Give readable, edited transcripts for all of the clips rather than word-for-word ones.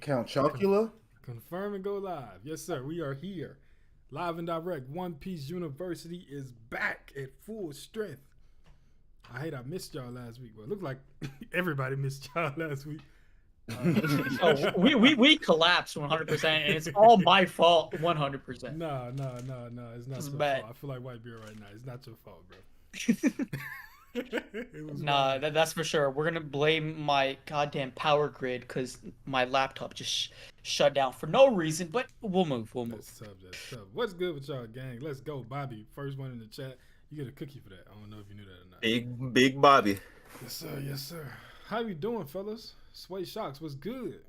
Count Chocula? Confirm and go live. Yes, sir. We are here. Live and direct. One Piece University is back at full strength. I hate I missed y'all last week. Well, it looked like everybody missed y'all last week. Oh, we collapsed 100%, and it's all my fault 100%. No. It's not your bad. fault. I feel like white beer right now. It's not your fault, bro. Nah, that's for sure. We're gonna blame my goddamn power grid because my laptop just shut down for no reason. But we'll move. That's tough. What's good with y'all, gang? Let's go, Bobby. First one in the chat. You get a cookie for that. I don't know if you knew that or not. Big Bobby. Yes, sir. How you doing, fellas? Sway Shocks, what's good?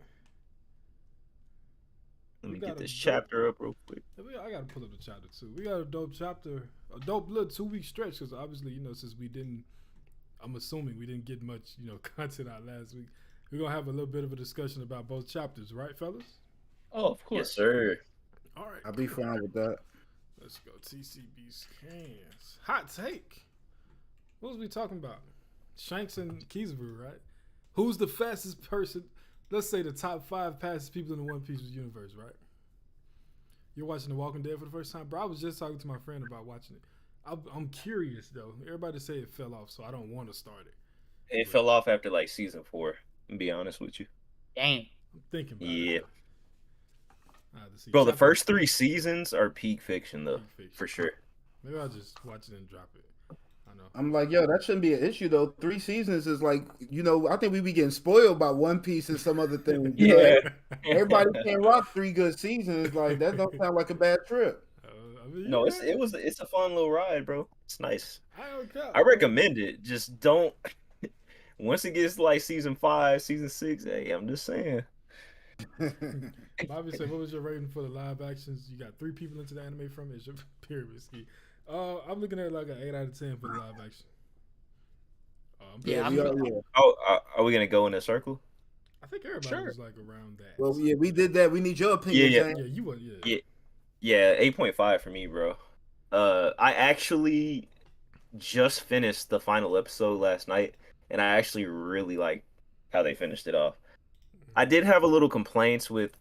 Let me get this chapter up real quick. I gotta pull up the chapter too. We got a dope chapter, a dope little 2-week stretch because obviously, since we didn't, I'm assuming we didn't get much, content out last week. We're gonna have a little bit of a discussion about both chapters, right, fellas? Oh, of course. Yes, sir. All right. I'll be fine with that. Let's go. TCB scans. Hot take. What was we talking about? Shanks and Kizaru, right? Who's the fastest person? Let's say the top 5 fastest people in the One Piece universe, right? You're watching The Walking Dead for the first time, bro. I was just talking to my friend about watching it. I'm curious though. Everybody say it fell off, so I don't want to start it. It fell off after like season 4. To be honest with you. Dang. I'm thinking about it. Yeah. Bro, the first 3 seasons are peak fiction though, for sure. Maybe I'll just watch it and drop it. I know. I'm like, yo, that shouldn't be an issue though. 3 seasons is like, I think we be getting spoiled by One Piece and some other things. Yeah. Everybody can't rock 3 good seasons. Like that don't sound like a bad trip. No, it's a fun little ride, bro. It's nice. I recommend it. Just don't. Once it gets like season 5, season 6, hey, I'm just saying. Bobby said, "What was your rating for the live actions? You got 3 people into the anime from it. It's your pyramid scheme." I'm looking at like an 8 out of 10 for the live action. Are we gonna go in a circle? I think everybody was like around that. Well, yeah, we did that. We need your opinion. Yeah, you would. Yeah, 8.5 for me, bro. I actually just finished the final episode last night, and I actually really like how they finished it off. I did have a little complaints with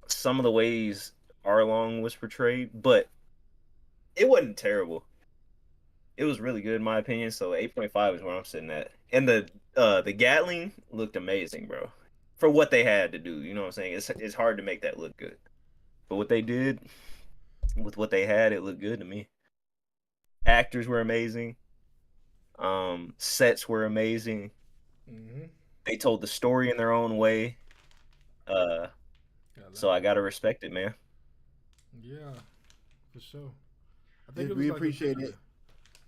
some of the ways Arlong was portrayed, but it wasn't terrible. It was really good in my opinion, so 8.5 is where I'm sitting at. And the Gatling looked amazing, bro. For what they had to do, you know what I'm saying? It's hard to make that look good. But what they did with what they had, it looked good to me. Actors were amazing. Sets were amazing. Mm-hmm. They told the story in their own way. So I gotta respect it, man. Yeah, for sure. I think we appreciate it.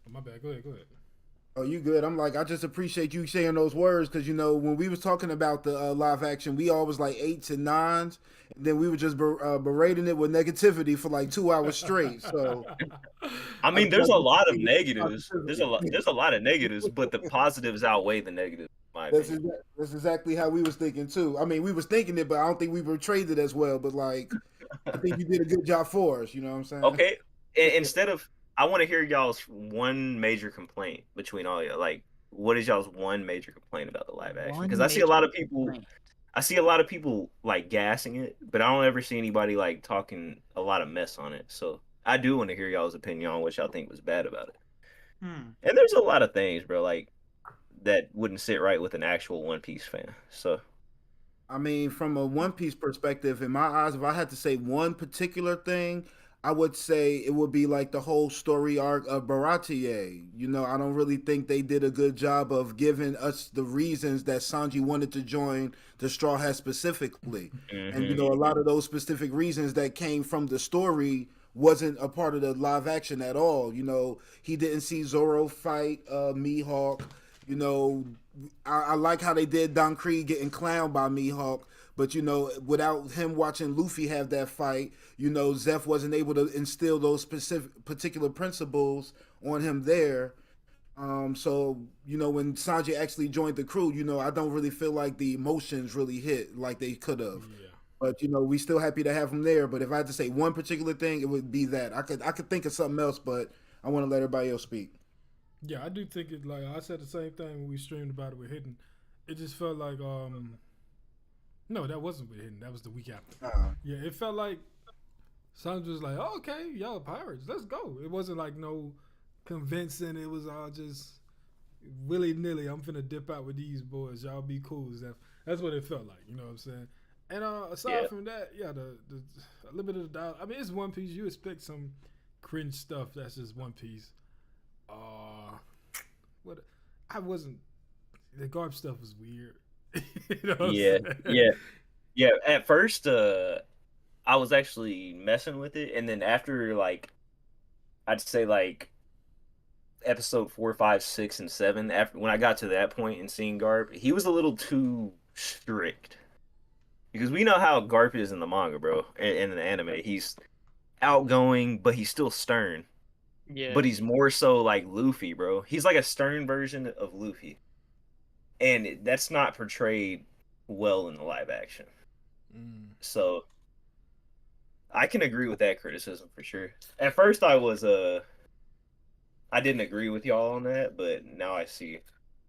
Oh, my bad. Go ahead. Oh, you good? I'm like, I just appreciate you saying those words because when we was talking about the live action, we all was like 8s and 9s, and then we were just berating it with negativity for like 2 hours straight. So, I mean, there's a lot of negatives. There's a lot of negatives, but the positives outweigh the negatives. That's exactly how we was thinking too. I mean, we was thinking it, but I don't think we portrayed it as well. But like, I think you did a good job for us. You know what I'm saying? Okay. I want to hear y'all's one major complaint between all y'all. Like, what is y'all's one major complaint about the live action? Because I see a lot of people like gassing it, but I don't ever see anybody like talking a lot of mess on it. So I do want to hear y'all's opinion on what y'all think was bad about it. And there's a lot of things, bro, like that wouldn't sit right with an actual One Piece fan. So, I mean, from a One Piece perspective, in my eyes, if I had to say one particular thing, I would say it would be like the whole story arc of Baratier. I don't really think they did a good job of giving us the reasons that Sanji wanted to join the Straw Hat specifically. Mm-hmm. And, a lot of those specific reasons that came from the story wasn't a part of the live action at all. He didn't see Zoro fight Mihawk. I like how they did Don Krieg getting clowned by Mihawk. But, without him watching Luffy have that fight, Zeph wasn't able to instill those particular principles on him there. So, when Sanji actually joined the crew, I don't really feel like the emotions really hit like they could have. Yeah. But, we still happy to have him there. But if I had to say one particular thing, it would be that. I could think of something else, but I want to let everybody else speak. Yeah, I do think it, like I said the same thing when we streamed about it with Hidden. It just felt like No, that wasn't with him. That was the week after. Uh, Yeah, it felt like Sanji was like, oh, okay, y'all pirates, let's go. It wasn't like no convincing. It was all just willy nilly. I'm finna dip out with these boys. Y'all be cool. That's what it felt like. You know what I'm saying? And aside from that, yeah, the a little bit of the dialogue. I mean, it's One Piece. You expect some cringe stuff. That's just One Piece. What I wasn't. The Garp stuff was weird. You know what I'm saying? Yeah. At first, I was actually messing with it, and then after like, I'd say like episode 4, 5, 6, and 7. After when I got to that point and seeing Garp, he was a little too strict. Because we know how Garp is in the manga, bro. In the anime, he's outgoing, but he's still stern. Yeah. But he's more so like Luffy, bro. He's like a stern version of Luffy, and that's not portrayed well in the live action. So I can agree with that criticism for sure. At first, I didn't agree with y'all on that, but now I see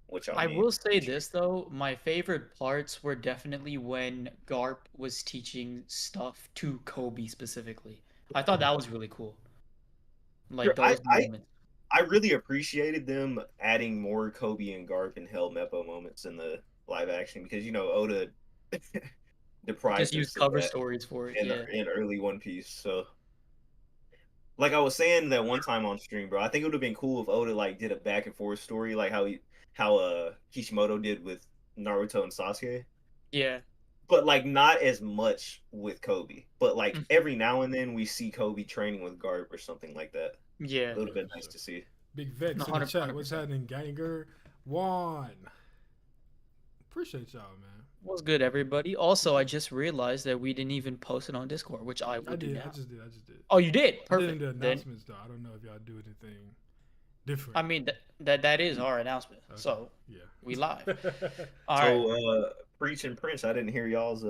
what y'all mean. I will say this though, my favorite parts were definitely when Garp was teaching stuff to Koby specifically. I thought that was really cool. Like those moments. I really appreciated them adding more Koby and Garp and 𝚲𝚘𝚎𝚑𝚝 moments in the live action because Oda deprived just use cover stories for it in early One Piece. So like I was saying that one time on stream, bro, I think it would have been cool if Oda like did a back and forth story like how Kishimoto did with Naruto and Sasuke. Yeah. But like not as much with Koby. But like every now and then we see Koby training with Garp or something like that. Yeah. It would have been nice to see. Big Vex in the chat. What's happening, Ganger? Juan. Appreciate y'all, man. What's good, everybody? Also, I just realized that we didn't even post it on Discord, which I will do now. I just did. Oh, you did? Perfect. I did the announcements, though. I don't know if y'all do anything different. I mean, that is our announcement. Okay. So, yeah, we live. All right. Preach and Prince, I didn't hear y'all's...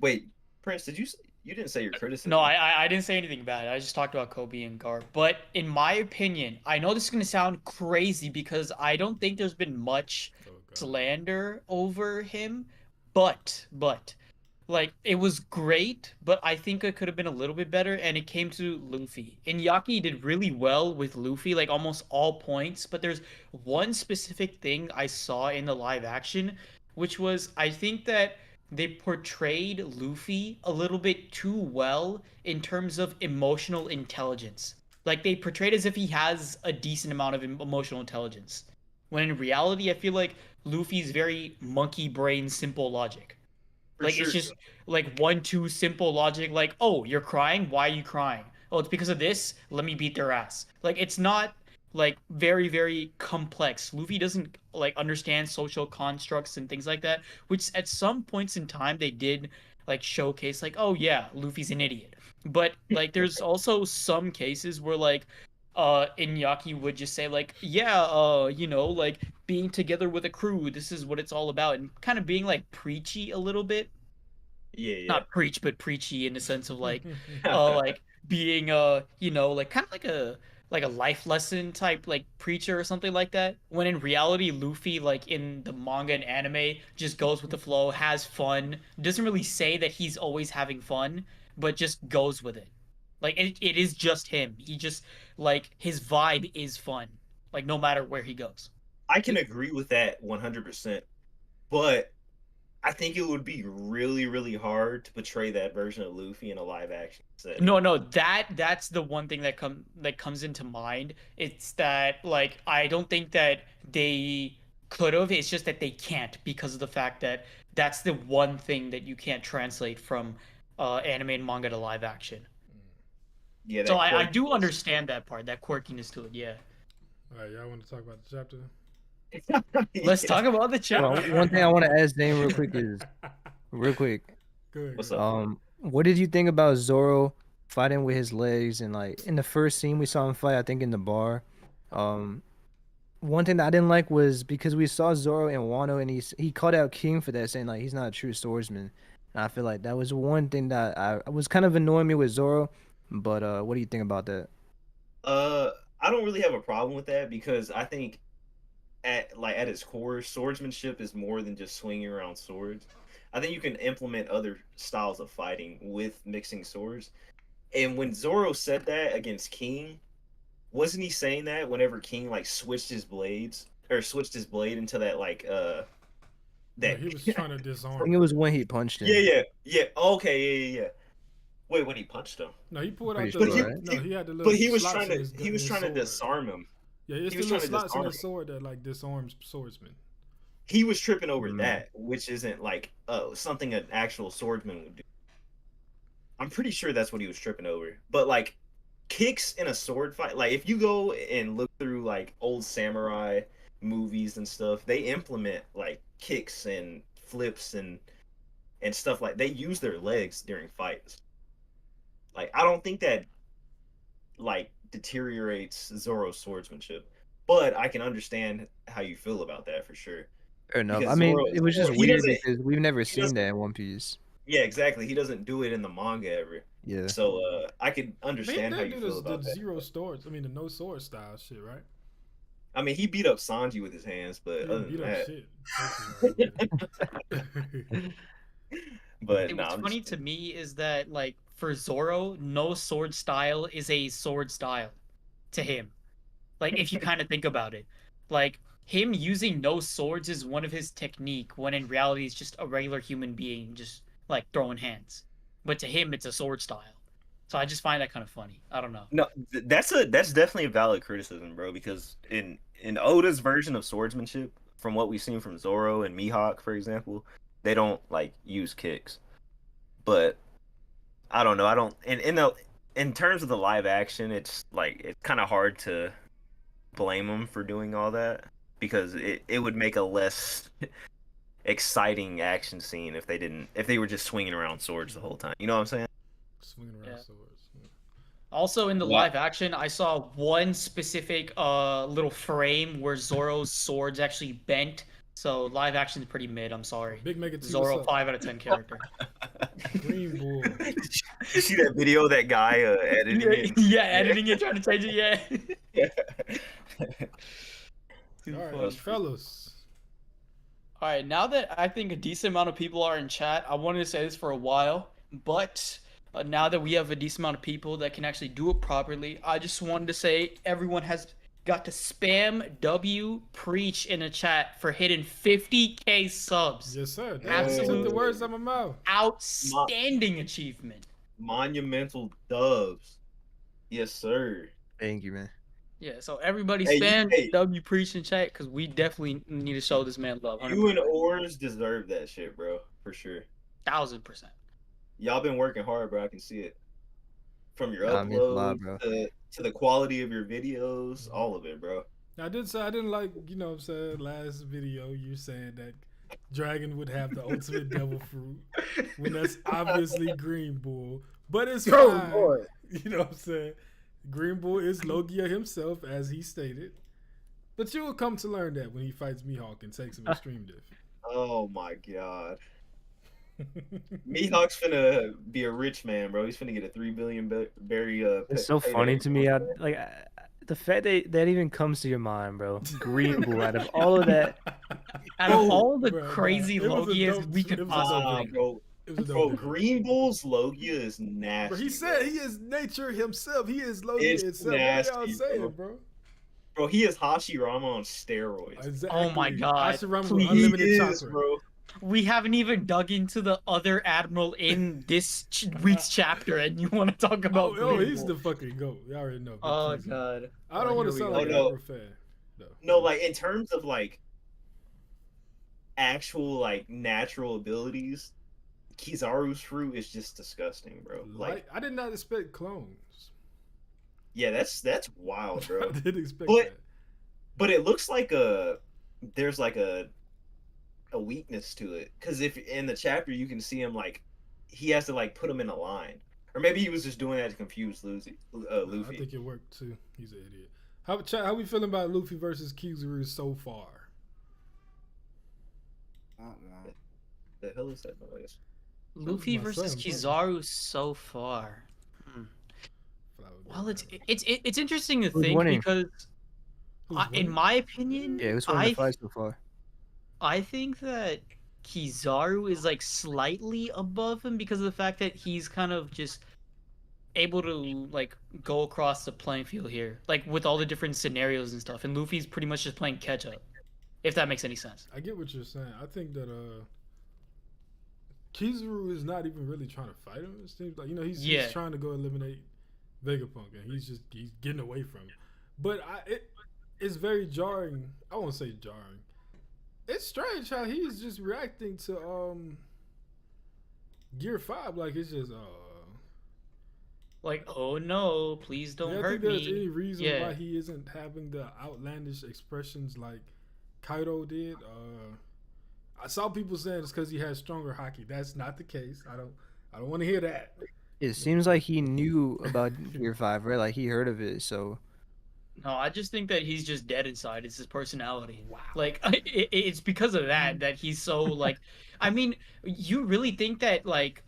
Wait, Prince, you didn't say your criticism. No, I didn't say anything bad. I just talked about Koby and Garp. But in my opinion, I know this is going to sound crazy because I don't think there's been much slander over him. But, like, it was great, but I think it could have been a little bit better, and it came to Luffy. Iñaki did really well with Luffy, like, almost all points, but there's one specific thing I saw in the live action, which was, I think that they portrayed Luffy a little bit too well in terms of emotional intelligence. Like, they portrayed as if he has a decent amount of emotional intelligence. When in reality, I feel like Luffy's very monkey brain, simple logic. Like, it's just, like, 1, 2 simple logic, like, oh, you're crying? Why are you crying? Oh, it's because of this? Let me beat their ass. Like, it's not, like, very, very complex. Luffy doesn't, like, understand social constructs and things like that, which at some points in time they did, like, showcase, like, oh, yeah, Luffy's an idiot. But, like, there's also some cases where, like, Iñaki would just say, like, yeah, like, being together with a crew, this is what it's all about, and kind of being, like, preachy a little bit. Yeah. Not preach, but preachy in the sense of, like, like, being, like, kind of like a life lesson type, like, preacher or something like that, when in reality, Luffy, like, in the manga and anime, just goes with the flow, has fun, doesn't really say that he's always having fun, but just goes with it. Like, it is just him. He just, like, his vibe is fun. Like, no matter where he goes. I can agree with that 100%. But I think it would be really, really hard to portray that version of Luffy in a live action setting. No, that's the one thing that comes into mind. It's that, like, I don't think that they could have. It's just that they can't because of the fact that that's the one thing that you can't translate from anime and manga to live action. Yeah. So I do understand that part, that quirkiness to it. Yeah. All right, y'all want to talk about the chapter? Let's talk about the chapter. Well, one thing I want to ask Dane real quick is, Good. What's up? What did you think about Zoro fighting with his legs? And, like, in the first scene we saw him fight, I think in the bar. One thing that I didn't like was because we saw Zoro and Wano, and he called out King for that, saying, like, he's not a true swordsman. And I feel like that was one thing that I was kind of annoying me with Zoro. But what do you think about that? I don't really have a problem with that because I think at its core, swordsmanship is more than just swinging around swords. I think you can implement other styles of fighting with mixing swords. And when Zoro said that against King, wasn't he saying that whenever King like switched his blades or switched his blade into that like Yeah, that he was trying to I disarm. think it was when he punched him. yeah. Okay, yeah. Wait, when he punched him? No, he pulled out Pretty the. sure, right? No, he had the little. But he was slots trying in to his gu- he was in his trying to sword. disarm him. Yeah, it's he the was little trying to slots in disarm his him. sword that like disarms swordsmen. He was tripping over Mm. that, which isn't like something an actual swordsman would do. I'm pretty sure that's what he was tripping over. But like kicks in a sword fight, like if you go and look through like old samurai movies and stuff, they implement like kicks and flips and stuff like they use their legs during fights. Like I don't think that like deteriorates Zoro's swordsmanship, but I can understand how you feel about that for sure. Fair enough. Because I mean, Zoro, it was just he weird doesn't. because we've never He seen doesn't. that in One Piece. Yeah, exactly. He doesn't do it in the manga ever. Yeah. So I could But he understand how did you do feel the about that. zero swords. I mean, the no sword style shit, right? I mean, he beat up Sanji with his hands, but He other beat than up that, shit. but Hey, no, what's I'm funny just to me is that like for Zoro, no sword style is a sword style to him. Like if you kind of think about it, like him using no swords is one of his technique when in reality it's just a regular human being just like throwing hands. But to him it's a sword style. So I just find that kind of funny. I don't know. no. That's definitely a valid criticism, bro. Because in Oda's version of swordsmanship, from what we've seen from Zoro and Mihawk, for example, they don't like use kicks. But I don't know. I don't in terms of the live action, it's like it's kind of hard to blame them for doing all that because it would make a less exciting action scene if they were just swinging around swords the whole time. You know what I'm saying? Swinging around Yeah. swords. Also in the Yeah. live action, I saw one specific little frame where Zoro's swords actually bent. So live action is pretty mid. I'm sorry. Big Mega T, Zoro what's up? 5 out of 10 character. Green Bull. Did you see that video of that guy editing it? Yeah, editing it, trying to change it. Yeah. Too All right, funny. fellas. All right, now that I think a decent amount of people are in chat, I wanted to say this for a while, but now that we have a decent amount of people that can actually do it properly, I just wanted to say everyone has got to spam W preach in the chat for hitting 50K subs. Yes, sir. Absolute- Took the words out of my mouth. Outstanding achievement. Monumental dubs. Yes, sir. Thank you, man. Yeah, so everybody Hey, spam hey. W preach in chat because we definitely need to show this man love. You and Oars deserve that shit, bro. For sure. 1000%. Y'all been working hard, bro. I can see it. From your Nah, it means a lot, uploads bro. to the quality of your videos, all of it, bro. I did say I didn't like, you know what I'm saying, last video you saying that Dragon would have the ultimate devil fruit when that's obviously Green Bull. But it's Oh, fine. boy. You know what I'm saying? Green Bull is Logia himself, as he stated. But you will come to learn that when he fights Mihawk and takes him extreme diff. Oh my god. Mihawk's finna be a rich man, bro. He's finna get a 3 billion berry. It's so funny to me. The fact that even comes to your mind, bro. Green Bull out of all of that. Out of all the Bro, crazy it was a Logias dope- we it could was a dope possibly video. bro. It was a Bro, dope video. Green Bull's Logia is nasty. Bro, he said bro. he is nature himself. He is Logia It's itself. What y'all nasty, saying, bro. bro? Bro, he is Hashirama on steroids. Exactly. Oh my God, Hashirama with please. unlimited He is, chocolate. bro. We haven't even dug into the other admiral in this week's chapter, and you want to talk about? Oh, Green he's Bull. the fucking goat. Y'all already know. Oh Please. god. I don't want to here sound we like go. an Oh, no. Admiral fan. No, like in terms of like actual like natural abilities, Kizaru's fruit is just disgusting, bro. Like, I did not expect clones. yeah, that's wild, bro. I didn't expect But- that. But it looks like there's like a weakness to it, because if in the chapter you can see him like he has to like put him in a line, or maybe he was just doing that to confuse Luffy. I think it worked too. He's an idiot. How we feeling about Luffy versus Kizaru so far? The hell is that noise? Luffy my versus son, Kizaru so far. Well, it's interesting to Who's think winning? because, Who's in winning? my opinion, Yeah, who's winning the fight so far? I think that Kizaru is like slightly above him because of the fact that he's kind of just able to like go across the playing field here, like with all the different scenarios and stuff. And Luffy's pretty much just playing catch up, if that makes any sense. I get what you're saying. I think that Kizaru is not even really trying to fight him. It seems like he's trying to go eliminate Vegapunk, and he's getting away from it. But it's very jarring. I won't say jarring. It's strange how he's just reacting to Gear 5 like it's just like, oh no, please don't hurt me. I think there's any reason why he isn't having the outlandish expressions like Kaido did. I saw people saying it's because he has stronger Haki. That's not the case. I don't want to hear that. It seems like he knew about Gear 5, right? Like he heard of it, so. No, I just think that he's just dead inside. It's his personality. Wow. Like, it's because of that he's so, like... I mean, you really think that, like,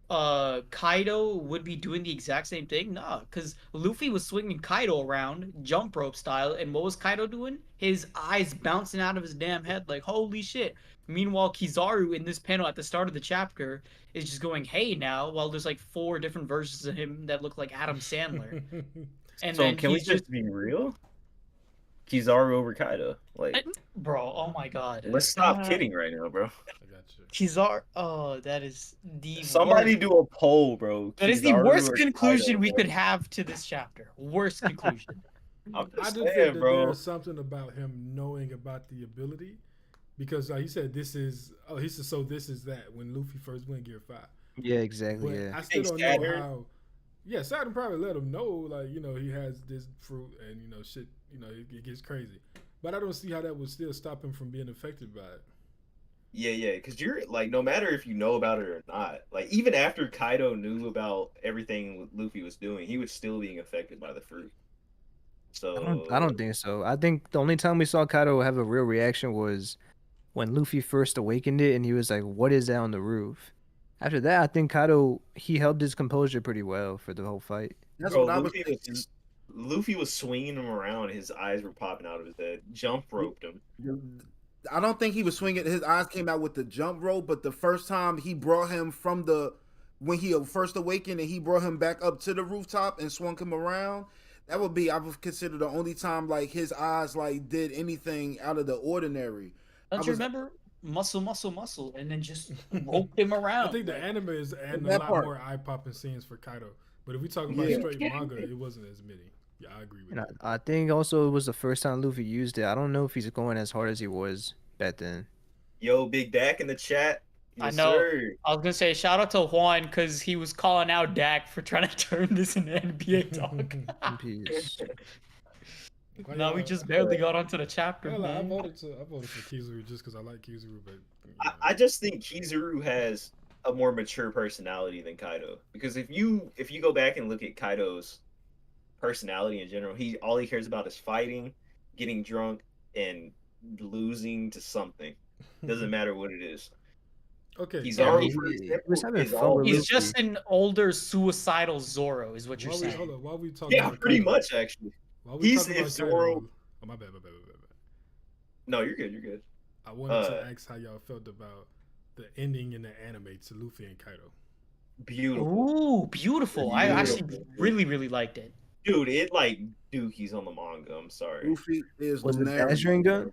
Kaido would be doing the exact same thing? Nah, because Luffy was swinging Kaido around, jump rope style, and what was Kaido doing? His eyes bouncing out of his damn head like, holy shit. Meanwhile, Kizaru in this panel at the start of the chapter is just going, hey now, while there's like 4 different versions of him that look like Adam Sandler. And so then can we just be real? Kizaru over Kaido, like, bro. Oh my god. Let's stop kidding right now, bro. I got you. Kizaru. Oh, that is the Somebody worst. do a poll, bro. That is the worst conclusion we could have to this chapter. Worst conclusion. I just think that there's something about him knowing about the ability, because he said this is that when Luffy first went Gear 5. Yeah, exactly. But yeah. I still don't know how. Yeah, Saturn probably let him know, like, he has this fruit and, shit, it gets crazy. But I don't see how that would still stop him from being affected by it. Yeah, because you're, like, no matter if you know about it or not, like, even after Kaido knew about everything Luffy was doing, he was still being affected by the fruit. So I don't think so. I think the only time we saw Kaido have a real reaction was when Luffy first awakened it and he was like, what is that on the roof? After that, I think Kaido, he held his composure pretty well for the whole fight. That's Bro, what I was thinking. Luffy was swinging him around. His eyes were popping out of his head. Jump roped him. I don't think he was swinging. His eyes came out with the jump rope, but the first time he brought him when he first awakened and he brought him back up to the rooftop and swung him around, that would be, I would consider, the only time, like, his eyes, like, did anything out of the ordinary. Don't you remember? Muscle, and then just rope him around. I think the anime is adding a lot more eye-popping scenes for Kaido. But if we talk about straight manga, it wasn't as many. Yeah, I agree with that. I think also it was the first time Luffy used it. I don't know if he's going as hard as he was back then. Yo, Big Dak in the chat. Yes, I know. Sir. I was going to say, shout out to Juan, because he was calling out Dak for trying to turn this into NBA talk. Peace. No, we just barely got onto the chapter. Yeah, like, I voted for Kizaru just because I like Kizaru, but I just think Kizaru has a more mature personality than Kaido, because if you go back and look at Kaido's personality in general, all he cares about is fighting, getting drunk, and losing to something. Doesn't matter what it is. Okay, he's just an older suicidal Zoro, is what you're saying. Hold on, while we talking about pretty Kaido, much actually. He's if Zoro. Oh, my bad. No, you're good. I wanted to ask how y'all felt about the ending in the anime to Luffy and Kaido. Beautiful. Ooh, beautiful. I actually really liked it. Dude, it like Dookies on the manga. I'm sorry. Luffy is was it Bajringan?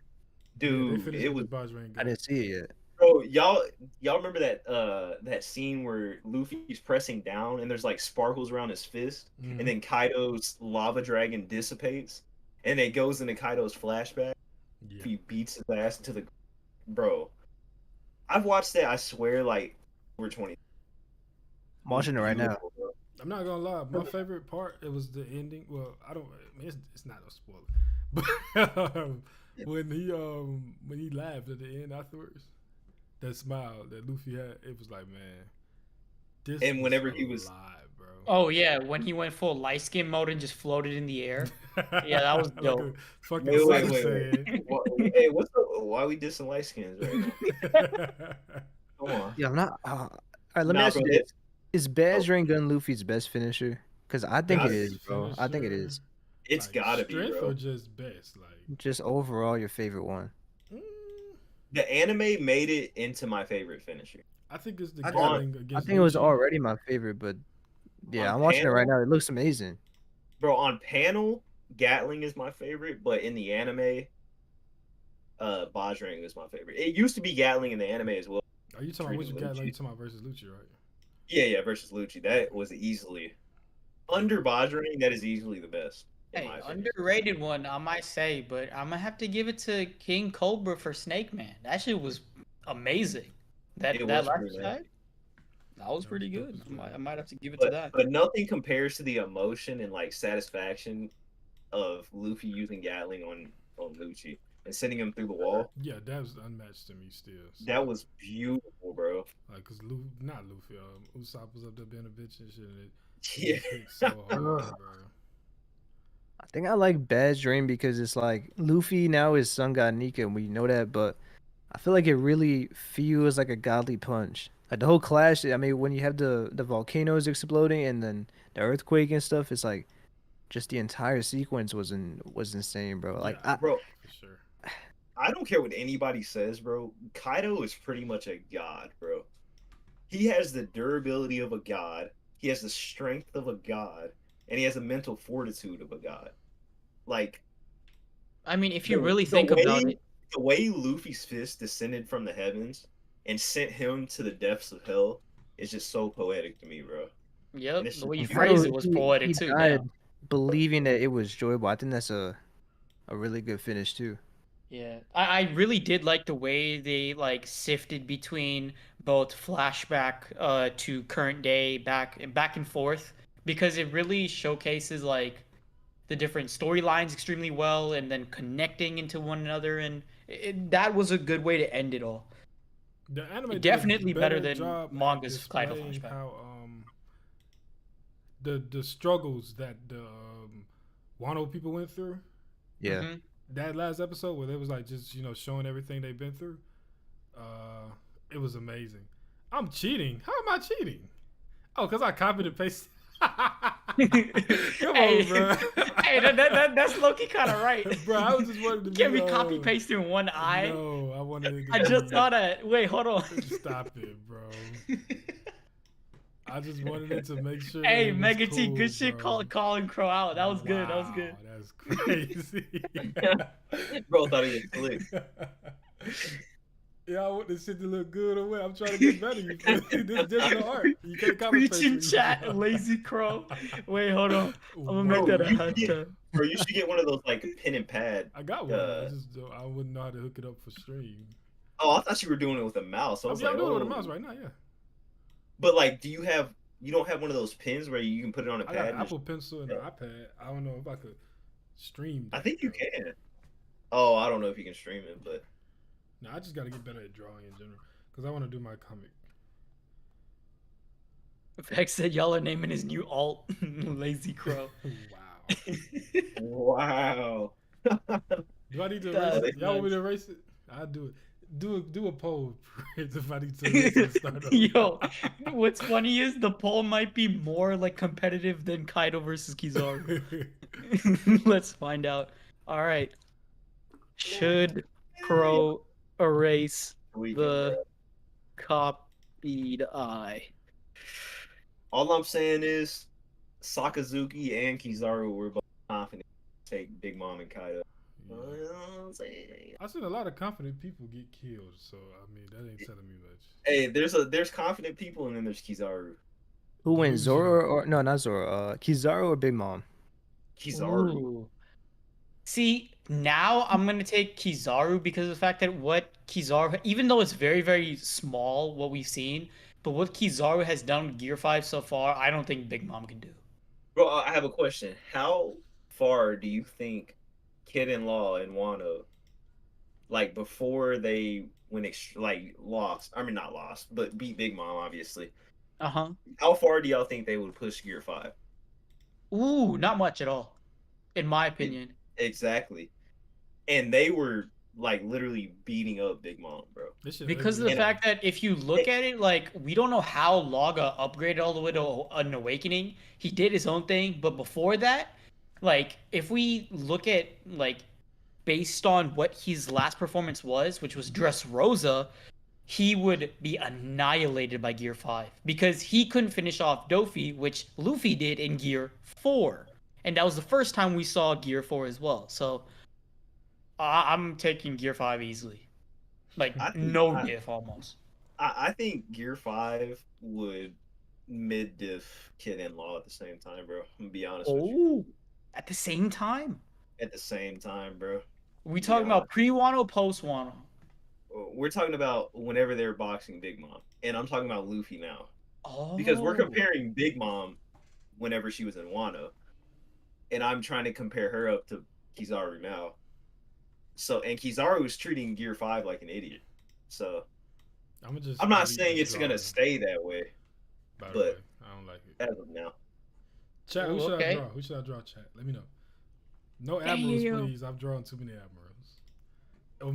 Dude, it was. I didn't see it yet. Bro, y'all remember that scene where Luffy's pressing down and there's like sparkles around his fist, and then Kaido's lava dragon dissipates, and it goes into Kaido's flashback. Yeah. He beats his ass into the. Bro, I've watched that. I swear, like over 20. I'm watching it right now. Bro. I'm not gonna lie. My favorite part, it was the ending. Well, I mean, it's not a spoiler, but when he laughed at the end afterwards. That smile that Luffy had, it was like, man. This and whenever he was alive, bro. Oh yeah, when he went full light skin mode and just floated in the air. Yeah, that was dope. Like wait. Hey, why are we dissing light skins right now? Come on. Yeah, I'm not. All right, let me ask you this: is Bajringan Luffy's best finisher? Because I think it is, bro. I think it is. It's like, gotta be, bro. Or just best, like just overall your favorite one. The anime made it into my favorite finisher. I think it's the I Garling I against think it was Lucci. already my favorite, but yeah, On I'm watching it right panel, now. It looks amazing. bro. On panel, Gatling is my favorite, but in the anime, 𝚲𝚘𝚙𝚒𝚑𝚝 is my favorite. It used to be Gatling in the anime as well. Are you talking about which Freaking Gatling? Lucci. You talking about versus Lucci, right? Yeah, versus Lucci. That was easily under 𝚲𝚘𝚒𝚑𝚝. That is easily the best. In Hey, my opinion. underrated one, I might say, but I'm gonna have to give it to King Cobra for Snake Man. That shit was amazing. That It that was last pretty nice. side, that was pretty good. I might have to give it to that. But nothing compares to the emotion and like satisfaction of Luffy using Gatling on Lucci and sending him through the wall. Yeah, that was unmatched to me still. So. That was beautiful, bro. Like, cause not Luffy, Usopp was up there being a bitch and shit. And it Yeah. hit so hard, bro. I think I like Bad's Dream because it's like Luffy now his son got Nika and we know that, but I feel like it really feels like a godly punch. Like the whole clash, I mean, when you have the volcanoes exploding and then the earthquake and stuff, it's like just the entire sequence was insane, bro. Like Yeah, Bro, for sure. I don't care what anybody says, bro. Kaido is pretty much a god, bro. He has the durability of a god. He has the strength of a god, and he has the mental fortitude of a god. Like, I mean, if you really think about it, the way Luffy's fist descended from the heavens and sent him to the depths of hell is just so poetic to me, bro. yep, it's the way you just- phrase it was he poetic too. died Damn. believing that it was joyful. I think that's a really good finish too. Yeah, I really did like the way they like sifted between both flashback to current day, back and forth, because it really showcases like the different storylines extremely well, and then connecting into one another, and that was a good way to end it all. The anime did a Definitely better than job at manga's Kaido displaying flashback. how the struggles that the Wano people went through. Yeah. Mhm. That last episode where they was like just showing everything they've been through, it was amazing. I'm cheating. How am I cheating? Oh, because I copied and pasted. Come on, bro. Hey, that's low-key kind of right. Bro, I was just wanted to be. Can't be copy pasting one eye. No, I wanted it to I be, just saw that. Wait, hold on. Stop it, bro. I just wanted it to make sure. Hey, that it was Mega T, cool, good shit. bro. Calling Crow out. That was good. That was Wow, good. That's crazy. Bro thought he was slick. Yeah, I want this shit to look good or what? I'm trying to get better. You feel me? This is digital art. You can't copy paste Preaching me. chat, lazy crow. Wait, hold on. I'm gonna make Whoa. that a hashtag. Bro, you should get one of those like pen and pad. I got one. I wouldn't know how to hook it up for stream. Oh, I thought you were doing it with a mouse. I was I'm like, doing it with a oh. mouse right now. Yeah, But like, you don't have one of those pens where you can put it on a I pad? got an and Apple Pencil and an iPad. I don't know if I could stream. I that, think you though. can. Oh, I don't know if you can stream it, but No, I just got to get better at drawing in general because I want to do my comic. Vex said y'all are naming his new alt Lazy Crow. Wow. wow. Do I need to erase it? Y'all want me to erase it? I'll do it. Do a poll if I need to erase it and start over. Yo, what's funny is the poll might be more like competitive than Kaido versus Kizaru. Let's find out. All right. Should Crow erase the copied eye? All I'm saying is Sakazuki and Kizaru were both confident to take Big Mom and Kaido. Yeah. You know what I'm saying? I've seen a lot of confident people get killed, so I mean that ain't telling me much. Hey, there's confident people and then there's Kizaru. Who wins, Who's Zoro or no, not Zoro. Kizaru or Big Mom? Kizaru. Ooh. See, now I'm gonna take Kizaru because of the fact that what Kizaru, even though it's very, very small what we've seen, but what Kizaru has done with Gear 5 so far, I don't think Big Mom can do. Bro, I have a question. How far do you think Kid and Law and Wano, like before they went lost? I mean, not lost, but beat Big Mom, obviously. How far do y'all think they would push Gear 5? Ooh, not much at all, in my opinion. Exactly. And they were like literally beating up Big Mom, bro. Because of the fact that if you look at it, like, we don't know how Laga upgraded all the way to an awakening. He did his own thing, but before that, like, if we look at like based on what his last performance was, which was Dressrosa, he would be annihilated by Gear 5 because he couldn't finish off Doffy, which Luffy did in Gear 4. And that was the first time we saw Gear 4 as well. So I'm taking Gear 5 easily. Like, no diff almost. I think Gear 5 would mid-diff Kid and Law at the same time, bro. I'm gonna be honest with you. At the same time? At the same time, bro. We talking about pre-Wano, post-Wano? We're talking about whenever they're boxing Big Mom. And I'm talking about Luffy now. Oh. Because we're comparing Big Mom whenever she was in Wano. And I'm trying to compare her up to Kizaru now. So, and Kizaru is treating Gear 5 like an idiot. So, I'm not saying it's going to stay that way. But I don't like it. As of now. Chat, who should I draw? Who should I draw, chat? Let me know. No admirals, please. I've drawn too many admirals.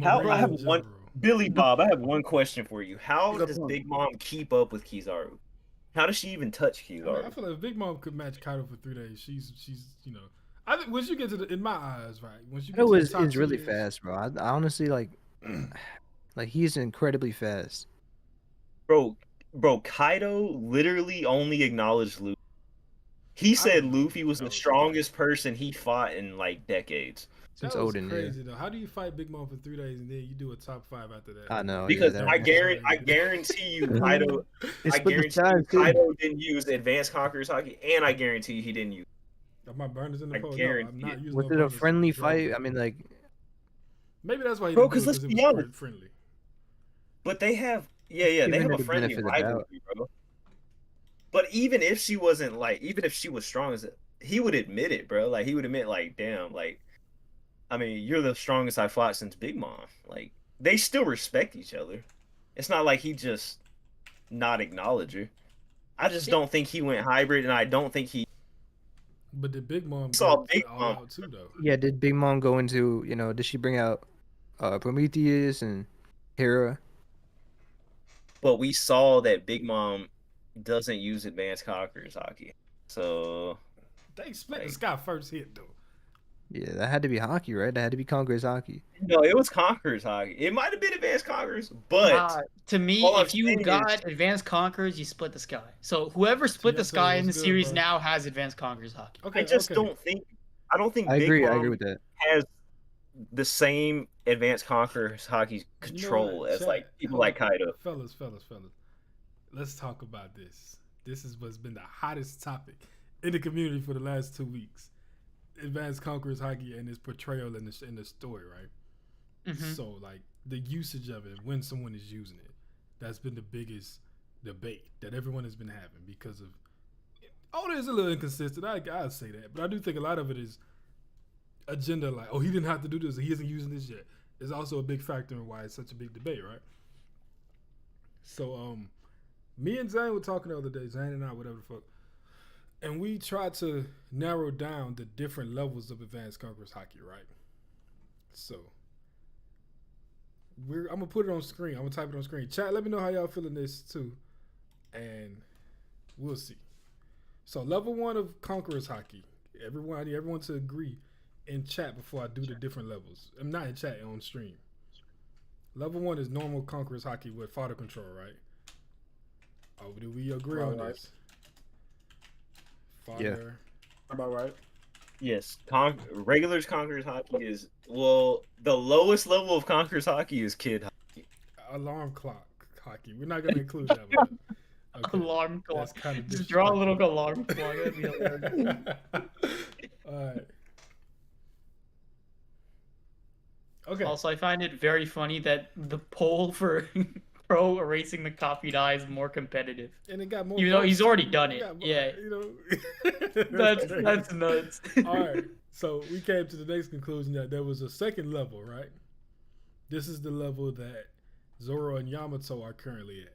I have one, Billy Bob, I have one question for you. How does Big Mom keep up with Kizaru? How does she even touch Kizaru? I feel like if Big Mom could match Kaido for 3 days, she's you know. I think once you get to in my eyes, right? Once you get to the top, it's really fast, bro. I honestly like he's incredibly fast. Bro, Kaido literally only acknowledged Luffy. He said Luffy was the strongest person he fought in like decades. Since Odin, crazy though. How do you fight Big Mom for 3 days and then you do a top 5 after that? I know. Because I guarantee you, Kaido. Kaido didn't use Advanced Conquerors Haki, and I guarantee you he didn't use. My burners in the pole. No, I'm not using. Was it a friendly fight? I mean, like. Maybe that's why. Bro, because let's be honest. Friendly. But they have, they have a friendly rivalry, bro. But even if she wasn't even if she was strong as he would admit it, bro. Like he would admit, like, damn, like. I mean, you're the strongest I fought since Big Mom. Like, they still respect each other. It's not like he just not acknowledge her. I just don't think he went hybrid, and I don't think he. But did Big Mom saw Big Mom out too, though? Yeah, did Big Mom go into, did she bring out Prometheus and Hera? But we saw that Big Mom doesn't use Advanced Conquerors Haki. So. They split the sky first hit, though. Yeah, that had to be Haki, right? That had to be Conquerors Haki. No, it was Conquerors Haki. It might have been Advanced Conquerors, but to me, if you got Advanced Conquerors, you split the sky. So whoever split the sky in the series now has Advanced Conquerors Haki. Okay, I just don't think. I don't think. I agree with that. Has the same Advanced Conquerors Haki control as people like Kaido. Fellas. Let's talk about this. This is what's been the hottest topic in the community for the last 2 weeks. Advanced Conquerors Haki and his portrayal in the story, right? Mm-hmm. So like the usage of it, when someone is using it, that's been the biggest debate that everyone has been having because of. Oda is a little inconsistent. I'll say that, but I do think a lot of it is agenda. Like, he didn't have to do this. He isn't using this yet. Is also a big factor in why it's such a big debate, right? So me and Zane were talking the other day. Zane and I, whatever the fuck. And we tried to narrow down the different levels of Advanced Conquerors Haki, right? So, I'm going to put it on screen. I'm going to type it on screen. Chat, let me know how y'all feeling this, too. And we'll see. So, level 1 of Conquerors Haki. I need everyone to agree in chat before I do the different levels. I'm not in chat, on stream. Level 1 is normal Conquerors Haki with fodder control, right? Oh, do we agree on this? Yeah. About right. Yes. Regular's Conquerors Haki is the lowest level of Conquerors Haki is Kid Haki. Alarm clock Haki. We're not gonna include that one. Okay. Alarm clock. Kind of just draw a little alarm clock. That'd be hilarious. All right. Okay. Also, I find it very funny that the poll for Pro erasing the copied eye is more competitive. And it got more. You know, he's already done it. Yeah. That's nuts. All right. So we came to the next conclusion that there was a second level, right? This is the level that Zoro and Yamato are currently at.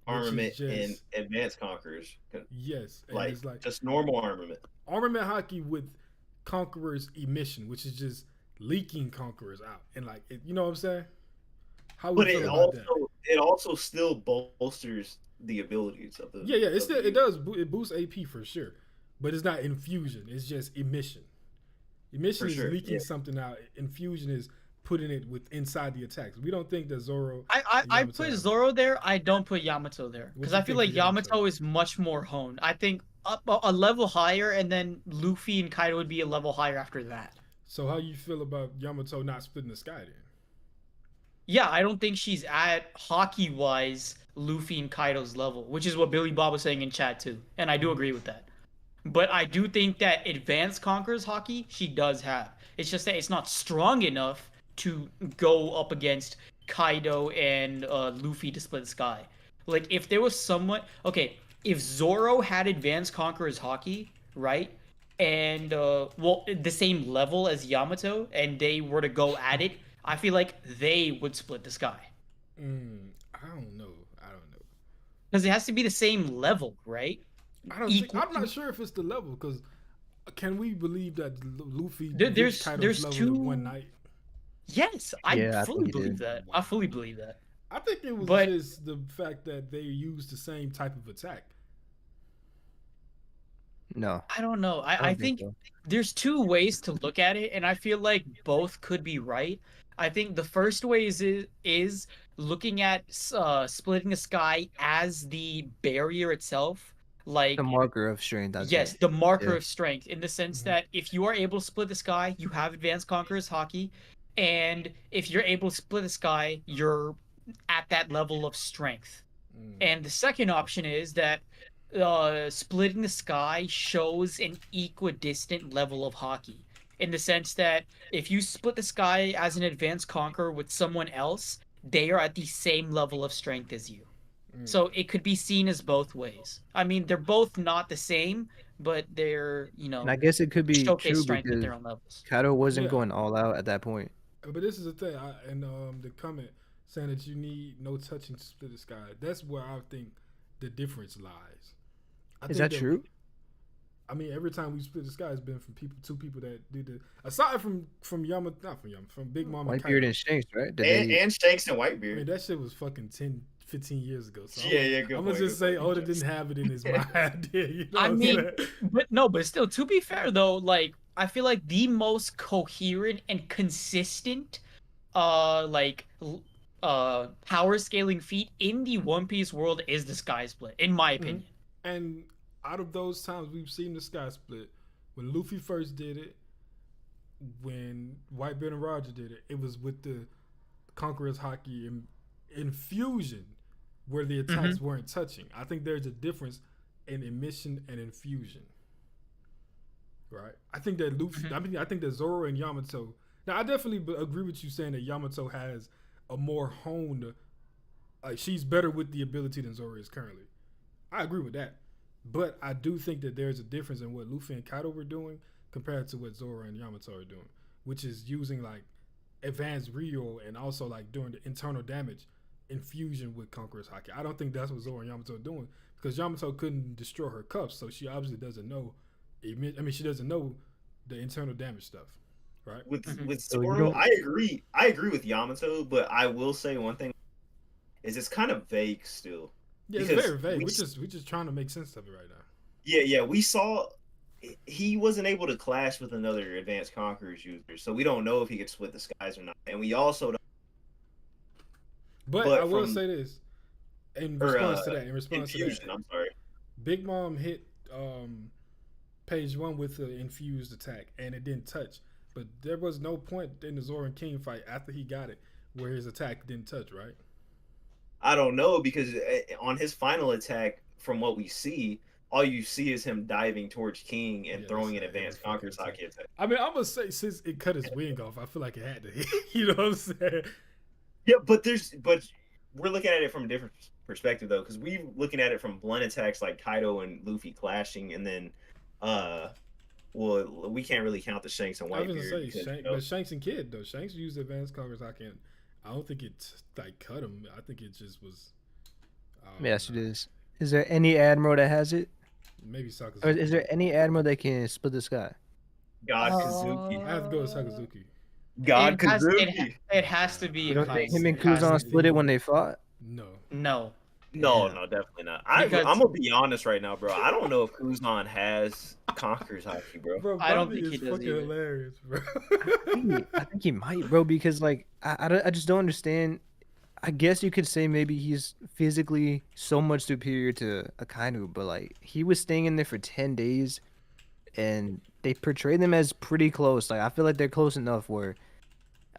Armament and Advanced Conquerors. Yes. It's just normal armament. Armament Haki with Conquerors emission, which is just leaking Conquerors out. And you know what I'm saying? But it also still bolsters the abilities of the. Yeah. It does. It boosts AP for sure, but it's not infusion. It's just emission. Emission For is sure, leaking yeah. something out. Infusion is putting it with inside the attacks. We don't think that Zoro. I and Yamato put have it. Zoro there. I don't put Yamato there What because you I feel think like for Yamato? Yamato is much more honed. I think up a level higher, and then Luffy and Kaido would be a level higher after that. So how you feel about Yamato not splitting the sky then? Yeah, I don't think she's at hockey wise Luffy and Kaido's level, which is what Billy Bob was saying in chat too, and I do agree with that. But I do think that advanced conquerors hockey she does have. It's just that it's not strong enough to go up against Kaido and Luffy to split the sky. Like if there was someone, okay, if Zoro had advanced conquerors hockey, right? And well, the same level as Yamato, and they were to go at it, I feel like they would split the sky. I don't know. Because it has to be the same level, right? I'm not sure if it's the level because can we believe that Luffy There's reached Kaido's level two. in one night? Yes, Yeah, I I fully think he believe did. that. I fully believe that. I think it was But- just the fact that they used the same type of attack. No. I don't know. I don't think so. there's two ways to look at it, and I feel like both could be right. I think the first way is looking at splitting the sky as the barrier itself, like The marker of strength. I yes, think. the marker Yeah. of strength, in the sense Mhm. that if you are able to split the sky, you have advanced conquerors hockey, and if you're able to split the sky, you're at that level of strength. And the second option is that splitting the sky shows an equidistant level of hockey, in the sense that if you split the sky as an advanced conqueror with someone else, they are at the same level of strength as you. So it could be seen as both ways. I mean, they're both not the same, but they're, And I guess it could be showcase true strength at because their own levels. Kaido wasn't Yeah. going all out at that point. But this is the thing, and the comment saying that you need no touching to split the sky. That's where I think the difference lies. Is that true? I mean, every time we split the sky, it's been from two people that did it. Aside from Yama, not from Yama, from Big Mom and Whitebeard Kaido. and Shanks, right? And Shanks and I Whitebeard. mean, that shit was fucking 10, 15 years ago. So Yeah, I'm good gonna point, just good say point. Oda didn't have it in his mind. You know I what I'm mean, saying? but still, to be fair though, like I feel like the most coherent and consistent, power scaling feat in the One Piece world is the Sky Split, in my opinion. And out of those times we've seen the sky split, when Luffy first did it, when Whitebeard and Roger did it, it was with the Conquerors Haki and Infusion, where the attacks weren't touching. I think there's a difference in emission and infusion. Right? I think that Luffy, I think that Zoro and Yamato. Now, I definitely agree with you saying that Yamato has a more honed, like she's better with the ability than Zoro is currently. I agree with that. But I do think that there's a difference in what Luffy and Kaido were doing compared to what Zoro and Yamato are doing, which is using like advanced Ryo and also like doing the internal damage infusion with Conqueror's Haki. I don't think that's what Zoro and Yamato are doing because Yamato couldn't destroy her cups, so she obviously doesn't know. I mean, she doesn't know the internal damage stuff, right? With So you Zoro, don't- I agree with Yamato, but I will say one thing is it's kind of vague still. Yeah, it's Because very vague. we We're just trying to make sense of it right now. Yeah, we saw he wasn't able to clash with another advanced conquerors user, so we don't know if he could split the skies or not. And we also don't. But I will say this in response to that. In response Infusion, to that, I'm sorry. Big Mom hit page 1 with the infused attack, and it didn't touch. But there was no point in the Zoro and King fight after he got it where his attack didn't touch, right? I don't know because on his final attack, from what we see, all you see is him diving towards King and Yeah, throwing an that's advanced fucking conquerors Haki attack. I mean, I'm gonna say since it cut his wing off, I feel like it had to hit. You know what I'm saying? Yeah, but we're looking at it from a different perspective though, because we're looking at it from blunt attacks like Kaido and Luffy clashing, and then well, we can't really count the Shanks and I was gonna Whitebeard. say because, Shanks, you know, but Shanks and Kid though. Shanks used advanced conquerors Haki. I don't think it like cut him. I think it just was. Yes, it is. Is there any admiral that has it? Maybe Sakazuki. Or is there any admiral that can split the sky? God Kazuki. I have to go with Sakazuki. God it has, Kazuki. it has to be You a don't think Kaido. him and It has to Kuzan be. split it when they fought? No. No. No, Yeah. no, definitely not. Because I'm gonna be honest right now, bro. I don't know if Kuzan has conquers hockey, bro. Bro, I don't Bobby think he is does fucking either. hilarious, bro. I think he might, bro, because like I just don't understand. I guess you could say maybe he's physically so much superior to Akainu, but like he was staying in there for 10 days and they portray them as pretty close. Like I feel like they're close enough where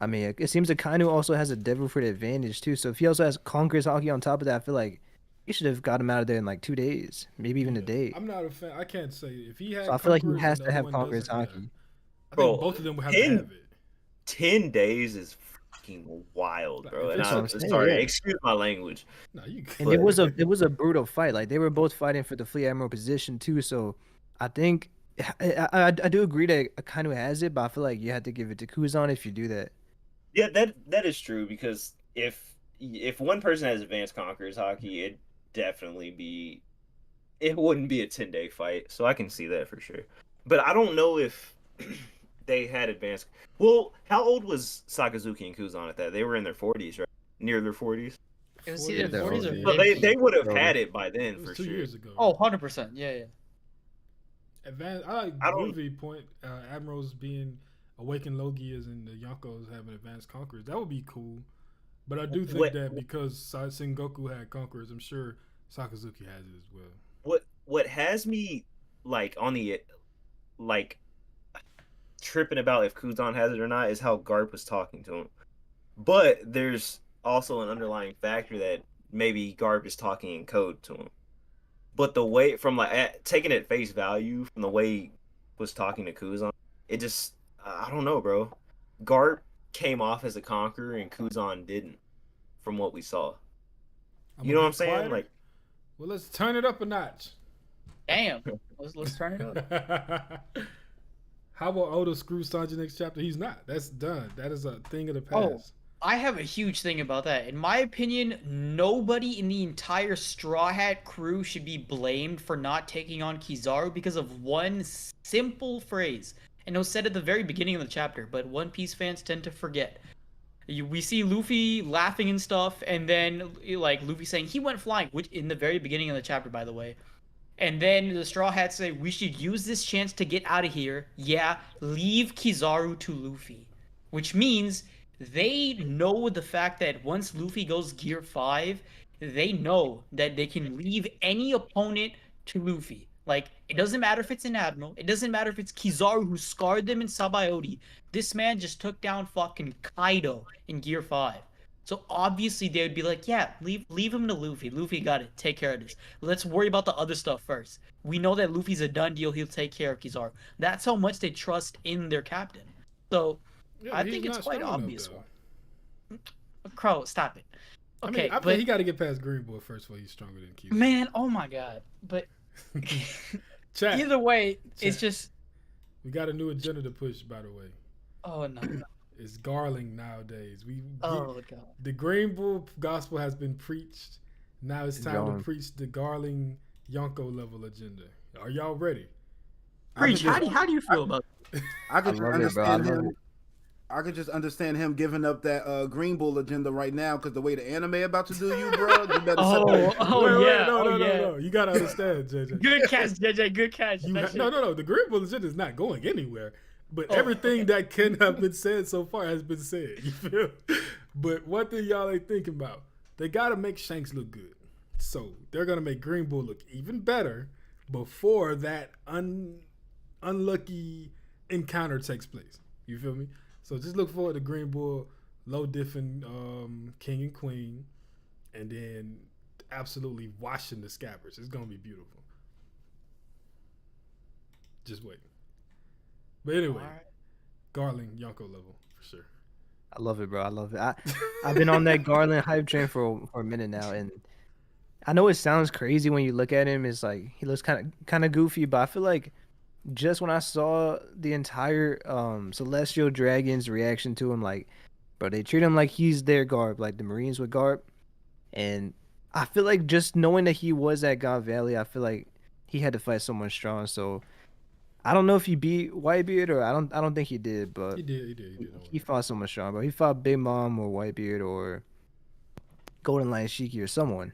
I mean it seems Akainu also has a devil fruit advantage too. So if he also has Conquerors Haki on top of that, I feel like you should have got him out of there in like 2 days, maybe even a day. I'm not a fan. I can't say if he had So I feel like he Conquerors has and the to other have one Conquerors doesn't. Yeah. Haki. I Bro, think both of them would have to have it. 10 days is fucking wild, bro. If And it's That's what I'm saying, sorry, yeah. excuse my language. No, you. And it was a brutal fight. Like they were both fighting for the fleet admiral position too. So I think I do agree that Akainu has it, but I feel like you have to give it to Kuzan if you do that. Yeah, that is true because if one person has advanced conquerors hockey, it wouldn't be a 10-day fight. So I can see that for sure. But I don't know if they had advanced. Well, how old was Sakazuki and Kuzan at that? They were in their 40s, right? Near their 40s. it was 40 either they're 40s or older. So they 50s. would have Bro. had it by It then was for 2 sure. years ago. Oh, 100%. Yeah. I like I don't- Luffy point admirals being awakened Logias and the Yonkos having advanced conquerors. That would be cool. But I do think What- that because Sengoku had conquerors, I'm sure Sakazuki has it as well. What has me like on the like tripping about if Kuzan has it or not is how Garp was talking to him. But there's also an underlying factor that maybe Garp is talking in code to him. But the way from like taking it face value from the way he was talking to Kuzan, it just I don't know, bro. Garp came off as a conqueror and Kuzan didn't, from what we saw. You know what I'm saying? Like, well, let's turn it up a notch. Damn. Let's turn it up. How about Oda screw Sanji next chapter? He's not. That's done. That is a thing of the Oh. past. I have a huge thing about that. In my opinion, nobody in the entire Straw Hat crew should be blamed for not taking on Kizaru because of one simple phrase. And it was said at the very beginning of the chapter, but One Piece fans tend to forget. We see Luffy laughing and stuff, and then like Luffy saying he went flying, which in the very beginning of the chapter, by the way. And then the Straw Hats say we should use this chance to get out of here. Yeah, leave Kizaru to Luffy, which means they know the fact that once Luffy goes Gear 5, they know that they can leave any opponent to Luffy. Like, it doesn't matter if it's an Admiral. It doesn't matter if it's Kizaru who scarred them in Sabaody. This man just took down fucking Kaido in Gear 5. So obviously they would be like, yeah, leave him to Luffy. Luffy got it. Take care of this. Let's worry about the other stuff first. We know that Luffy's a done deal. He'll take care of Kizaru. That's how much they trust in their captain. So Yeah, I he's think it's not quite strong enough, obvious. though. Crow, stop it. I Okay, mean, I but think he got to get past Green Boy first before he's stronger than Kizaru. man, oh my god. But Chat. either way, it's Chat. just We got a new agenda to push, by the way. oh no. It's Garling nowadays. Oh god. The Green Bull gospel has been preached. Now it's time Going. to preach the Garling Yonko level agenda. Are y'all ready? Preach. just- How do you feel about I could I just love it, bro. I understand love him. it. I could just understand him giving up that Green Bull agenda right now because the way the anime about to do you, bro. You better Oh, separate. oh yeah. No. You gotta understand, JJ. Good catch, JJ. Good catch. That shit- No. The Green Bull agenda is not going anywhere. But Oh, everything okay. that can have been said so far has been said. You feel? But one thing y'all ain't thinking about, they gotta make Shanks look good. So they're gonna make Green Bull look even better before that unlucky encounter takes place. You feel me? So just look forward to Green Bull, low diffing King and Queen, and then absolutely washing the scabbers. It's gonna be beautiful. Just wait. But anyway, Alright. Garling Yonko level for sure. I love it, bro. I love it. I've been on that Garland hype train for a minute now, and I know it sounds crazy when you look at him. It's like he looks kind of goofy, but I feel like just when I saw the entire Celestial Dragons reaction to him, like, bro, they treat him like he's their Garp, like the Marines with Garp, and I feel like just knowing that he was at God Valley, I feel like he had to fight someone strong. So I don't know if he beat Whitebeard or I don't think he did, but He did. he fought someone strong, bro. He fought Big Mom or Whitebeard or Golden Lion Shiki or someone.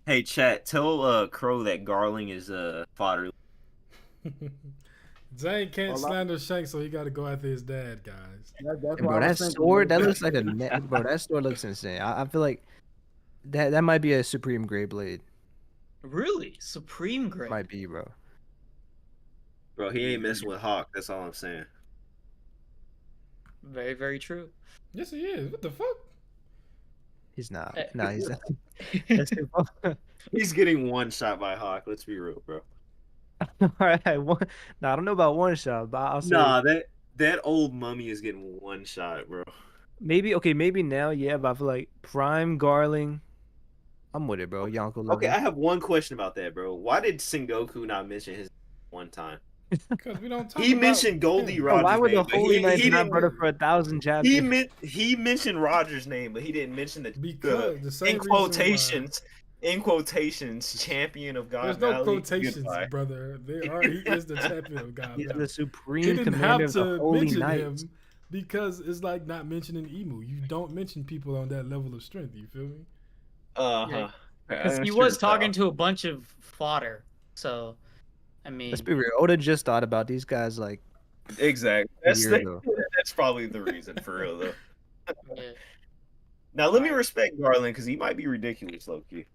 Hey, chat, tell Crow that Garling is fodder. Zane can't slander Shanks, so he got to go after his dad, guys. That's Bro, that sword, that looks like a bro. That sword looks insane. I feel like that might be a supreme gray blade. Really? Supreme grade? Might be, bro. Bro, he ain't messing with Hawk. That's all I'm saying. Very, very true. Yes, he is. What the fuck? He's not. Nah, he's not. That's too far. He's getting one shot by Hawk. Let's be real, bro. All right, I don't know about one shot, but I'll say Nah, that old mummy is getting one shot, bro. maybe now, yeah, but I feel like Prime Garling, I'm with it, bro. Yonko. Okay, I have one question about that, bro. Why did Sengoku not mention his one time? Because we don't talk He about mentioned Goldie Rogers. Why would the name, but Holy Knight he not didn't- brother for 1,000 chapters? He mentioned Rogers' name, but he didn't mention the same in quotations champion of God There's no Valley. quotations, Goodbye. brother. He is the champion of God He's Valley. the He supreme didn't commander have of the to Holy mention him Knights. because it's like not mentioning Emu. You don't mention people on that level of strength. You feel me? Uh-huh. Because he was talking to a bunch of fodder. So, I mean, Let's be real. Oda just thought about these guys like Exactly. a year ago. That's probably the reason, for real, though. yeah. Now, let me respect Garland, because he might be ridiculous, low-key.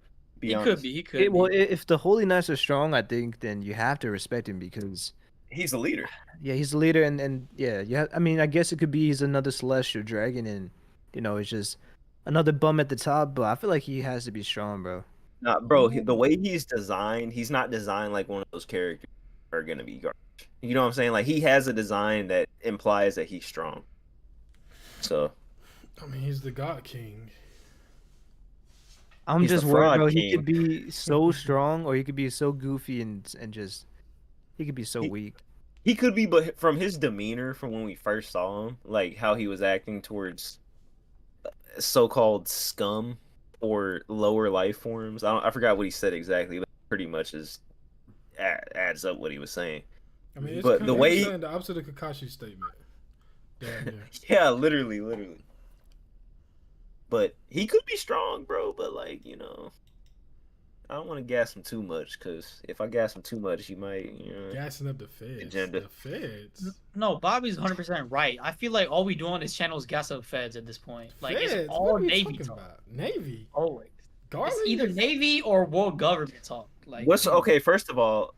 He could be. He could. Well, be. if the Holy Knights are strong, I think then you have to respect him because He's the leader. yeah, he's the leader, and yeah. I mean, I guess it could be he's another celestial dragon, and it's just another bum at the top. But I feel like he has to be strong, bro. Nah, bro, the way he's designed, he's not designed like one of those characters that are gonna be garbage. You know what I'm saying? Like, he has a design that implies that he's strong. So, I mean, he's the God King. I'm He's just the worried, fraud bro. He king. could be so strong, or he could be so goofy and just he could be so weak. he could be, but from his demeanor from when we first saw him, like how he was acting towards so-called scum or lower life forms. I forgot what he said exactly, but pretty much adds up what he was saying. I mean, it's But kind the of way- saying the opposite of Kakashi's statement. Damn near. Yeah, literally. But he could be strong, bro. But like, I don't want to gas him too much, because if I gas him too much, he might, Gassing up the feds. Agenda. The feds. No, Bobby's 100% right. I feel like all we do on this channel is gas up feds at this point. Like, Feds? it's all What are you Navy talking talk. about? Navy. Always. Garland It's either is- Navy or world government talk. Like, What's okay? First of all,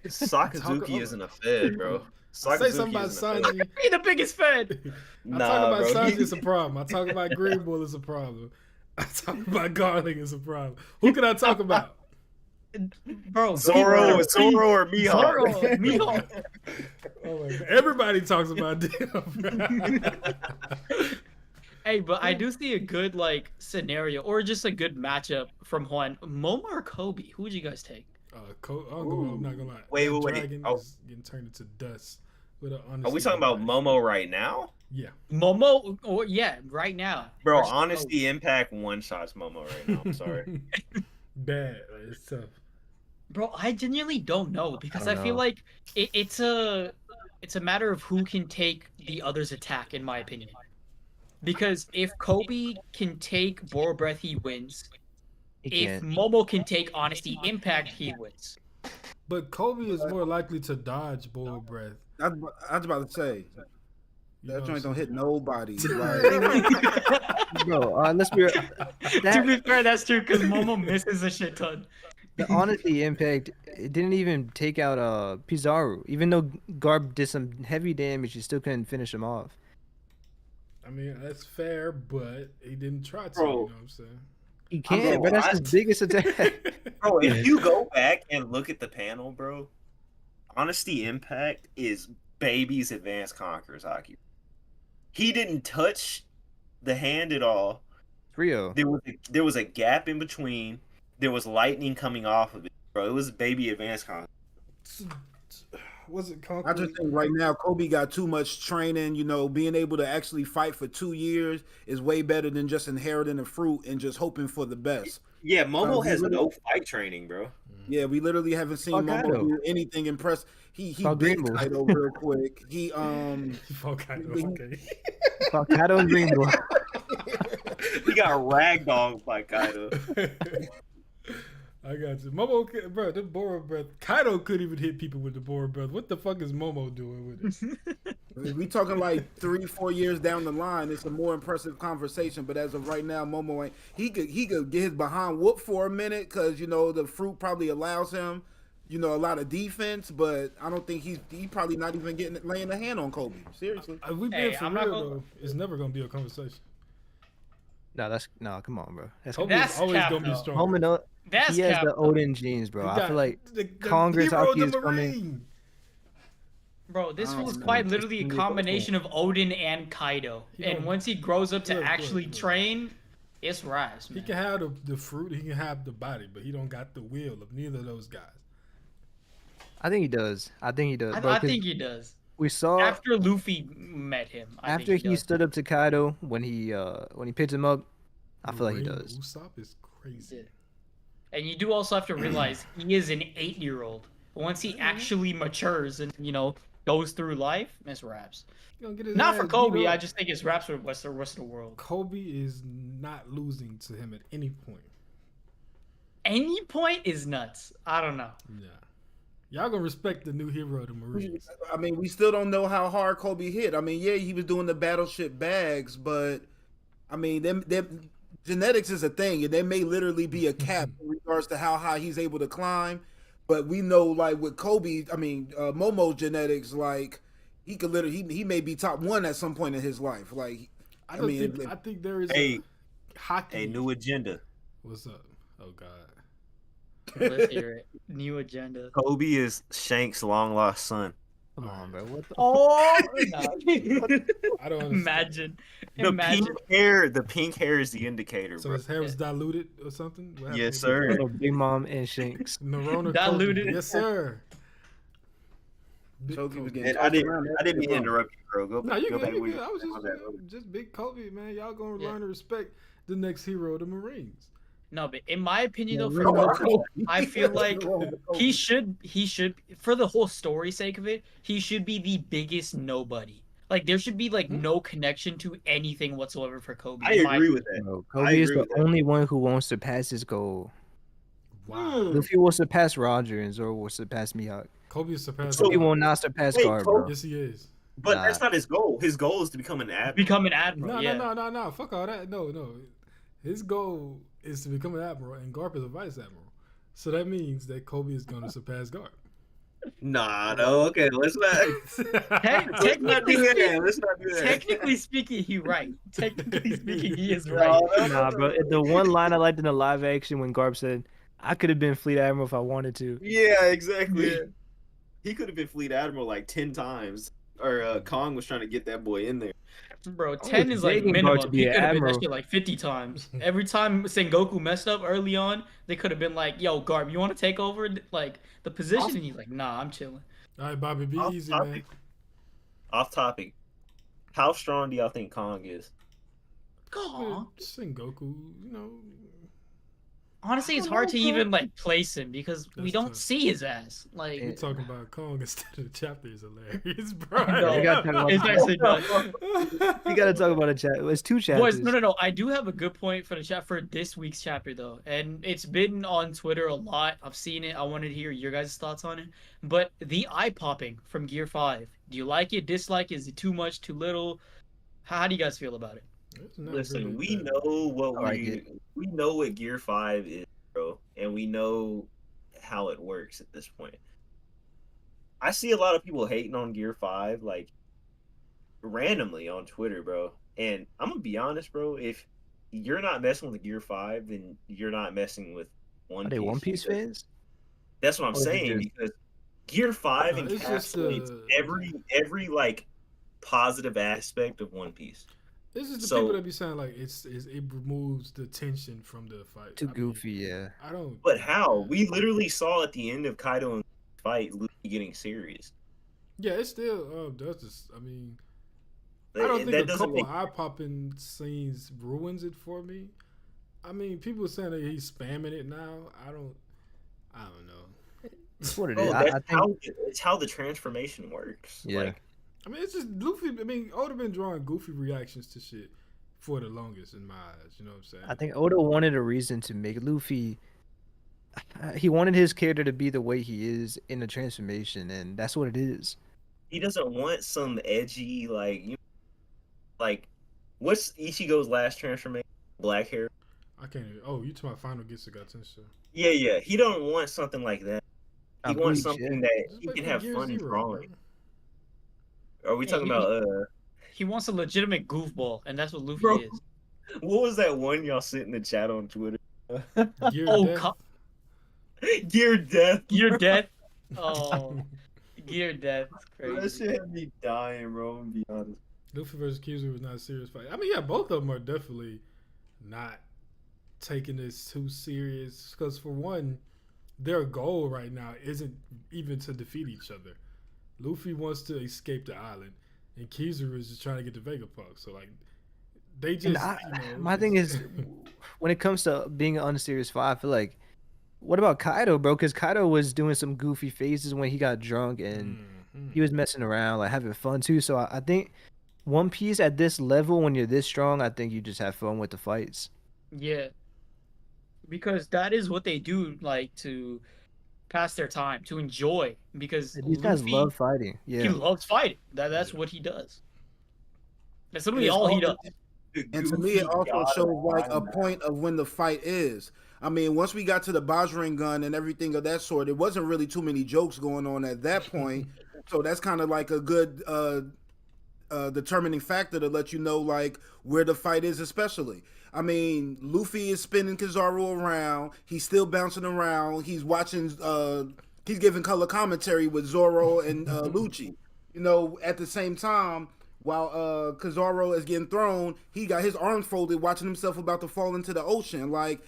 Talk- Sakazuki isn't a fed, bro. I say something about isn't a fed. Sanji. Be the biggest fed. I talk about bro, Sanji, it's a problem. I talk about Green Bull, it's a problem. I talk about Garling, it's a problem. Who can I talk about? Bro, Zoro or Zoro, Mihawk. Mihawk. Oh my God. Everybody talks about them. Hey, but I do see a good scenario or just a good matchup from Juan. Momo or Koby? Who would you guys take? I'm not gonna lie. Wait, That wait. dragon Oh. is getting turned into dust. With a Are we talking about Momo right now? Yeah. Momo, or right now. Bro, Versus Honesty Impact one shots Momo right now. I'm sorry. Bad. It's tough. Bro, I genuinely don't know because I I, don't feel know. like it's a matter of who can take the other's attack, in my opinion. Because if Koby can take Boro Breath, he wins. He If can't. Momo can take Honesty Impact, he wins. But Kobe is more likely to dodge Bull Breath. I was about to say You that know joint what don't hit I'm nobody. Like, Bro, let's be real. To That, be fair, that's true because Momo misses a shit ton. the Honesty Impact, it didn't even take out Kizaru. Even though Garb did some heavy damage, he still couldn't finish him off. I mean, that's fair, but he didn't try to. Bro. You know what I'm saying? He can't, bro. That's his biggest attack. Bro, if you go back and look at the panel, bro, Honesty Impact is baby's advanced conquerors Haki. He didn't touch the hand at all. Rio. There was a gap in between. There was lightning coming off of it, bro. It was baby advanced conquerors. Was it I Conqueror? just think right now Kobe got too much training. Being able to actually fight for 2 years is way better than just inheriting a fruit and just hoping for the best. Yeah, Momo he has really- no fight training, bro. Yeah, we literally haven't seen Fuck Momo Kaido. do anything impressive. He Fuck beat Green Bull. Kaido real quick. He Fuck, I know, okay. Fuck, Kaido and Green Bull. He got ragdolled by Kaido. I got you. Momo, bro, the Bora breath. Kaido couldn't even hit people with the Bora breath. What the fuck is Momo doing with it? If we talking like 3-4 years down the line, it's a more impressive conversation. But as of right now, Momo ain't. He could get his behind whooped for a minute because the fruit probably allows him, a lot of defense. But I don't think he probably not even laying a hand on Kobe. Seriously, We being for real though, it's never gonna be a conversation. No, come on, bro. Kobe is always cap, gonna be though. strong. He has the Odin genes, bro. I feel like Congress Haki is coming. Bro, this was quite literally a combination of Odin and Kaido. And once he grows up to actually train, it's rise, man. He can have the fruit, he can have the body, but he don't got the will of neither of those guys. I think he does. I think he does. We saw after Luffy met him. After he stood up to Kaido when he picked him up, I feel like he does. Usopp is crazy. Yeah. And you do also have to realize he is an 8-year-old. Once he actually matures and goes through life, it's raps. Not for Kobe. I just think it's raps for the rest of the world. Kobe is not losing to him at any point. Any point is nuts. I don't know. Yeah. Y'all gonna respect the new hero, the Marines. I mean, we still don't know how hard Kobe hit. I mean, yeah, he was doing the battleship bags, but I mean, them genetics is a thing, and there may literally be a cap in regards to how high he's able to climb. But we know, like with Kobe, Momo's genetics, like he could literally, he may be top 1 at some point in his life. Like, I think there is a new agenda. What's up? Oh God. Let's hear it. New agenda. Kobe is Shanks' long lost son. Come on, bro. What the? Oh, I don't imagine. The pink hair is the indicator. So bro. his hair was diluted or something? Yes, sir. Big Mom and Shanks. Neurona diluted. Kobe. Yes, sir. I didn't mean to interrupt you, bro. Go back. You go back. good. I was just big Kobe, man. Y'all gonna learn to respect the next hero of the Marines. No, but in my opinion, though, for Goku, I feel like he should, for the whole story sake of it, he should be the biggest nobody. Like, there should be, like, no connection to anything whatsoever for Kobe. I agree with that. Bro, Kobe is the only one who won't surpass his goal. Wow. Luffy will surpass Roger, and Zoro will surpass Mihawk. Kobe is surpassed. Kobe will not surpass Garb, bro. Yes, he is. But that's not his goal. His goal is to become an admiral. Become an admiral, No. Fuck all that. No. His goal is to become an admiral, and Garp is a vice admiral. So that means that Kobe is going to surpass Garp. Nah, no. Okay, let's not. Let's not do that. Technically speaking, he's right. Technically speaking, he is right. Nah, bro. The one line I liked in the live action when Garp said, "I could have been Fleet Admiral if I wanted to." Yeah, exactly. Yeah. He could have been Fleet Admiral like 10 times. Or Kong was trying to get that boy in there. Bro, 10 is like minimum. He could have been that shit like 50 times. Every time Sengoku messed up early on, they could have been like, "Yo, Garb, you want to take over like the position?" And he's like, "Nah, I'm chilling." All right, Bobby, be easy, man. Off topic. How strong do y'all think Kong is? Sengoku, Honestly, it's hard to even like place him because we don't see his ass. Like we're talking about Kong instead of the chapter is hilarious, bro. It's actually done. We gotta talk about a chapter. It's 2 chapters. Boys, no. I do have a good point for the chat for this week's chapter though, and it's been on Twitter a lot. I've seen it. I wanted to hear your guys' thoughts on it. But the eye popping from Gear 5, do you like it? Dislike? Is it too much? Too little? How do you guys feel about it? Listen, we know what we know what Gear 5 is, bro, and we know how it works at this point. I see a lot of people hating on Gear 5 like randomly on Twitter, bro. And I'm gonna be honest, bro, if you're not messing with Gear 5, then you're not messing with One Piece. Are they One Piece fans? That's what I'm saying, because Gear 5 encapsulates every like positive aspect of One Piece. This is the people that be saying like it removes the tension from the fight. Too goofy, yeah. I don't. But how? We literally saw at the end of Kaido and fight Luffy getting serious. Yeah, it still does this. I mean, I don't think a couple eye popping scenes ruins it for me. I mean, people are saying that he's spamming it now. I don't know. That's what it is. It's how the transformation works. Yeah. Like, I mean, it's just Luffy. I mean, Oda been drawing goofy reactions to shit for the longest in my eyes. You know what I'm saying? I think Oda wanted a reason to make Luffy he wanted his character to be the way he is in the transformation, and that's what it is. He doesn't want some edgy like what's Ichigo's last transformation? Black hair. I can't. Oh, you talking about Final Gets got attention. Yeah. He don't want something like that. He wants something that Just he wait can for have Gear fun Zero, drawing. Are we Yeah, talking about He wants a legitimate goofball, and that's what Luffy Bro. is. what was that one y'all sent in the chat on Twitter? Gear Oh, Death. Gear Death. Gear Death. Oh, Gear Death. Bro, that Crazy. shit had me dying, bro. I'm gonna be honest. Luffy versus Kizaru was not a serious fight. I mean, yeah, both of them are definitely not taking this too serious. Because for one, their goal right now isn't even to defeat each other. Luffy wants to escape the island, and Kizaru is just trying to get to Vegapunk. So like, they just. My thing is, when it comes to being an unserious fight, I feel like, what about Kaido, bro? Because Kaido was doing some goofy phases when he got drunk, and he was messing around, like having fun too. So I think One Piece at this level, when you're this strong, I think you just have fun with the fights. Yeah. Because that is what they do, like, to pass their time, to enjoy. Because These guys Luffy, love fighting. he Yeah. loves fighting. That's what he does. That's literally all he does. And to me, it also shows like a point of when the fight is. I mean, once we got to the Bajring gun and everything of that sort, it wasn't really too many jokes going on at that point. So that's kind of like a good determining factor to let you know like where the fight is, especially. I mean, Luffy is spinning Kizaru around. He's still bouncing around. He's watching. He's giving color commentary with Zoro and Lucci. You know, at the same time, while Kizaru is getting thrown, he got his arms folded, watching himself about to fall into the ocean. Like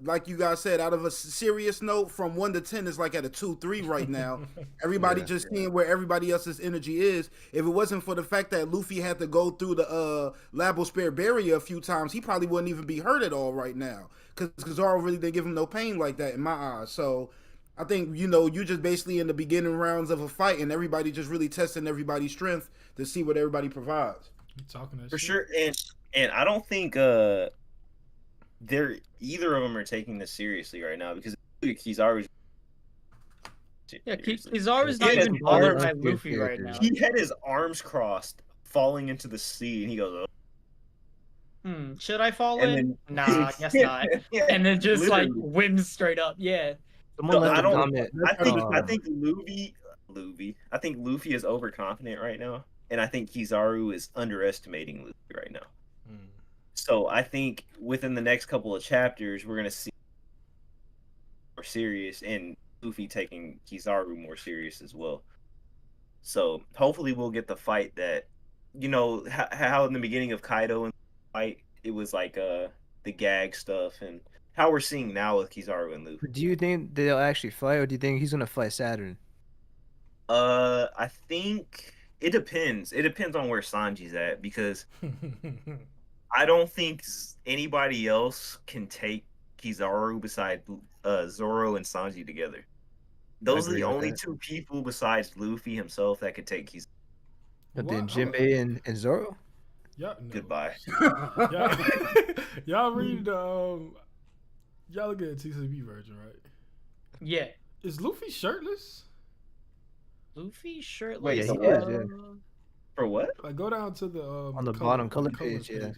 like you guys said, out of a serious note, from 1 to 10 is like at a 2-3 right now. Everybody just seeing where everybody else's energy is. If it wasn't for the fact that Luffy had to go through the Labosphere barrier a few times, he probably wouldn't even be hurt at all right now. Because Kizaru really didn't give him no pain like that in my eyes. So I think, you just basically in the beginning rounds of a fight, and everybody just really testing everybody's strength to see what everybody provides. You talking that For shit? sure, and I don't think they're either of them are taking this seriously right now, because Kizaru's Kizaru's not even bothered by Luffy right now. He had his arms crossed, falling into the sea, and he goes, should I fall and in? then- Nah, guess not. And then just Literally. like wins straight up. Yeah. Someone No, left a comment. I think I think Luffy is overconfident right now, and I think Kizaru is underestimating Luffy right now. So I think within the next couple of chapters, we're gonna see more serious, and Luffy taking Kizaru more serious as well. So hopefully we'll get the fight that, how in the beginning of Kaido and the fight, it was like the gag stuff, and how we're seeing now with Kizaru and Luffy. Do you think they'll actually fight, or do you think he's gonna fight Saturn? I think it depends. It depends on where Sanji's at, because I don't think anybody else can take Kizaru besides Zoro and Sanji together. Those are the only two people besides Luffy himself that could take Kizaru. But then Jinbei and Zoro? No. Goodbye. Y'all read y'all look at the TCB version, right? Yeah. Is Luffy shirtless? Luffy shirtless. Wait, he is, yeah. For what? Like, go down to the on the bottom color page, yeah.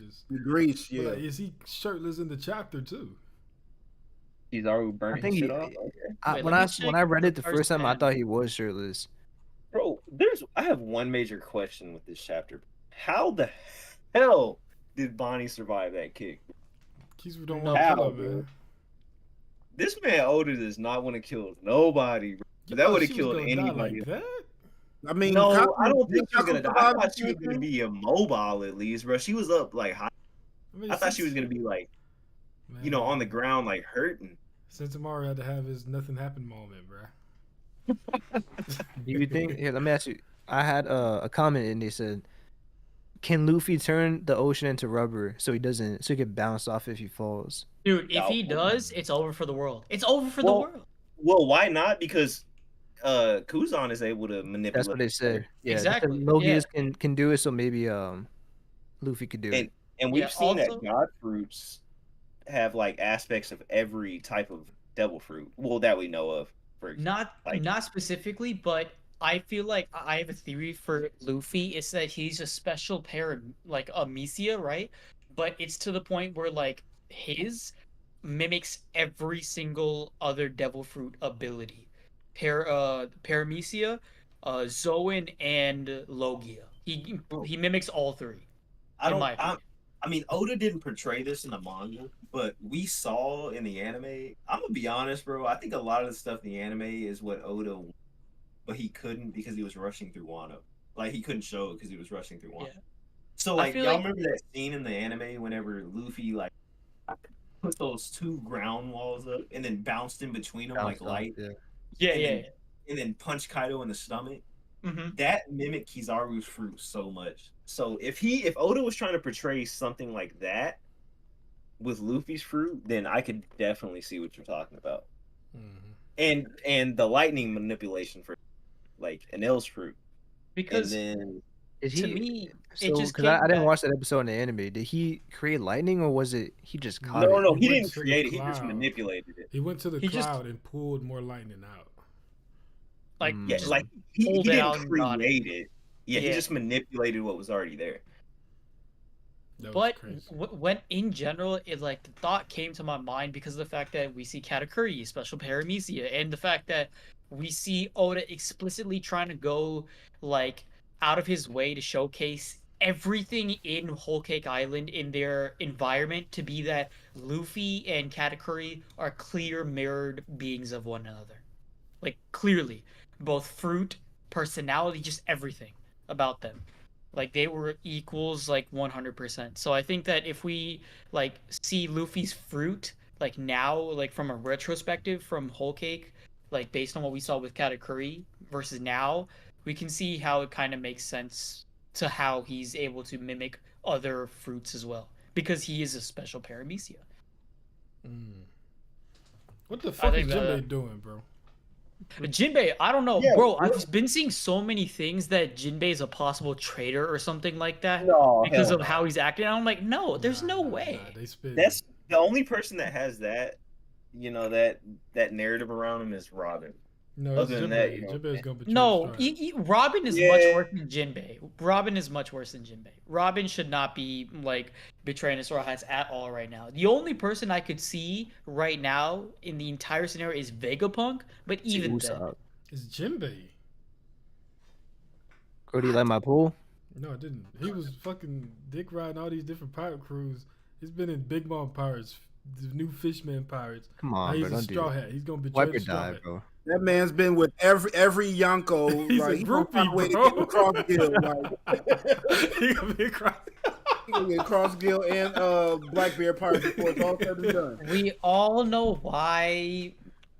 Greece, yeah. But, like, is he shirtless in the chapter too? Kizaru burning shit off? Okay. When I read it the first time, I thought he was shirtless. Bro, I have one major question with this chapter. How the hell did Bonnie survive that kick? Kizaru don't want to kill him, man. This man Oda does not want to kill nobody, bro. That would have killed anybody. Like that? I mean, no, I don't think she was gonna die. I thought she was gonna be immobile at least, bro. She was up like high. I thought she was gonna be like, on the ground, like hurting. Sentomaru had to have his nothing happened moment, bro. Do you think? Here, let me ask you. I had a comment and they said, "Can Luffy turn the ocean into rubber so he can bounce off if he falls?" Dude, if he does, it's over for the world. It's over for the world. Well, why not? Because Kuzan is able to manipulate. That's what they said. Yeah, exactly. Mobius can do it, so maybe Luffy could do it. And we've seen that God fruits have like aspects of every type of devil fruit. Well, that we know of. For Not specifically, but I feel like I have a theory for Luffy. It's that he's a special pair of like Amicia, right? But it's to the point where like his mimics every single other devil fruit ability. Paramecia, Zoan, and Logia. He mimics all three. I in don't. my opinion. I mean, Oda didn't portray this in the manga, but we saw in the anime. I'm gonna be honest, bro. I think a lot of the stuff in the anime is what Oda, but he couldn't because he was rushing through Wano. Like he couldn't show it because he was rushing through Wano. Yeah. So like, y'all remember that scene in the anime whenever Luffy like put those two ground walls up and then bounced in between them like light. Yeah. And then punched Kaido in the stomach. Mm-hmm. That mimicked Kizaru's fruit so much. So if Oda was trying to portray something like that with Luffy's fruit, then I could definitely see what you're talking about. Mm-hmm. And the lightning manipulation for like Enel's fruit. Because then to me, it just because I didn't watch that episode in the anime. Did he create lightning or was it he just caught it? No, he didn't create it. He just manipulated it. He went to the cloud and pulled more lightning out. Like he didn't create it. Yeah, he just manipulated what was already there. But when in general, it like the thought came to my mind because of the fact that we see Katakuri, special paramecia, and the fact that we see Oda explicitly trying to go like out of his way to showcase everything in Whole Cake Island in their environment to be that Luffy and Katakuri are clear mirrored beings of one another. Like clearly, both fruit, personality, just everything about them. Like they were equals like 100%. So I think that if we like see Luffy's fruit like now like from a retrospective from Whole Cake, like based on what we saw with Katakuri versus now, we can see how it kind of makes sense to how he's able to mimic other fruits as well because he is a special paramecia. What the fuck is Jinbei doing, bro? Jinbei, I don't know, bro. I've been seeing so many things that Jinbei is a possible traitor or something like that because of how he's acting. I'm like, no, there's no way. That's the only person that has that, you know, that narrative around him is Robin. No, other than that, Jinbei's gonna betray Robin is much worse than Jinbei. Robin is much worse than Jinbei. Robin should not be like betraying the Straw Hats at all right now. The only person I could see right now in the entire scenario is Vegapunk, but even then, it's Jinbei. Could he let my pool? No, I didn't. He was fucking dick riding all these different pirate crews. He's been in Big Mom Pirates, the new Fishman Pirates. Come on, he's bro, a Straw Hat. He's gonna betray the Straw Hat. Bro. That man's been with every Yonko. He's like, a groupie, way bro. To get across Gill. Like, He gonna be across. He gonna get Cross Gill and Blackbeard Pirates before it's all said and done. We all know why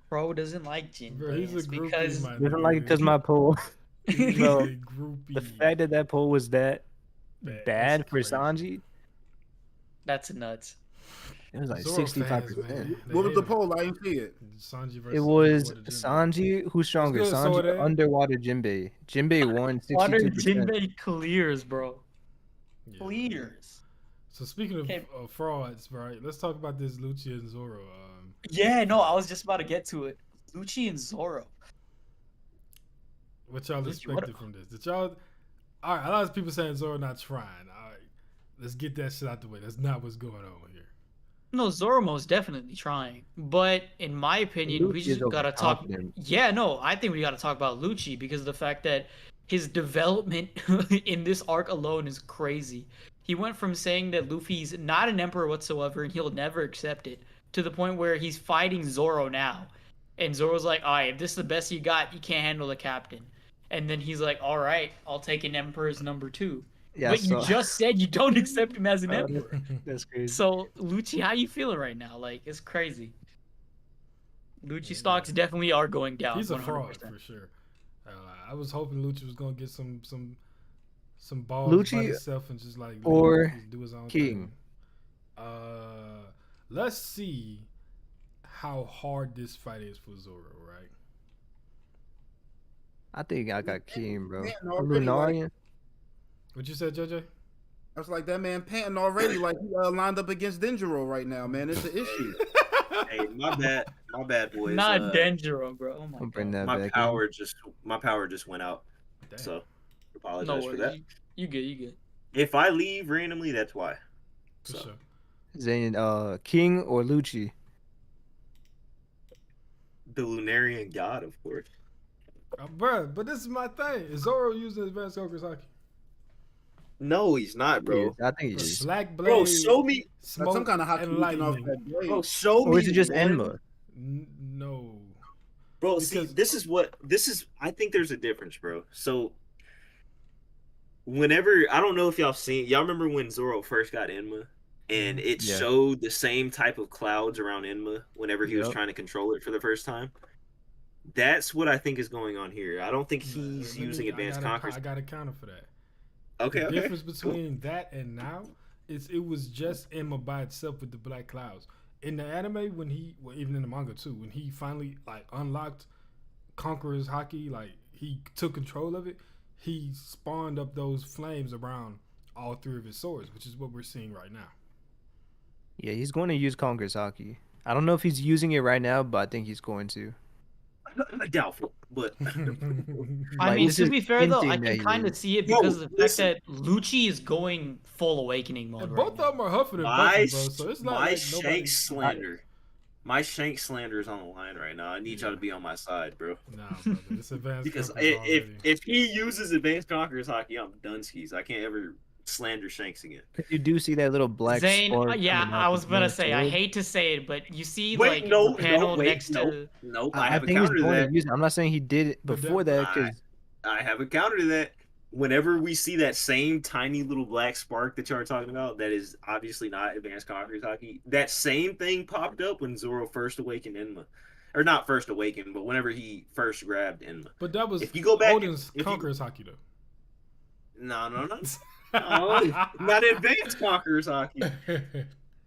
Pro doesn't like Jinbei. He's a groupie, because doesn't like it because my pool. Bro, a groupie. The fact that poll was that bad for Sanji. That's nuts. It was like Zoro 65%. What was the poll? I didn't see it. Sanji versus It was underwater Jinbei. Sanji. Who's stronger? Let's go, Sanji Soda. or underwater Jinbei? Jinbei won 62%. Water Jinbei clears, bro. Yeah. Clears. So speaking of frauds, right? Let's talk about this Lucci and Zoro. Yeah, no, I was just about to get to it. Lucci and Zoro. What y'all expected from this? Did y'all? All right, a lot of people saying Zoro not trying. All right, let's get that shit out the way. That's not what's going on here. No, Zoro most definitely trying, but in my opinion, we just gotta talk. Yeah, no, I think we gotta talk about Lucci because of the fact that his development in this arc alone is crazy. He went from saying that Luffy's not an emperor whatsoever and he'll never accept it to the point where he's fighting Zoro now, and Zoro's like, "All right, if this is the best you got, you can't handle the captain." And then he's like, "All right, I'll take an emperor's number 2." Yeah, but you just said you don't accept him as an emperor. That's crazy. So, Lucci, how you feeling right now? Like, it's crazy. Lucci stocks definitely are going down. He's a 100%. fraud for sure. I was hoping Lucci was gonna get some balls Lucci by himself and just like or do his own King. thing. Let's see how hard this fight is for Zoro, right? I think I got King, bro. Man, Or already, Lunarian. What you said, JJ? I was like, that man panting already, like he lined up against Denjiro right now, man. It's an issue. Hey, my bad, boys. Not Denjiro, bro. Oh my I'll bring god. that My back power just went out. Damn. So No apologize for that. worries. You good, you good. If I leave randomly, that's why. For So sure. in. Zayn, King or Lucci? the Lunarian god, of course. Bruh, but this is my thing. Is Zoro using advanced conquerors haki? No, he's not, bro. I think he is. Black blade. Bro, show me. That's Smoke some kind of hockey and looking off lightning. that blade. Bro, show me. Or is it just one. Enma? No. Bro, see, Because- this is. I think there's a difference, bro. So, whenever I don't know if y'all remember when Zoro first got Enma, and it Yeah. showed the same type of clouds around Enma whenever he was Yep. trying to control it for the first time. That's what I think is going on here. I don't think he's using advanced conquerors. I got a counter for that. Okay, The okay. difference between that and now is it was just Emma by itself with the black clouds. In the anime, even in the manga too, when he finally like unlocked Conqueror's Haki, like he took control of it, he spawned up those flames around all three of his swords, which is what we're seeing right now. Yeah, he's going to use Conqueror's Haki. I don't know if he's using it right now, but I think he's going to. Doubtful, but I Like, mean, this to is be fair though, I hinting that can he kind of is. see it Bro, because of the fact listen. that Lucci is going full awakening mode And right both now. of them are huffing and my puffing, bro. So it's not my like shank nobody. slander, my shank slander is on the line right now. I need y'all to be on my side, bro. Nah, brother, it's advanced Because conquerors if already. if he uses advanced conquerors hockey, I'm done skis. I can't ever slander Shanks again. You do see that little black Zane, spark. yeah, coming out I the was gonna black say, I sword. hate to say it, but you see, Wait, like no, the panel no, wait, next no, to. no. I have a think he's counter to going that. to use it. I'm not saying he did it But before that, because I have a counter to that. Whenever we see that same tiny little black spark that y'all are talking about, that is obviously not advanced conquerors hockey. That same thing popped up when Zoro first awakened Enma, or not first awakened, but whenever he first grabbed Enma. But that was If you go back, Odin's conquerors Haki though. no, not advanced conquerors hockey.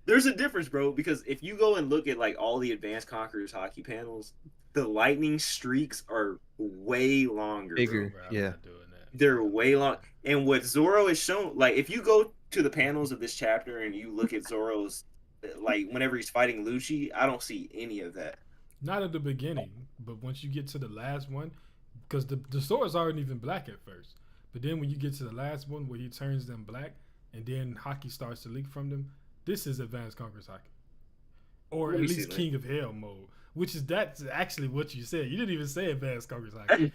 There's a difference, bro, because if you go and look at like all the advanced conquerors hockey panels, the lightning streaks are way longer. Bigger. Bro, I'm Yeah. not doing that. They're way long. And what Zoro has shown, like if you go to the panels of this chapter and you look at Zoro's, like whenever he's fighting Lucci, I don't see any of that. Not at the beginning, but once you get to the last one, because the swords aren't even black at first. But then when you get to the last one where he turns them black and then Haki starts to leak from them, this is advanced conquerors Haki. Or Let at me least see, King of Hell mode. That's actually what you said. You didn't even say advanced conquerors Haki.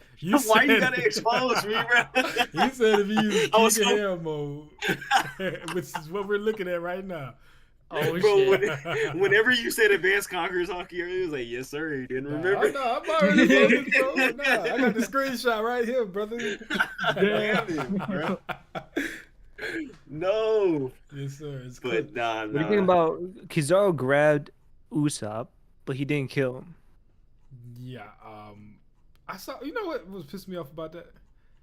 Why you gotta expose me, bro? You said if you use I was King of so- Hell mode, which is what we're looking at right now. Oh Bro, shit! whenever you said advanced conquerors hockey, it was like, yes, sir. You didn't remember. No, I'm already focused, bro. Nah, I got the screenshot right here, brother. Damn, bro. No, Yes, sir. It's but cooked. nah. what do you think about Kizaru grabbed Usopp, but he didn't kill him? Yeah, I saw. You know what was pissing me off about that?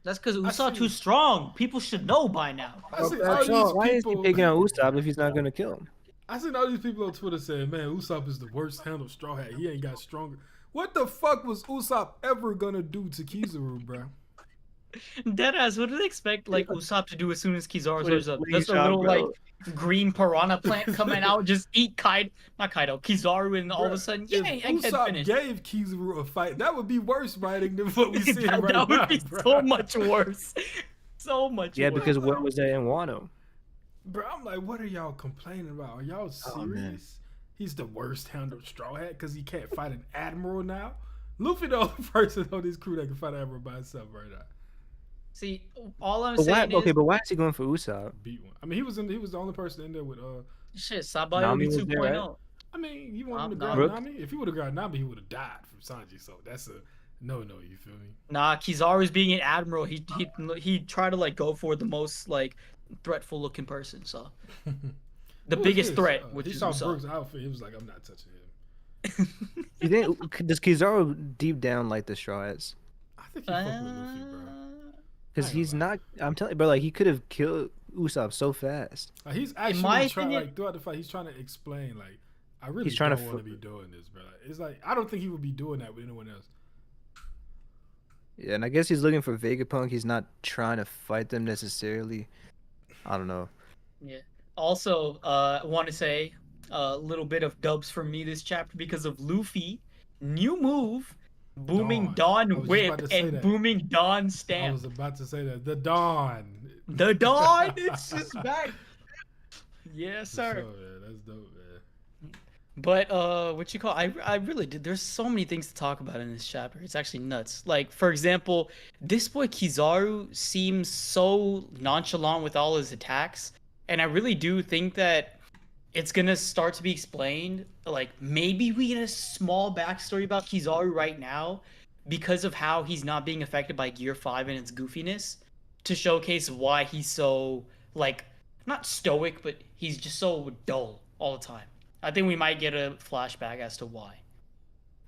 That's because I Usopp see. too strong. People should know by now. I see all That's these all. Why is he people. picking on Usopp if he's not going to kill him? I seen all these people on Twitter saying, "Man, Usopp is the worst handled straw hat. He ain't got stronger." What the fuck was Usopp ever gonna do to Kizaru, bro? Deadass, what do they expect like Usopp to do as soon as Kizaru With his shows up? Just a slingshot, little bro. like green piranha plant coming out, just eat Kizaru, and all of a Bruh, sudden, if yay, Egghead Usopp finished. gave Kizaru a fight, that would be worse writing than what we see that, right that now, would be bro. so much worse. So much Yeah, worse. because what was that in Wano? Bro, I'm like, what are y'all complaining about? Are y'all Oh, man. serious? He's the worst handled straw hat because he can't fight an admiral now. Luffy the only person on this crew that can fight an admiral by himself right now. See, all I'm But why, saying is, but why is he going for Usopp? Beat one. I mean, he was the only person in there with shit, Sabayobi Nami was 2.0. there, right? I mean, you want him to Nah, grab nah. Nami? If he would have grabbed Nami, he would have died from Sanji. So that's a no. You feel me? Nah, Kizaru's being an admiral. He tried to like go for the most like threatful looking person. So the Who is biggest this? threat, which he is saw Usopp. Brooks' outfit. He was like, I'm not touching him. You think does Kizaru deep down like the Straw Hats? I think he fucked with Luffy, bro. Because I ain't he's gonna not. I'm telling you, bro. Like he could have killed Usopp so fast. Like, he's my actually trying, opinion- like throughout the fight, he's trying to explain, like, I really He's trying to don't want to be doing this, bro. Like, it's like I don't think he would be doing that with anyone else. Yeah, and I guess he's looking for Vegapunk. He's not trying to fight them necessarily. I don't know. Yeah. Also, I want to say a little bit of dubs for me this chapter because of Luffy, new move, booming Dawn. I Dawn was just about whip to say and that. booming Dawn I stamp. was about to say that. The Dawn. The Dawn, it's just back. Yes, For sir. sure, man. That's dope, man. But what you call? I really did. There's so many things to talk about in this chapter. It's actually nuts. Like for example, this boy Kizaru seems so nonchalant with all his attacks, and I really do think that it's gonna start to be explained. Like maybe we get a small backstory about Kizaru right now because of how he's not being affected by Gear 5 and its goofiness to showcase why he's so like not stoic, but he's just so dull all the time. I think we might get a flashback as to why.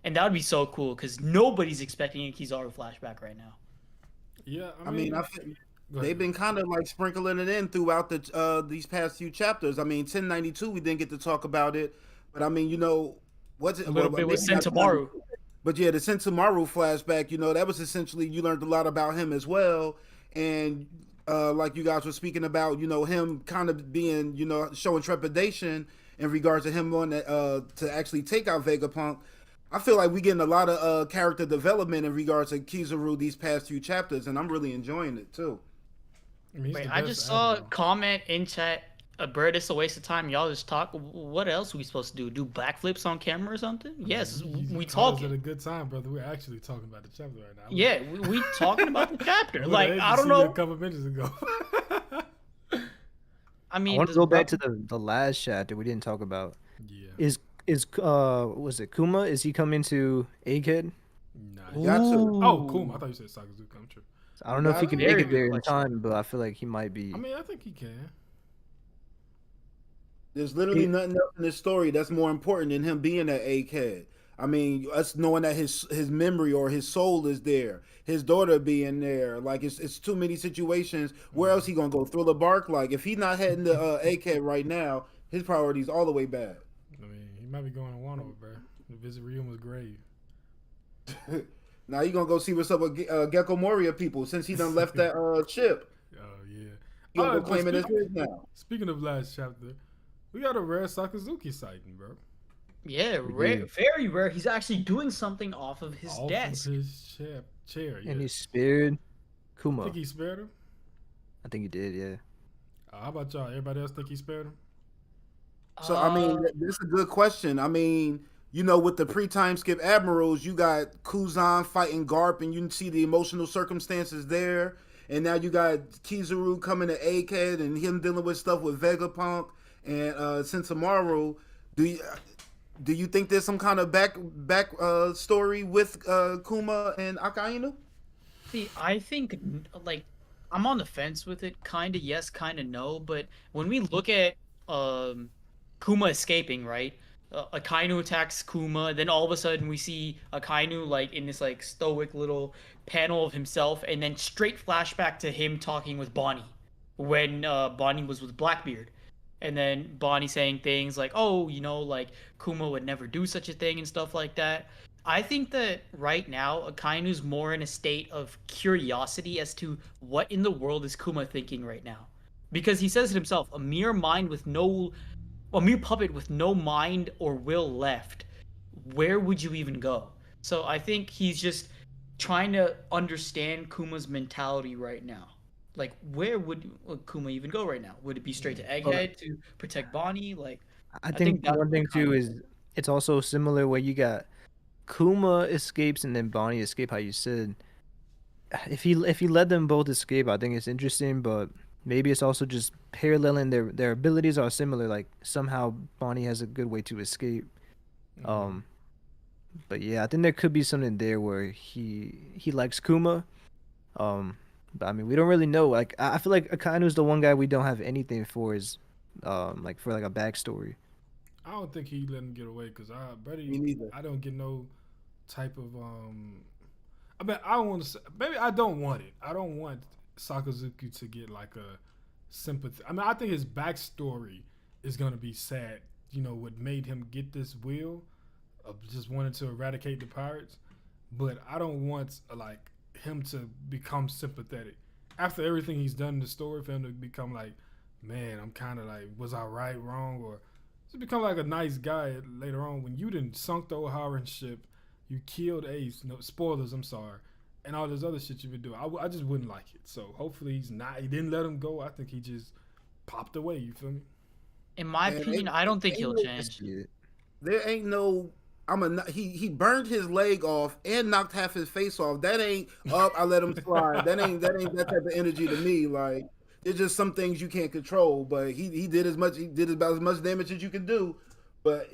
And that would be so cool because nobody's expecting a Kizaru flashback right now. Yeah, I mean, I think they've been kind of like sprinkling it in throughout these past few chapters. I mean, 1092 we didn't get to talk about it, but I mean, what's it? A little bit with Sentomaru. But yeah, the Sentomaru flashback, that was essentially you learned a lot about him as well, and like you guys were speaking about, him kind of being, showing trepidation in regards to him wanting to actually take out Vegapunk. I feel like we're getting a lot of character development in regards to Kizaru these past few chapters, and I'm really enjoying it too. Wait, I just saw a comment in chat. Bro, it's a waste of time. Y'all just talk. What else are we supposed to do? Do backflips on camera or something? Yes, we talking. At a good time, brother. We're actually talking about the chapter right now. Yeah, we talking about the chapter. Like I don't know. A couple minutes ago. I mean, I want to go back to the last chapter we didn't talk about. Yeah. Is was it Kuma? Is he coming to Egghead? Nah. Oh, Kuma. I thought you said Sakazuki. I'm true. I don't know if he can make it there in time, but I feel like he might be. I mean, I think he can. There's literally nothing else in this story that's more important than him being at Egghead. I mean, us knowing that his memory or his soul is there, his daughter being there, like it's too many situations. Where else he gonna go? Through the bark? Like if he's not heading to Egghead right now, his priorities all the way bad. I mean, he might be going to Wano, bro. To visit Ryuma's grave. Now you gonna go see what's up with Gecko Moria people since he done left that ship. Oh yeah. He gonna go claim it as his now. Speaking of last chapter, we got a rare Sakazuki sighting, bro. Yeah, rare, very rare. He's actually doing something off of his desk. Off of his chair, yeah. And he spared Kuma. I think he spared him? I think he did, yeah. How about y'all? Everybody else think he spared him? So, I mean, that's a good question. I mean, with the pre-time skip admirals, you got Kuzan fighting Garp, and you can see the emotional circumstances there. And now you got Kizaru coming to Egghead and him dealing with stuff with Vegapunk and Sentomaru. Do you think there's some kind of back story with Kuma and Akainu? See, I think like I'm on the fence with it. Kind of yes, kind of no. But when we look at Kuma escaping, right? Akainu attacks Kuma. Then all of a sudden we see Akainu like in this like stoic little panel of himself, and then straight flashback to him talking with Bonnie when Bonnie was with Blackbeard. And then Bonnie saying things like, oh, like Kuma would never do such a thing and stuff like that. I think that right now, Akainu's more in a state of curiosity as to what in the world is Kuma thinking right now. Because he says it himself, a mere puppet with no mind or will left. Where would you even go? So I think he's just trying to understand Kuma's mentality right now. Like, where would Kuma even go right now? Would it be straight to Egghead to protect Bonnie? Like, I think one thing too is it's also similar where you got Kuma escapes and then Bonnie escape. How you said, if he let them both escape, I think it's interesting. But maybe it's also just paralleling their abilities are similar. Like somehow Bonnie has a good way to escape. But yeah, I think there could be something there where he likes Kuma. But I mean, we don't really know. Like, I feel like Akainu's the one guy we don't have anything for is, like for like a backstory. I don't think he let him get away because Me neither. I don't get no type of I mean, I don't want to say, maybe I don't want it. I don't want Sakazuki to get like a sympathy. I mean, I think his backstory is gonna be sad. What made him get this will of just wanting to eradicate the pirates, but I don't want like him to become sympathetic after everything he's done in the story. For him to become like, man, I'm kind of like, was I right, wrong, or to become like a nice guy later on when you didn't sunk the O'Haran ship, you killed Ace. No spoilers, I'm sorry, and all this other shit you've been doing. I just wouldn't like it. So hopefully he's not. He didn't let him go. I think he just popped away. You feel me? In my opinion, I don't think he'll change. There ain't no. He burned his leg off and knocked half his face off. That ain't up. I let him slide. That ain't that type of energy to me. Like there's just some things you can't control. But he did as much. He did about as much damage as you can do. But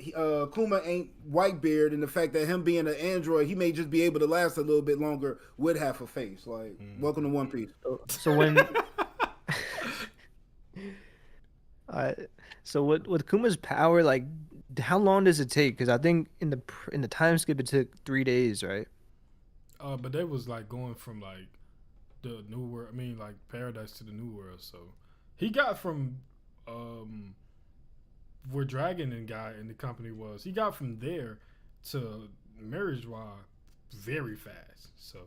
Kuma ain't Whitebeard, and the fact that him being an android, he may just be able to last a little bit longer with half a face. Like welcome to One Piece. So when. So with Kuma's power, like, how long does it take? Because I think in the time skip it took 3 days, right? But they was like going from like the new world. I mean, like paradise to the new world. So he got from where Dragon and guy in the company was. He got from there to Marriage very fast. So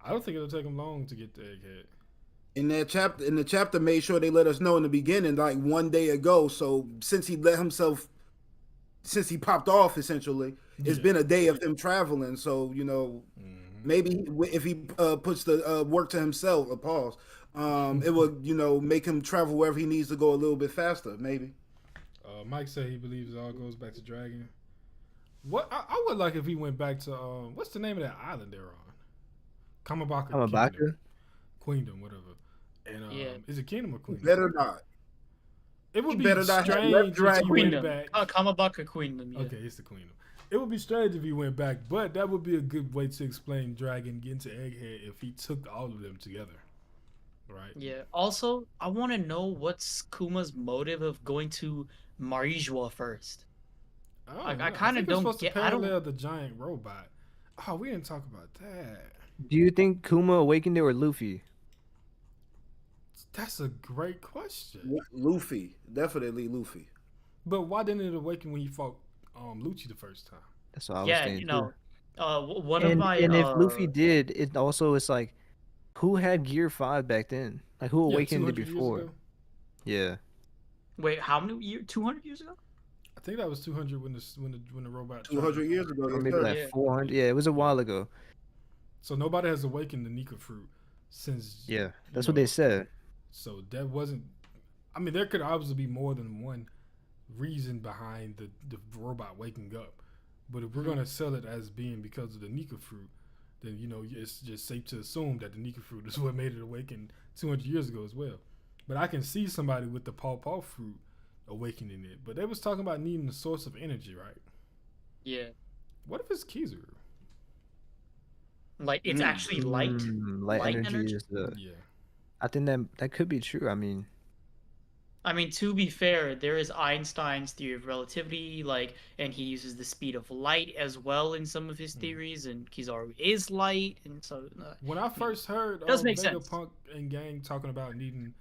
I don't think it'll take him long to get to Egghead. In the chapter made sure they let us know in the beginning, like 1 day ago. So since he popped off, essentially, it's been a day of him traveling. So maybe if he puts the work to himself, it would make him travel wherever he needs to go a little bit faster. Maybe. Mike said he believes it all goes back to Dragon. What I would like if he went back to what's the name of that island they're on? Kamabaka. Queendom, whatever. And is it Kingdom or Queendom? Better not. It would be strange if he went back. Kamabaka Queendom. Yeah. Okay, it's the Queendom. It would be strange if he went back, but that would be a good way to explain Dragon getting to Egghead if he took all of them together. Right. Yeah. Also, I want to know what's Kuma's motive of going to Marijua first. I kind of don't get. I don't. The giant robot. Oh, we didn't talk about that. Do you think Kuma awakened it or Luffy? That's a great question. Luffy, definitely Luffy. But why didn't it awaken when he fought Lucci the first time? That's what I was saying. And if Luffy did, it also is like, who had Gear 5 back then? Like who awakened it before? Yeah. Wait, how many years? 200 years ago? I think that was 200 when the robot. 200 years ago. Or maybe like 400. Yeah, it was a while ago. So nobody has awakened the Nika fruit since. Yeah, that's what they said. So that wasn't. I mean, there could obviously be more than one reason behind the robot waking up, but if we're gonna sell it as being because of the Nika fruit, then it's just safe to assume that the Nika fruit is what made it awaken 200 years ago as well. But I can see somebody with the paw fruit awakening it. But they was talking about needing a source of energy, right? Yeah. What if it's Kizaru? Like it's actually light. Light energy is the. Yeah. I think that could be true. I mean, to be fair, there is Einstein's theory of relativity, and he uses the speed of light as well in some of his theories, and Kizaru is light, and so. When I first heard Vegapunk and gang talking about needing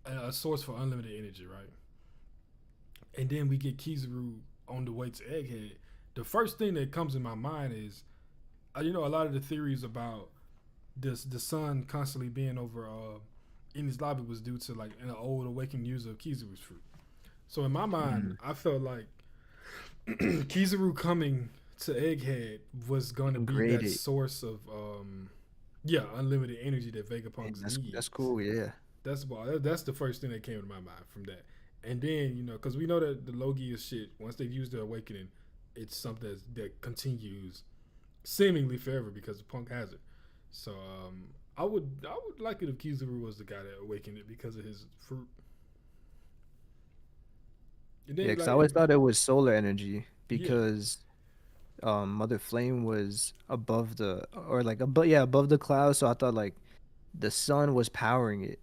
a source for unlimited energy, right? And then we get Kizaru on the way to Egghead. The first thing that comes in my mind is, a lot of the theories about the sun constantly being over in his lobby was due to an old awakened user of Kizaru's fruit. So in my mind, I felt like Kizaru coming to Egghead was going to be that source of unlimited energy that Vegapunk needs. That's cool, yeah. That's the first thing that came to my mind from that. And then because we know that the Logia shit, once they've used their awakening, it's something that continues seemingly forever because the Punk has it. So I would like it if Kizaru was the guy that awakened it because of his fruit. Yeah, because I always thought it was solar energy because Mother Flame was above the clouds, so I thought the sun was powering it.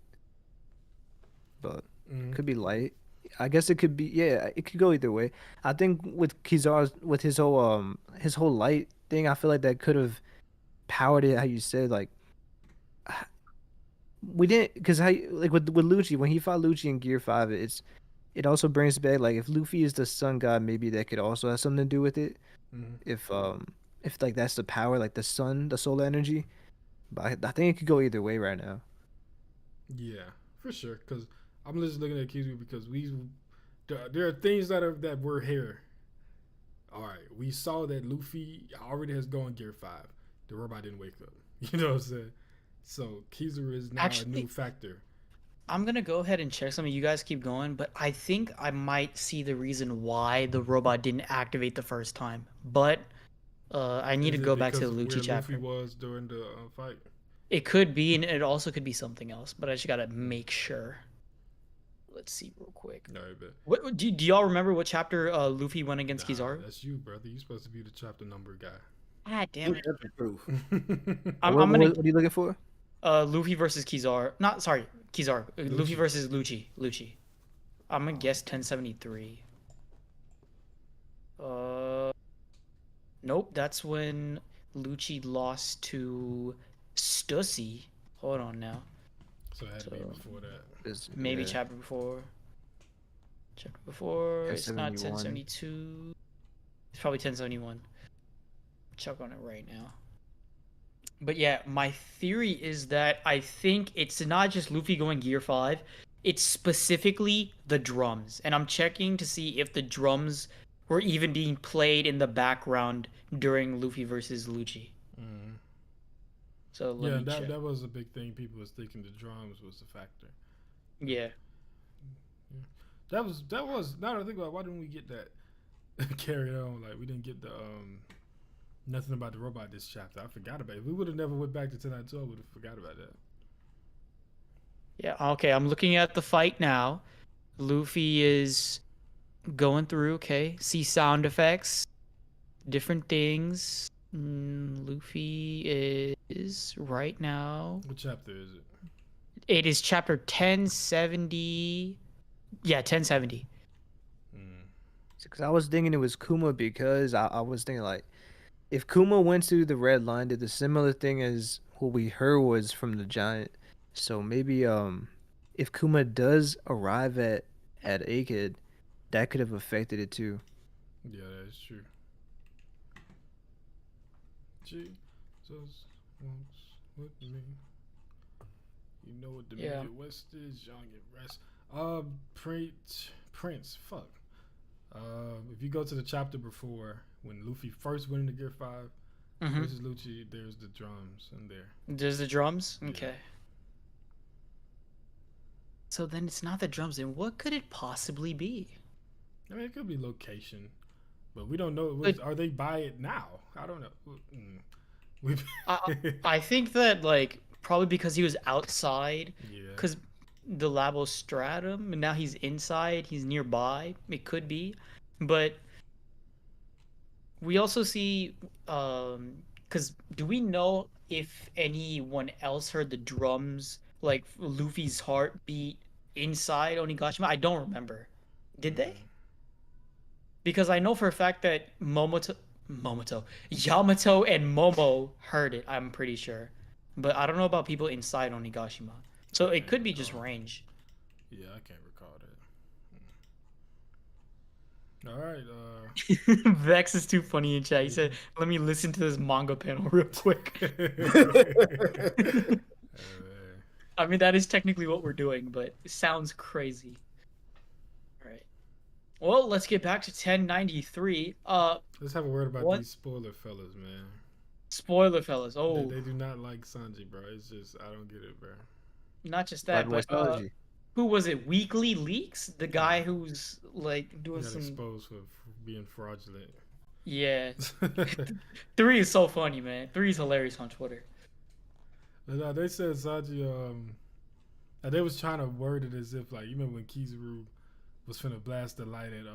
But it could be light. I guess it could be it could go either way. I think with Kizaru with his whole light thing, I feel like that could have powered it how you said we didn't because with Lucci when he fought Lucci in Gear 5 it also brings back if Luffy is the sun god, maybe that could also have something to do with it. If that's the power, the sun, the solar energy. But I think it could go either way right now. Yeah, for sure. Because I'm just looking at Kizaru because there are things that were here. All right, we saw that Luffy already has gone Gear 5. The robot didn't wake up. You know what I'm saying? So Kizaru is now a new factor. I'm gonna go ahead and check something. You guys keep going, but I think I might see the reason why the robot didn't activate the first time. But I need to go back to the Lucci chapter. Luffy was during the fight. It could be, and it also could be something else. But I just gotta make sure. Let's see real quick. All right, bet. What do y'all remember? What chapter Luffy went against Kizaru? That's you, brother. You're supposed to be the chapter number guy. Ah, damn it! I'm gonna, what are you looking for? Luffy versus Kizaru. Kizaru. Luffy versus Lucci. I'm gonna guess 1073. Nope. That's when Lucci lost to Stussy. Hold on now. So it had to be before that. Maybe chapter before. Chapter before. It's not 1072. It's probably 1071. Check on it right now. But yeah, my theory is that I think it's not just Luffy going Gear 5. It's specifically the drums. And I'm checking to see if the drums were even being played in the background during Luffy versus Lucci. Mm. So that was a big thing. People was thinking the drums was the factor. Yeah. That was now that I think about it, why didn't we get that carried on? Like we didn't get the nothing about the robot this chapter. I forgot about it. If we would have never went back to 1092, I would have forgot about that. Yeah, okay, I'm looking at the fight now. Luffy is going through, okay. See sound effects. Different things. Luffy is right now. What chapter is it? It is chapter 1070. Yeah, 1070. Because I was thinking it was Kuma because I was thinking like, if Kuma went to the red line, did the similar thing as what we heard was from the giant. So maybe if Kuma does arrive at Egghead, that could have affected it too. Yeah, that's true. Jesus wants with me. You know what the Midwest is, young and rest. Prince, fuck. If you go to the chapter before, when Luffy first went into Gear 5 versus Lucci, there's the drums in there. There's the drums? Yeah. Okay. So then it's not the drums. Then what could it possibly be? I mean, it could be location, but we don't know. Are they by it now? I don't know. I think that, like, probably because he was outside. Yeah. Because the Labostratum, and now he's inside. He's nearby. It could be. But we also see, because do we know if anyone else heard the drums, like Luffy's heartbeat inside Onigashima? I don't remember. Did they? Because I know for a fact that Yamato and Momo heard it, I'm pretty sure. But I don't know about people inside Onigashima. So it could be just range. Yeah, I can't recall that. All right. Vex is too funny in chat. He said, let me listen to this manga panel real quick. I mean, that is technically what we're doing, but it sounds crazy. All right. Well, let's get back to 1093. Let's have a word about these spoiler fellas, man. Spoiler fellas. Oh. They do not like Sanji, bro. It's just, I don't get it, bro. Not just that, but who was it? Weekly Leaks? The guy who's like doing some exposed for being fraudulent. Yeah. 3 is so funny, man. 3 is hilarious on Twitter. No, they said Sanji, they was trying to word it as if, like, you remember when Kizaru was finna blast the light at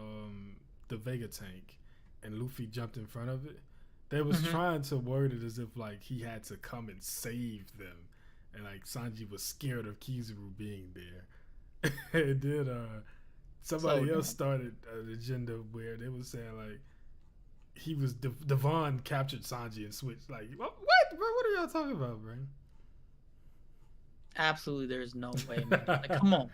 the Vega tank and Luffy jumped in front of it? They was trying to word it as if, like, he had to come and save them. And, like, Sanji was scared of Kizaru being there. And then somebody else started an agenda where they was saying, like, he was Devon captured Sanji and switched. Like, what, bro? What are y'all talking about, bro? Absolutely, there's no way, man. Like, come on.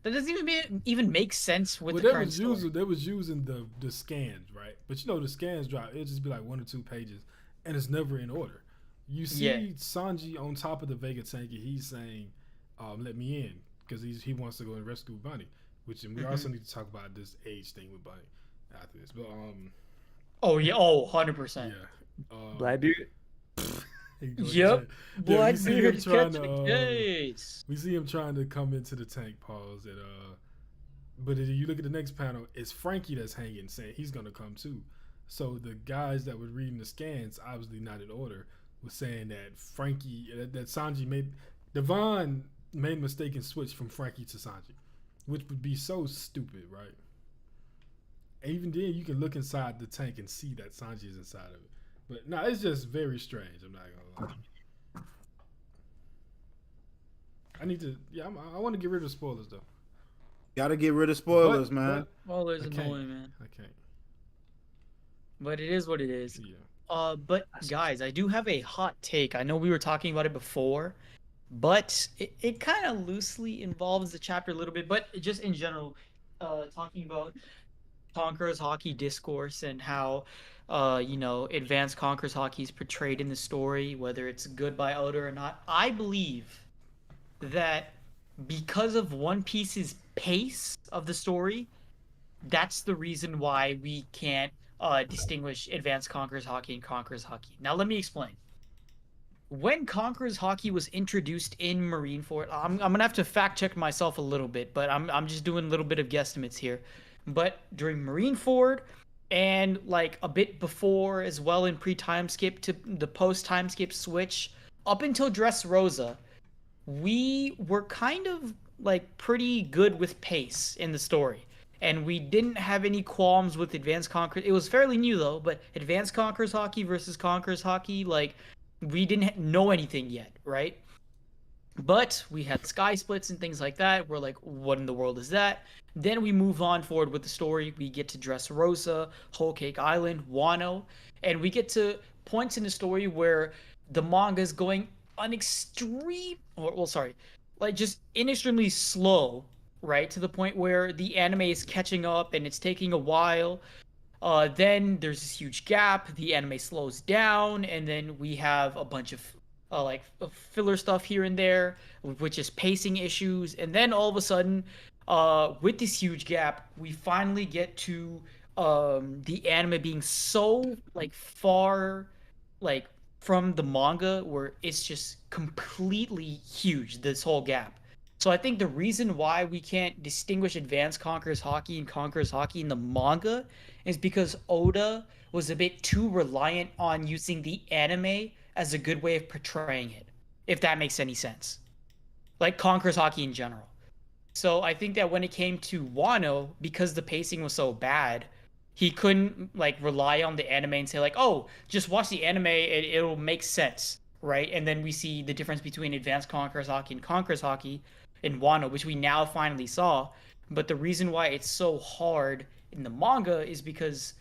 That doesn't even make sense with the current story. They was using the scans, right? But you know, the scans drop. It'll just be like 1 or 2 pages, and it's never in order. You see Sanji on top of the Vega tank, and he's saying, "Let me in," because he wants to go and rescue Bunny. which we also need to talk about this age thing with Bunny after this. But Oh yeah, 100%. yeah, Blackbeard. Yep. we see him Blackbeard trying catch the to. case. We see him trying to come into the tank. Pause. And but if you look at the next panel, it's Frankie that's hanging, saying he's gonna come too. So the guys that were reading the scans, obviously not in order, was saying that Frankie, that Sanji made, Devon made a mistaken switch from Frankie to Sanji, which would be so stupid, right? And even then, you can look inside the tank and see that Sanji is inside of it. But no, it's just very strange. I'm not gonna lie. I need to. Yeah, I want to get rid of spoilers though. Gotta get rid of spoilers, man. Spoilers annoying, man. I can't. But it is what it is. Yeah. But guys, I do have a hot take. I know we were talking about it before, but it kind of loosely involves the chapter a little bit. But just in general, talking about Conquerors Haki discourse and how, advanced Conquerors Haki is portrayed in the story, whether it's good by Oda or not. I believe that because of One Piece's pace of the story, that's the reason why we can't distinguish Advanced Conquerors Haki and Conquerors Haki. Now, let me explain. When Conquerors Haki was introduced in Marineford, I'm gonna have to fact check myself a little bit, but I'm just doing a little bit of guesstimates here. But during Marineford and like a bit before as well in pre-time skip to the post-time skip switch, up until Dressrosa, we were kind of like pretty good with pace in the story. And we didn't have any qualms with Advanced Conquerors. It was fairly new though, but Advanced Conquerors Haki versus Conquerors Haki, like we didn't know anything yet, right? But we had sky splits and things like that. We're like, what in the world is that? Then we move on forward with the story. We get to Dressrosa, Whole Cake Island, Wano, and we get to points in the story where the manga is going just inextremely slow, right? To the point where the anime is catching up and it's taking a while. Then there's this huge gap. The anime slows down, and then we have a bunch of filler stuff here and there, which is pacing issues. And then all of a sudden, with this huge gap, we finally get to the anime being so far from the manga, where it's just completely huge, this whole gap. So I think the reason why we can't distinguish Advanced Conquerors Haki and Conquerors Haki in the manga is because Oda was a bit too reliant on using the anime as a good way of portraying it, if that makes any sense. Like Conquerors Haki in general. So I think that when it came to Wano, because the pacing was so bad, he couldn't rely on the anime and say oh, just watch the anime, it'll make sense, right? And then we see the difference between Advanced Conquerors Haki and Conquerors Haki in Wano, which we now finally saw. But the reason why it's so hard in the manga is because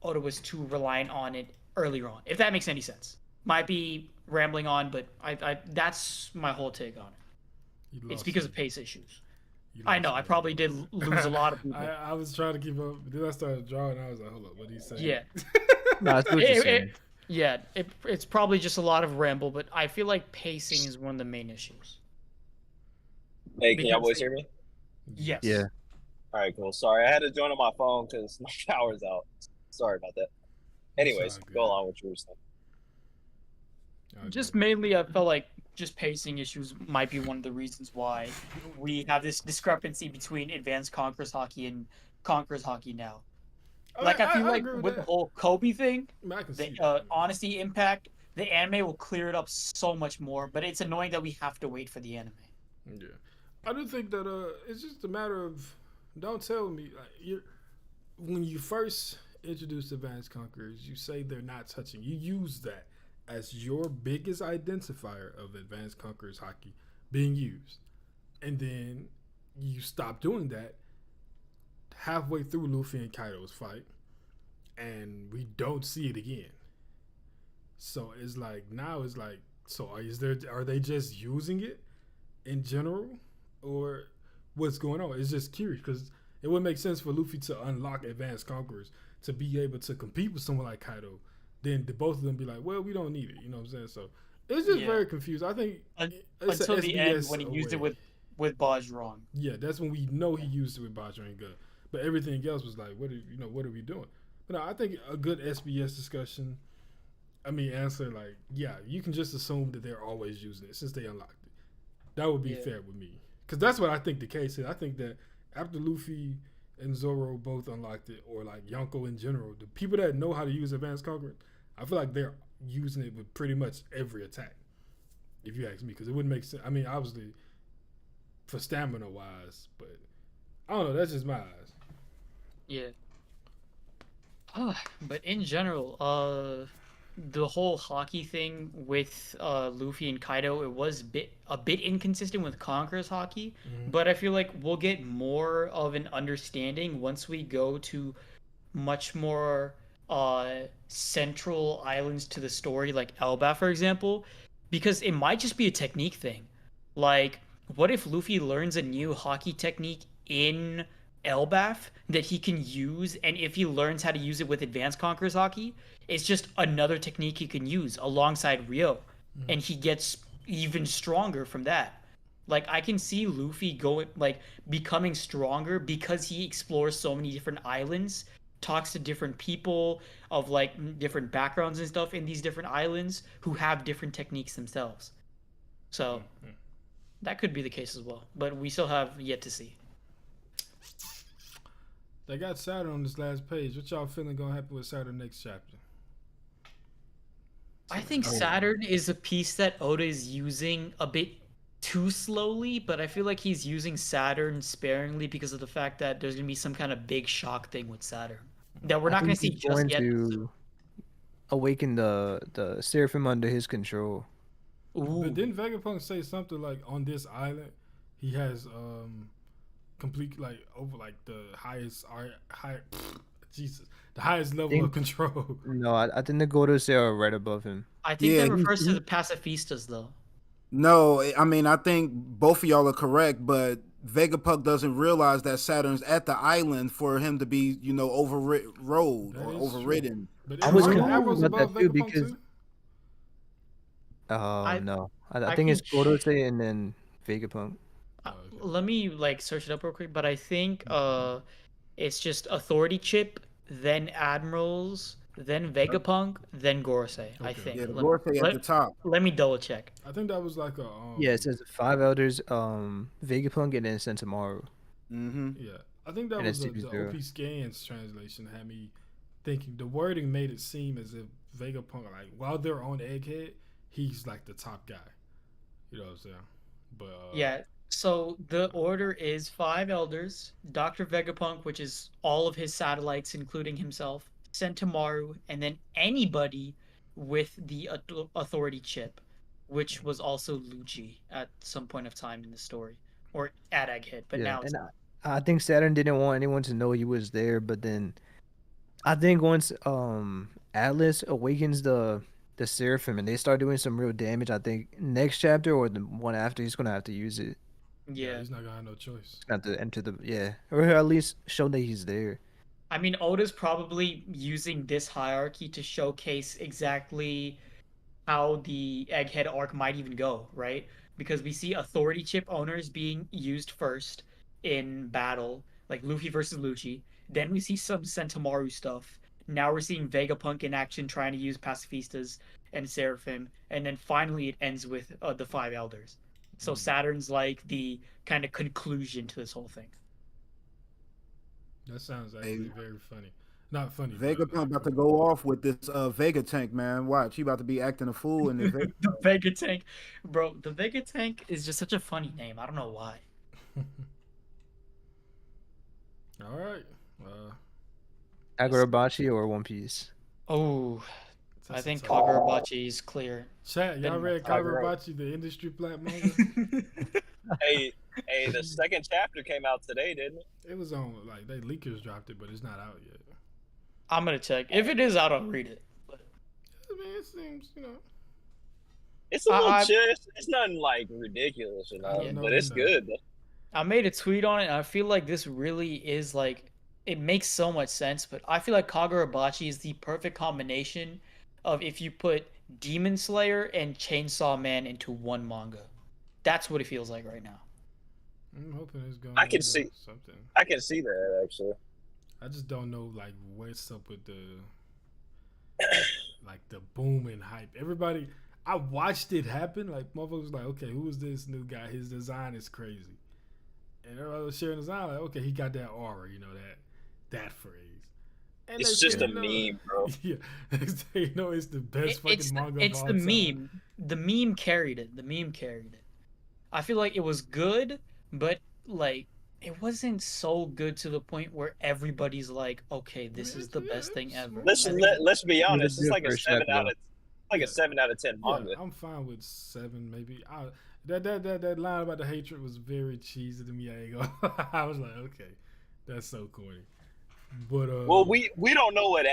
Oda was too reliant on it earlier on, if that makes any sense. Might be rambling on, but I that's my whole take on it. It's because of pace issues. I know, I probably did lose a lot of people. I was trying to keep up, but then I started drawing, and I was like, hold up, what did he say? Yeah. No, that's what you're saying. It's probably just a lot of ramble, but I feel like pacing is one of the main issues. Hey, can y'all boys hear me? Yes. Yeah. All right, cool. Sorry, I had to join on my phone because my power's out. Sorry about that. Anyways, go along with yours. Just mainly, I felt like just pacing issues might be one of the reasons why we have this discrepancy between Advanced Conquerors Haki and Conquerors Haki now. I feel like with the whole Koby thing, the honesty impact, the anime will clear it up so much more, but it's annoying that we have to wait for the anime. Yeah. I do think that it's just a matter of, don't tell me, when you first introduce Advanced Conquerors, you say they're not touching. You use that as your biggest identifier of Advanced Conquerors Haki being used. And then you stop doing that halfway through Luffy and Kaido's fight, and we don't see it again. So it's now it's so are they just using it in general, or what's going on? It's just curious, because it would make sense for Luffy to unlock Advanced Conquerors to be able to compete with someone like Kaido. Then both of them be like, well, we don't need it. You know what I'm saying? So it's just very confused. I think until the end when he used it with with Bajrang. Yeah, that's when we know he used it with Bajrang Gun. But everything else was like, what are we doing? But no, I think a good SBS discussion. I mean, answer like, yeah, you can just assume that they're always using it since they unlocked it. That would be fair with me, because that's what I think the case is. I think that after Luffy and Zoro both unlocked it, or like Yonko in general, the people that know how to use advanced conquerors, I feel like they're using it with pretty much every attack. If you ask me, because it wouldn't make sense. I mean, obviously for stamina wise, but I don't know. That's just my eyes. Yeah. But in general, the whole Haki thing with Luffy and Kaido, it was a bit inconsistent with Conquerors Haki, but I feel like we'll get more of an understanding once we go to much more central islands to the story, like Elbaf, for example, because it might just be a technique thing. Like, what if Luffy learns a new Haki technique in Elbaf that he can use, and if he learns how to use it with Advanced Conquerors Haki, it's just another technique he can use alongside Ryo, and he gets even stronger from that. Like, I can see Luffy becoming stronger because he explores so many different islands, talks to different people of like different backgrounds and stuff in these different islands who have different techniques themselves. So that could be the case as well, but we still have yet to see. They got Saturn on this last page. What y'all feeling gonna happen with Saturn next chapter? I think Saturn is a piece that Oda is using a bit too slowly, but I feel like he's using Saturn sparingly because of the fact that there's gonna be some kind of big shock thing with Saturn that we're not gonna see just yet. To awaken the Seraphim under his control. Ooh. But didn't Vegapunk say something like on this island he has complete like over like the highest the highest level of control? No, I think the Godos are right above him. I think that refers to the pacifistas though. No, I mean, I think both of y'all are correct, but Vegapunk doesn't realize that Saturn's at the island for him to be, overrode or overridden. But I was confused about that too because no, I think it's Gorose and then Vegapunk. Let me like search it up real quick, but I think it's just Authority Chip, then Admirals, then Vegapunk, then Gorosei. Okay. I think. Yeah, Gorosei at the top. Let me double check. I think that was like a. Yeah, it says 5 elders, Vegapunk, and then Sentomaru. Yeah, I think that was the OP Scans translation had me thinking. The wording made it seem as if Vegapunk, like while they're on Egghead, he's like the top guy. You know what I'm saying? But yeah. So the order is 5 elders, Dr. Vegapunk, which is all of his satellites, including himself, Sentomaru, and then anybody with the authority chip, which was also Lucci at some point of time in the story, or at Egghead. But now it's not. I think Saturn didn't want anyone to know he was there, but then I think once Atlas awakens the Seraphim and they start doing some real damage, I think next chapter or the one after he's gonna have to use it. Yeah, he's not gonna have no choice. Have to enter or at least show that he's there. I mean, Oda's probably using this hierarchy to showcase exactly how the Egghead arc might even go, right? Because we see authority chip owners being used first in battle, like Luffy versus Lucci. Then we see some Sentomaru stuff. Now we're seeing Vegapunk in action trying to use pacifistas and Seraphim. And then finally it ends with the 5 elders. So Saturn's like the kind of conclusion to this whole thing. That sounds actually very funny. Not funny. Vegapunk about to go off with this Vega tank, man. Watch, he about to be acting a fool in the Vega. The Vega tank, bro. The Vega tank is just such a funny name. I don't know why. All right. Kagurabachi or One Piece? Oh, I think Kagurabachi is clear. Chat, y'all read Kagurabachi, the industry plant manga? Hey, the second chapter came out today, didn't it? It was on, like, they leakers dropped it, but it's not out yet. I'm gonna check. If it is out, I'll read it. But... I mean, it seems, It's a little chill. It's nothing, like, ridiculous or nothing, but it's good, though. I made a tweet on it, and I feel like this really is, like, it makes so much sense, but I feel like Kagurabachi is the perfect combination of if you put Demon Slayer and Chainsaw Man into one manga. That's what it feels like right now. I'm hoping it's going. I can see something. I can see that actually. I just don't know like what's up with the like the boom and hype. Everybody, I watched it happen. Like motherfuckers was like, okay, who is this new guy? His design is crazy, and everybody was sharing design. Like, okay, he got that aura, you know that phrase. And It's just a meme, bro. Yeah, you know, it's the best fucking manga. It's of the all time. meme. The meme carried it. The meme carried it. I feel like it was good, but like it wasn't so good to the point where everybody's like, okay, this is the best thing ever. Let's be honest. It's like a first 7 chapter, out of like a 7 out of 10 manga. Yeah, I'm fine with 7, maybe. That line about the hatred was very cheesy to me. I ain't gonna. I was like, okay, that's so corny. But well, we don't know what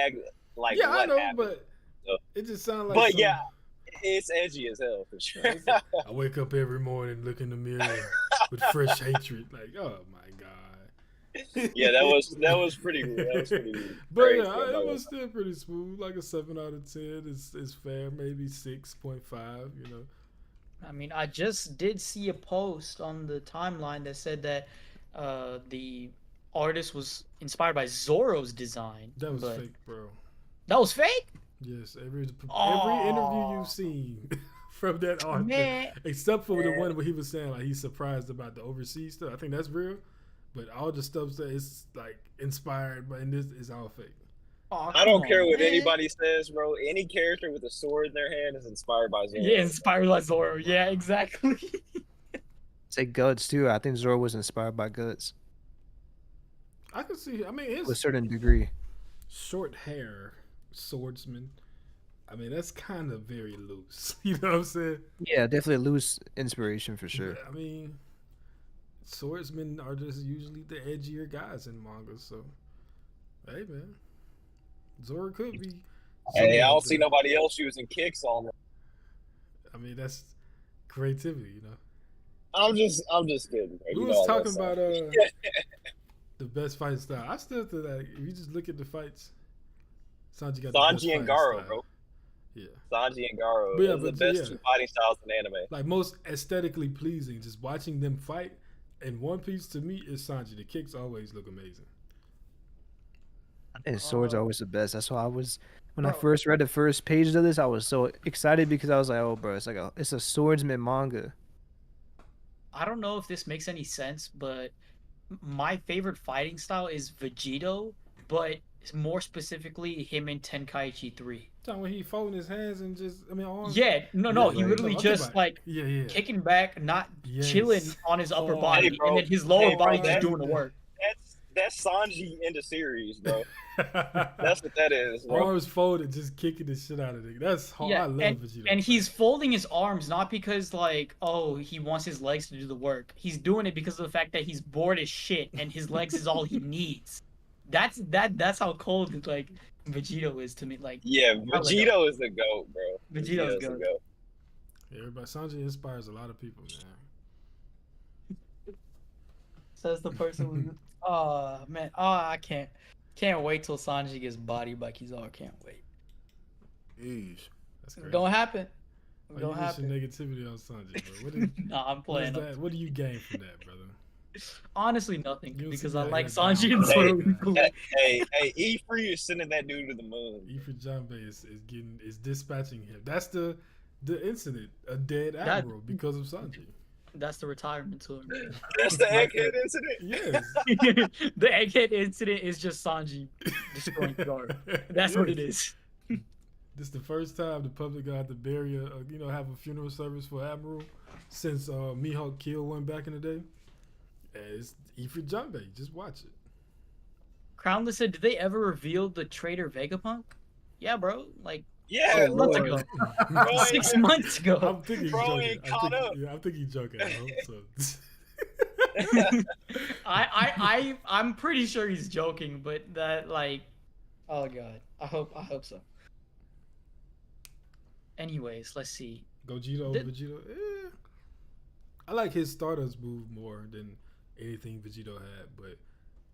like yeah, what I know, happened. but So. it just sounded like. But yeah, it's edgy as hell for sure. I wake up every morning, look in the mirror with fresh hatred. Like, oh my god. Yeah, that was pretty good. That was pretty good. But Crazy, yeah, it was still pretty smooth. Like a 7 out of 10 is fair. Maybe 6.5. You know. I mean, I just did see a post on the timeline that said that the artist was inspired by Zoro's design. That was fake, bro. That was fake? Yes, every interview you've seen from that author, Man. except for the one where he was saying like he's surprised about the overseas stuff. I think that's real, but all the stuff that is like inspired by this is all fake. Oh, I don't care what man. anybody says, bro. Any character with a sword in their hand is inspired by Zoro. Yeah, inspired by Zoro. Yeah, exactly. Say Guts too. I think Zoro was inspired by Guts I can see. I mean, to a his certain degree. short hair, swordsman. I mean, that's kind of very loose. You know what I'm saying? Yeah, definitely a loose inspiration for sure. I mean, swordsmen are just usually the edgier guys in manga. So, hey man, Zoro could be. Hey, I don't see nobody else using kicks on them. I mean, that's creativity, you know. I'm just kidding. We was talking about the best fight style. I still feel like if you just look at the fights, Sanji got Sanji and Garo, bro. Yeah, Sanji and Garo. But yeah, the best two fighting styles in anime. like most aesthetically pleasing. Just watching them fight. And One Piece to me is Sanji. The kicks always look amazing. I think swords are always the best. That's why I was when I first read the first pages of this, I was so excited because I was like, oh, bro, it's a swordsman manga. I don't know if this makes any sense, but my favorite fighting style is Vegito, but more specifically him in Tenkaichi 3. Time when he folding his hands and just, I mean, arms. Yeah, no, he like, literally just like yeah. kicking back, not Yes. chilling on his upper body, Hey, bro. and then his lower Hey, bro, body just doing the work. That's Sanji in the series, bro. That's what that is, bro. Arms folded, just kicking the shit out of it. That's hard. I love Vegeta. And he's folding his arms not because like, oh, he wants his legs to do the work. He's doing it because of the fact that he's bored as shit and his legs is all he needs. That's how cold like Vegito is to me. Like, yeah, Vegito is the GOAT, bro. Vegito's the GOAT. Yeah, everybody, Sanji inspires a lot of people, man. Says the person who, oh man, I can't wait till Sanji gets bodied by Kizaru. Can't wait. Jeez. That's crazy. Gonna happen. Why Gonna you wish your happen. negativity on Sanji, bro? What is, Nah, I'm playing. what do you gain from that, brother? Honestly, nothing You because see I that like guy Sanji down. and Zoro. Hey, E3 is sending that dude to the moon. Ifrit Janbei is dispatching him. That's the incident, a dead admiral because of Sanji. That's the retirement tour. That's the Egghead incident. Yes. The Egghead incident is just Sanji destroying Kizaru. That's what it is. This is the first time the public got to bury have a funeral service for Admiral since Mihawk killed one back in the day. And it's Ifrit Janbei. Just watch it. Crownless said, did they ever reveal the traitor Vegapunk? Yeah, bro. Like, Yeah, 6 months bro. ago. Bro, 6 months ago. I'm thinking he's Bro joking. ain't caught up. Yeah, I think he's joking. I hope so. I'm pretty sure he's joking, but that like, oh god, I hope so. Anyways, let's see. Gogeta, Vegito. I like his Stardust move more than anything Vegito had, but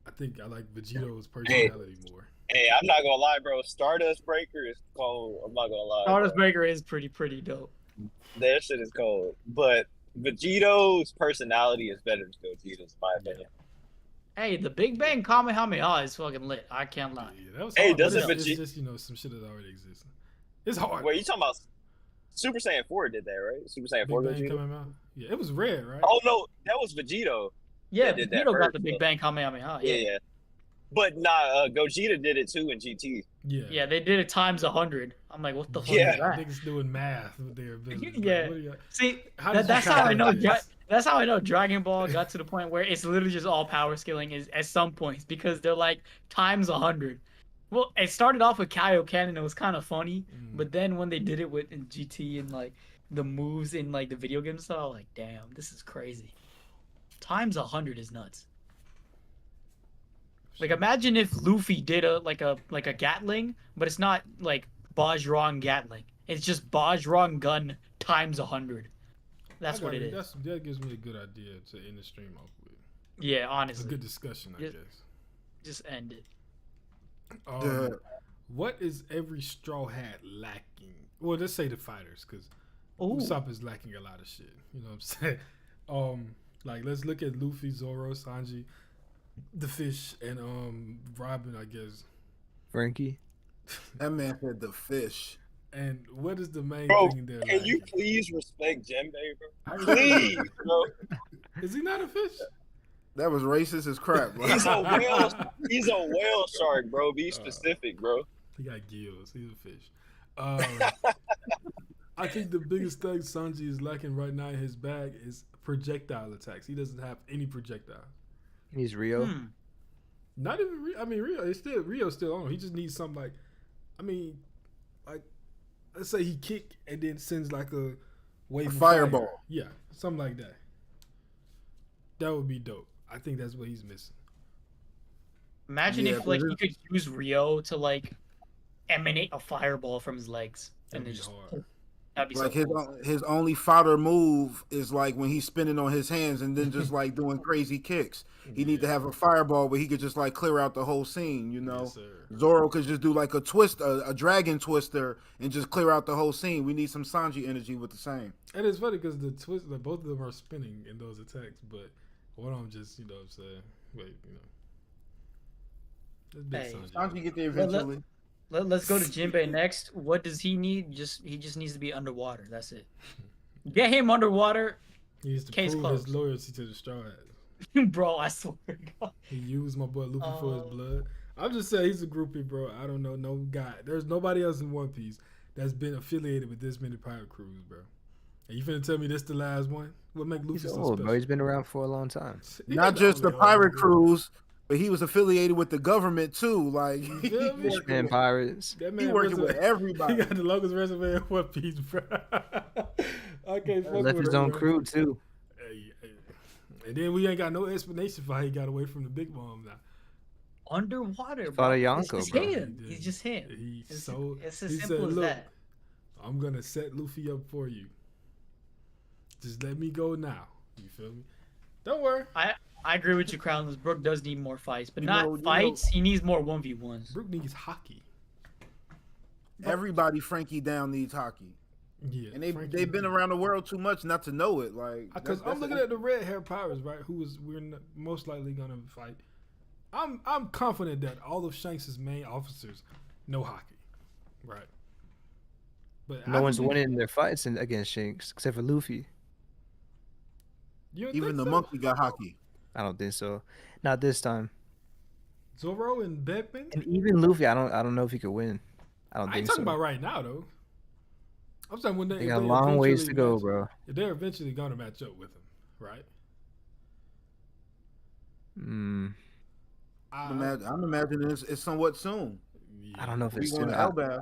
I think I like Vegito's personality more. Hey, I'm not gonna lie, bro. Stardust Breaker is cold. I'm not gonna lie. Stardust bro. Breaker is pretty dope. That shit is cold. But Vegito's personality is better than Gogeta's, in my opinion. Hey, the Big Bang Kamehameha is fucking lit. I can't lie. Yeah, that was Hey, hard, doesn't but it's Vegeta- just, you know, some shit that already exists. It's hard. Wait, you talking about Super Saiyan 4 did that, right? Super Saiyan 4 Big Bang Vegeta? coming out. Yeah, it was rare, right? Oh, no, that was Vegito. Yeah, did that Vegito got first, the Big though. Bang Kamehameha. Yeah. But nah, Gogeta did it too in GT. Yeah. Yeah, they did it times 100. I'm like, what the fuck Yeah. is that? Niggas doing math with their abilities. Yeah. Like, what do you got? See, How did you that's how I know. calculate this? That's how I know Dragon Ball got to the point where it's literally just all power scaling is at some points because they're like times 100. Well, it started off with Kaioken and it was kind of funny, but then when they did it with in GT and like the moves in like the video game stuff, I was like, damn, this is crazy. Times 100 is nuts. Like imagine if Luffy did a Gatling, but it's not like Bajrang Gatling. It's just Bajrang gun times 100. That's what it is. That gives me a good idea to end the stream off with. Yeah, It's a honestly. good discussion, I guess. Just end it. What is every Straw Hat lacking? Well, let's say the fighters, because Ooh. Usopp is lacking a lot of shit. You know what I'm saying? Like let's look at Luffy, Zoro, Sanji, the fish, and Robin, I guess. Frankie. That man said the fish. And what is the main Bro, thing there? can you please respect Jinbei, bro? Please, bro. Is he not a fish? That was racist as crap. Bro. He's a whale shark, bro. Be specific, bro. He got gills. He's a fish. I think the biggest thing Sanji is lacking right now in his bag is projectile attacks. He doesn't have any projectile. He's Rio. Not even Rio. I mean, Rio's still on. He just needs something like, let's say he kick and then sends like a wave of fireball. fire. Yeah, something like that. That would be dope. I think that's what he's missing. Imagine Yeah, if like but he could use Rio to like emanate a fireball from his legs. That'd And be then just hard. that'd be Like so cool. his only fodder move is like when he's spinning on his hands and then just like doing crazy kicks. He need to have a fireball where he could just like clear out the whole scene, you know. Yes, sir. Zoro could just do like a twist, a dragon twister, and just clear out the whole scene. We need some Sanji energy with the same. And it's funny because the twist, like, both of them are spinning in those attacks, but one of them just, you know what I'm saying? Wait, you know. That's big Hey, Sanji. Sanji get there eventually. Let's go to Jinbei next. What does he need? He just needs to be underwater. That's it. Get him underwater, He needs to Case prove closed. his loyalty to the Straw Hats. bro. I swear to God. He used my boy Luffy for his blood. I'm just saying he's a groupie, bro. I don't know no guy. There's nobody else in One Piece that's been affiliated with this many pirate crews, bro. And you finna tell me this the last one? What make Luffy He's so old, special? bro. He's been around for a long time. He Not ain't just the only pirate old, bro. crews, but he was affiliated with the government too. Like You he feel me? working And with- pirates. That he man working was with He everybody. got the longest resume in One Piece, bro. I can't fuck Left with his him, own bro. crew too. Hey. And then we ain't got no explanation for how he got away from the big bomb now. Underwater, Fought bro. a It's Yonko, just bro. him. He He's did. just him. It's It's as he simple said, as "Look, that. I'm gonna set Luffy up for you. Just let me go now." You feel me? Don't worry. I agree with you, Crownless. Brook does need more fights, but You not know- fights. He needs more 1v1s. Brook needs Haki. Everybody Frankie down needs hockey. Yeah, And they've Frankie- been around the world too much not to know it. Like Because I'm looking at the red hair pirates, right? Most likely gonna fight. I'm confident that all of Shanks' main officers know Haki, right? But No one's winning their fights against Shanks except for Luffy. You don't even think the so? monkey got hockey. I don't think so. Not this time. Zoro and Beckman. And even Luffy, I don't know if he could win. I don't I think ain't so. talking about right now though. I'm saying when They if got a they long ways to eventually go, match- bro. If they're eventually gonna match up with him, right? I'm imagining it's somewhat soon. Yeah. I don't know if We it's going soon. to Hellbound.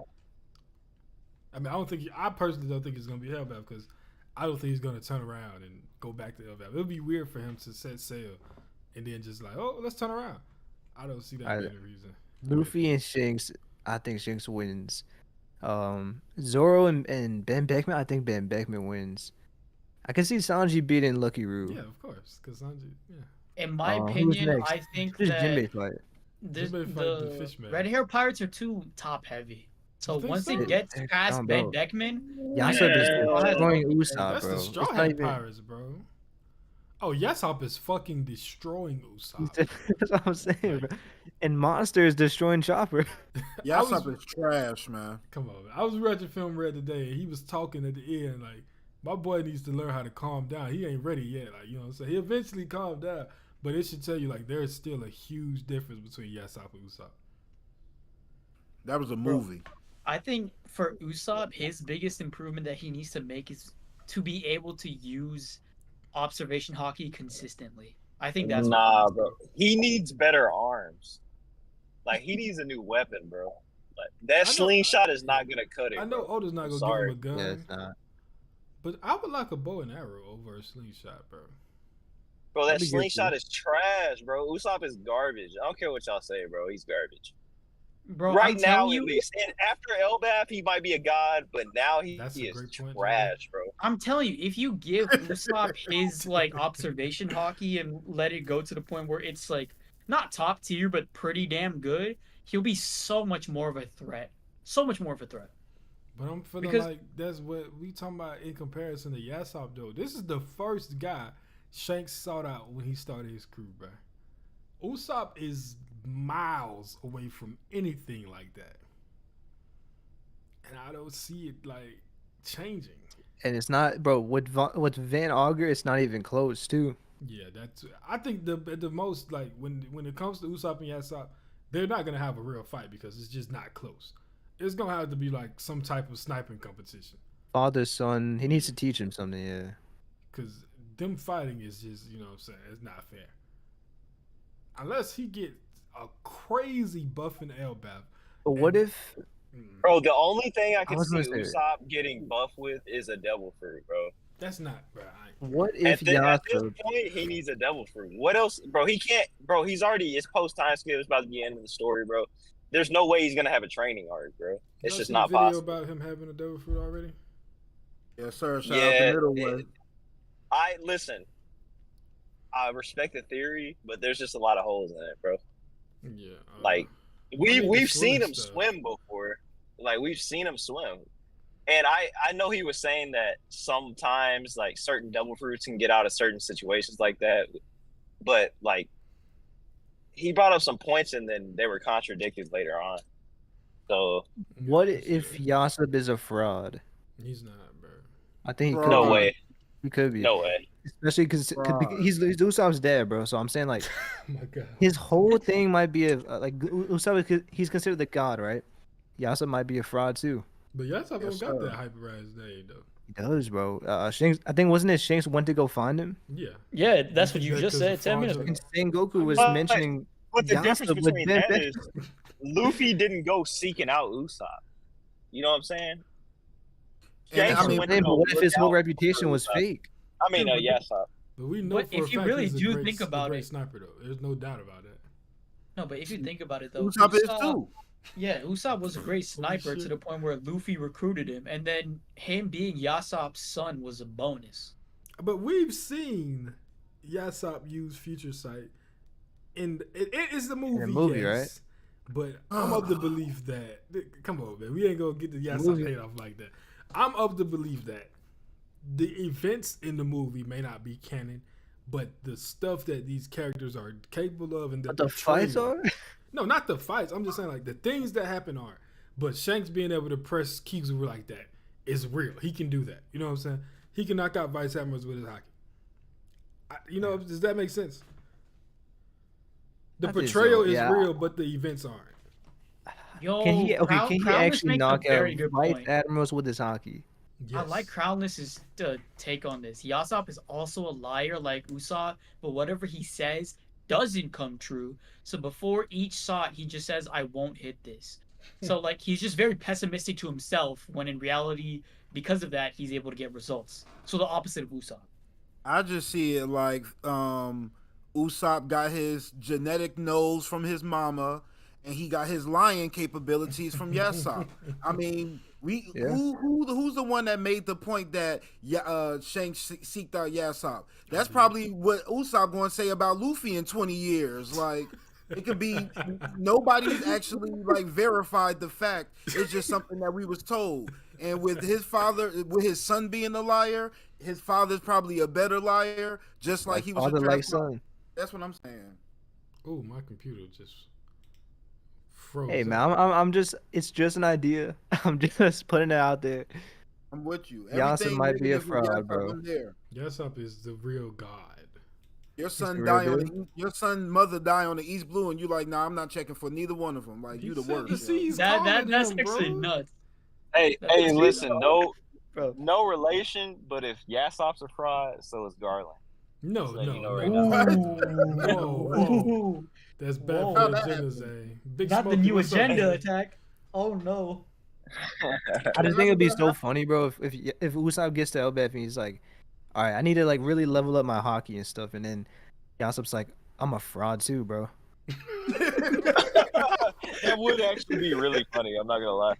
I mean, I personally don't think it's gonna be Hellbound because I don't think he's gonna turn around and go back to Hellbound. It would be weird for him to set sail and then just like, oh, let's turn around. I don't see that being a reason. Luffy and Shanks, I think Shanks wins. Zoro and Ben Beckman, I think Ben Beckman wins. I can see Sanji beating Lucky Roo. Yeah, of course, because Sanji, yeah. In my Who's opinion, next? I think Who's that Jinbei fight? the, Jinbei fight the fish man. red hair pirates are too top heavy. So think once so? it gets past No, Ben bro. Beckman, Yasopp is destroying Hey, Usopp, that's bro. the Straw It's not Hat even. Pirates, bro. Oh, Yasopp is fucking destroying Usopp. That's what I'm saying, Like- bro. And Monster is destroying Chopper. Yasopp is trash, man. Come on, man. I was watching Film Red today, and he was talking at the end like, my boy needs to learn how to calm down. He ain't ready yet. Like, you know what I'm saying? He eventually calmed down. But it should tell you, like, there's still a huge difference between Yasopp and Usopp. That was a movie. I think for Usopp, his biggest improvement that he needs to make is to be able to use observation Haki consistently. I think that's nah, bro. He needs better arms. Like he needs a new weapon, bro. Like that slingshot is not gonna cut it. I know bro. Oda's not I'm gonna sorry. give him a gun. Yeah, it's not. But I would like a bow and arrow over a slingshot, bro. Bro, that That'd be good, slingshot too. is trash, bro. Usopp is garbage. I don't care what y'all say, bro. He's garbage. Bro, Right I'm now, telling at you, least. And after Elbaf, he might be a god, but now he That's a is great point, trash, bro. I'm telling you, if you give Usopp his like observation Haki and let it go to the point where it's like not top tier but pretty damn good, he'll be so much more of a threat. So much more of a threat. But I'm feeling Because- like that's what we talking about in comparison to Yasopp, though. This is the first guy Shanks sought out when he started his crew, bro. Usopp is miles away from anything like that. And I don't see it, like, changing. And it's not, bro. With Van Auger, it's not even close, too. Yeah, that's. I think the most, like, when it comes to Usopp and Yasopp, they're not going to have a real fight because it's just not close. It's going to have to be, like, some type of sniping competition. Father, son, he needs to teach him something, yeah. Because them fighting is just, you know what I'm saying, it's not fair. Unless he gets a crazy buff in Elbaf. But what if, Bro, the only thing I can was see gonna say- Usopp getting buff with is a devil fruit, bro. That's not, bro. what At, if this Yasopp, point, he needs a devil fruit. What else, bro? He can't, bro. He's already, it's post time skip. It's about to be the end of the story, bro. There's no way he's gonna have a training arc, bro. It's Y'all just see not the video possible. about him having a devil fruit already? Yes, sir. Shout out Yeah, the middle way. I listen. I respect the theory, but there's just a lot of holes in it, bro. Yeah. Like I mean, the we've seen swimming him stuff. swim before. Like we've seen him swim. And I know he was saying that sometimes like certain devil fruits can get out of certain situations like that. But like he brought up some points and then they were contradicted later on. So what if Yasopp is a fraud? He's not, bro. I think he could Bro. no be. way. He could be. No way. Especially because Fraud. he's Usopp's dad, bro. So I'm saying, like, Oh my god. his whole thing might be like Usopp. He's considered the god, right? Yasopp might be a fraud too. But Yasopp Yes, don't got sir. that hyperized name, though. He does, bro. Shanks, I think wasn't it Shanks went to go find him? Yeah. Yeah, that's what think you that just 'cause said of 10 minutes fraudulent- ago. And Sengoku was But- mentioning But the difference Yasopp with between Ben that is Luffy didn't go seeking out Usopp. You know what I'm saying? And Shanks I mean, went to but go what if look his whole out reputation for was Usopp. fake? I mean, Yeah, Yasopp. But we know But for if a you fact really he's a do great, think about a great it- sniper, though. There's no doubt about that. No, but if you think about it though, Usopp is too. Yeah, Usopp was a great sniper to shit. the point where Luffy recruited him, and then him being Yasopp's son was a bonus. But we've seen Yasopp use Future Sight it is the movie, yes, right? But I'm of the belief that come on, man, we ain't gonna get the Yasopp movie. hate off like that. I'm of the belief that the events in the movie may not be canon, but the stuff that these characters are capable of and But the fights are. no, not the fights. I'm just saying like the things that happen are. But Shanks being able to press Kizaru like that is real. He can do that. You know what I'm saying? He can knock out Vice Hammers with his Haki. Does that make sense? The I think so, portrayal is yeah. real, but the events aren't. Yo, Can he Crownless actually makes a knock out very good Vice point. Admirals with his Haki? I like Crownless's take on this. Yasopp is also a liar like Usopp, but whatever he says doesn't come true. So before each shot, he just says, "I won't hit this." So like he's just very pessimistic to himself when in reality, because of that, he's able to get results. So the opposite of Usopp. I just see it like Usopp got his genetic nose from his mama, and he got his lion capabilities from Yasopp. I mean, Yeah. who's the one that made the point that Shanks seeked out Yasopp? That's probably what Usopp going to say about Luffy in 20 years. Like, It could be nobody's actually like verified the fact. It's just something that we was told. And with his father, with his son being a liar, his father's probably a better liar. Just like he was father a like draft. son. That's what I'm saying. Oh, my computer just froze. Hey man, I'm just. It's just an idea. I'm just putting it out there. I'm with you. Yasopp Everything might be a negative with fraud, Yasopp, bro. I'm there. Yasopp is the real god. Your son the die real on deal? the, your son mother die on the East Blue, and you like, nah, I'm not checking for neither one of them. Like you the worst. You see, yo. he's That's calling him, actually bro. nuts. Hey, That's hey, crazy. listen, Bro. no relation, but if Yasopp's a fraud, so is Garland. No, Just letting you know no, right no. now. Whoa. That's bad Whoa. for How the that agendas, happened? eh? Big Not the Smokey, new what's up, agenda man? attack. Oh no. I just think it'd be so funny, bro, if Usopp gets to Elbaf and he's like, all right, I need to like really level up my hockey and stuff, and then Yasopp's like, I'm a fraud too, bro. That would actually be really funny. I'm not gonna lie.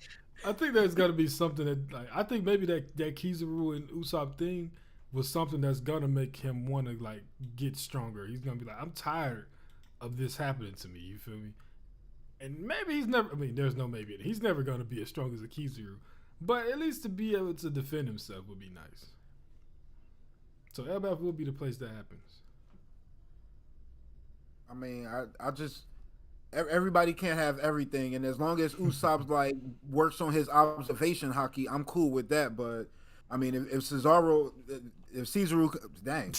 I think there's got to be something that, like, I think maybe that Kizaru and Usopp thing was something that's gonna make him want to like get stronger. He's gonna be like, I'm tired of this happening to me. You feel me? And maybe he's never. I mean, there's no maybe. He's never gonna be as strong as a Kizaru, but at least to be able to defend himself would be nice. So Elbaf will be the place that happens. I mean, I just everybody can't have everything, and as long as Usopp's like works on his observation hockey, I'm cool with that. But I mean, if Kizaru, dang,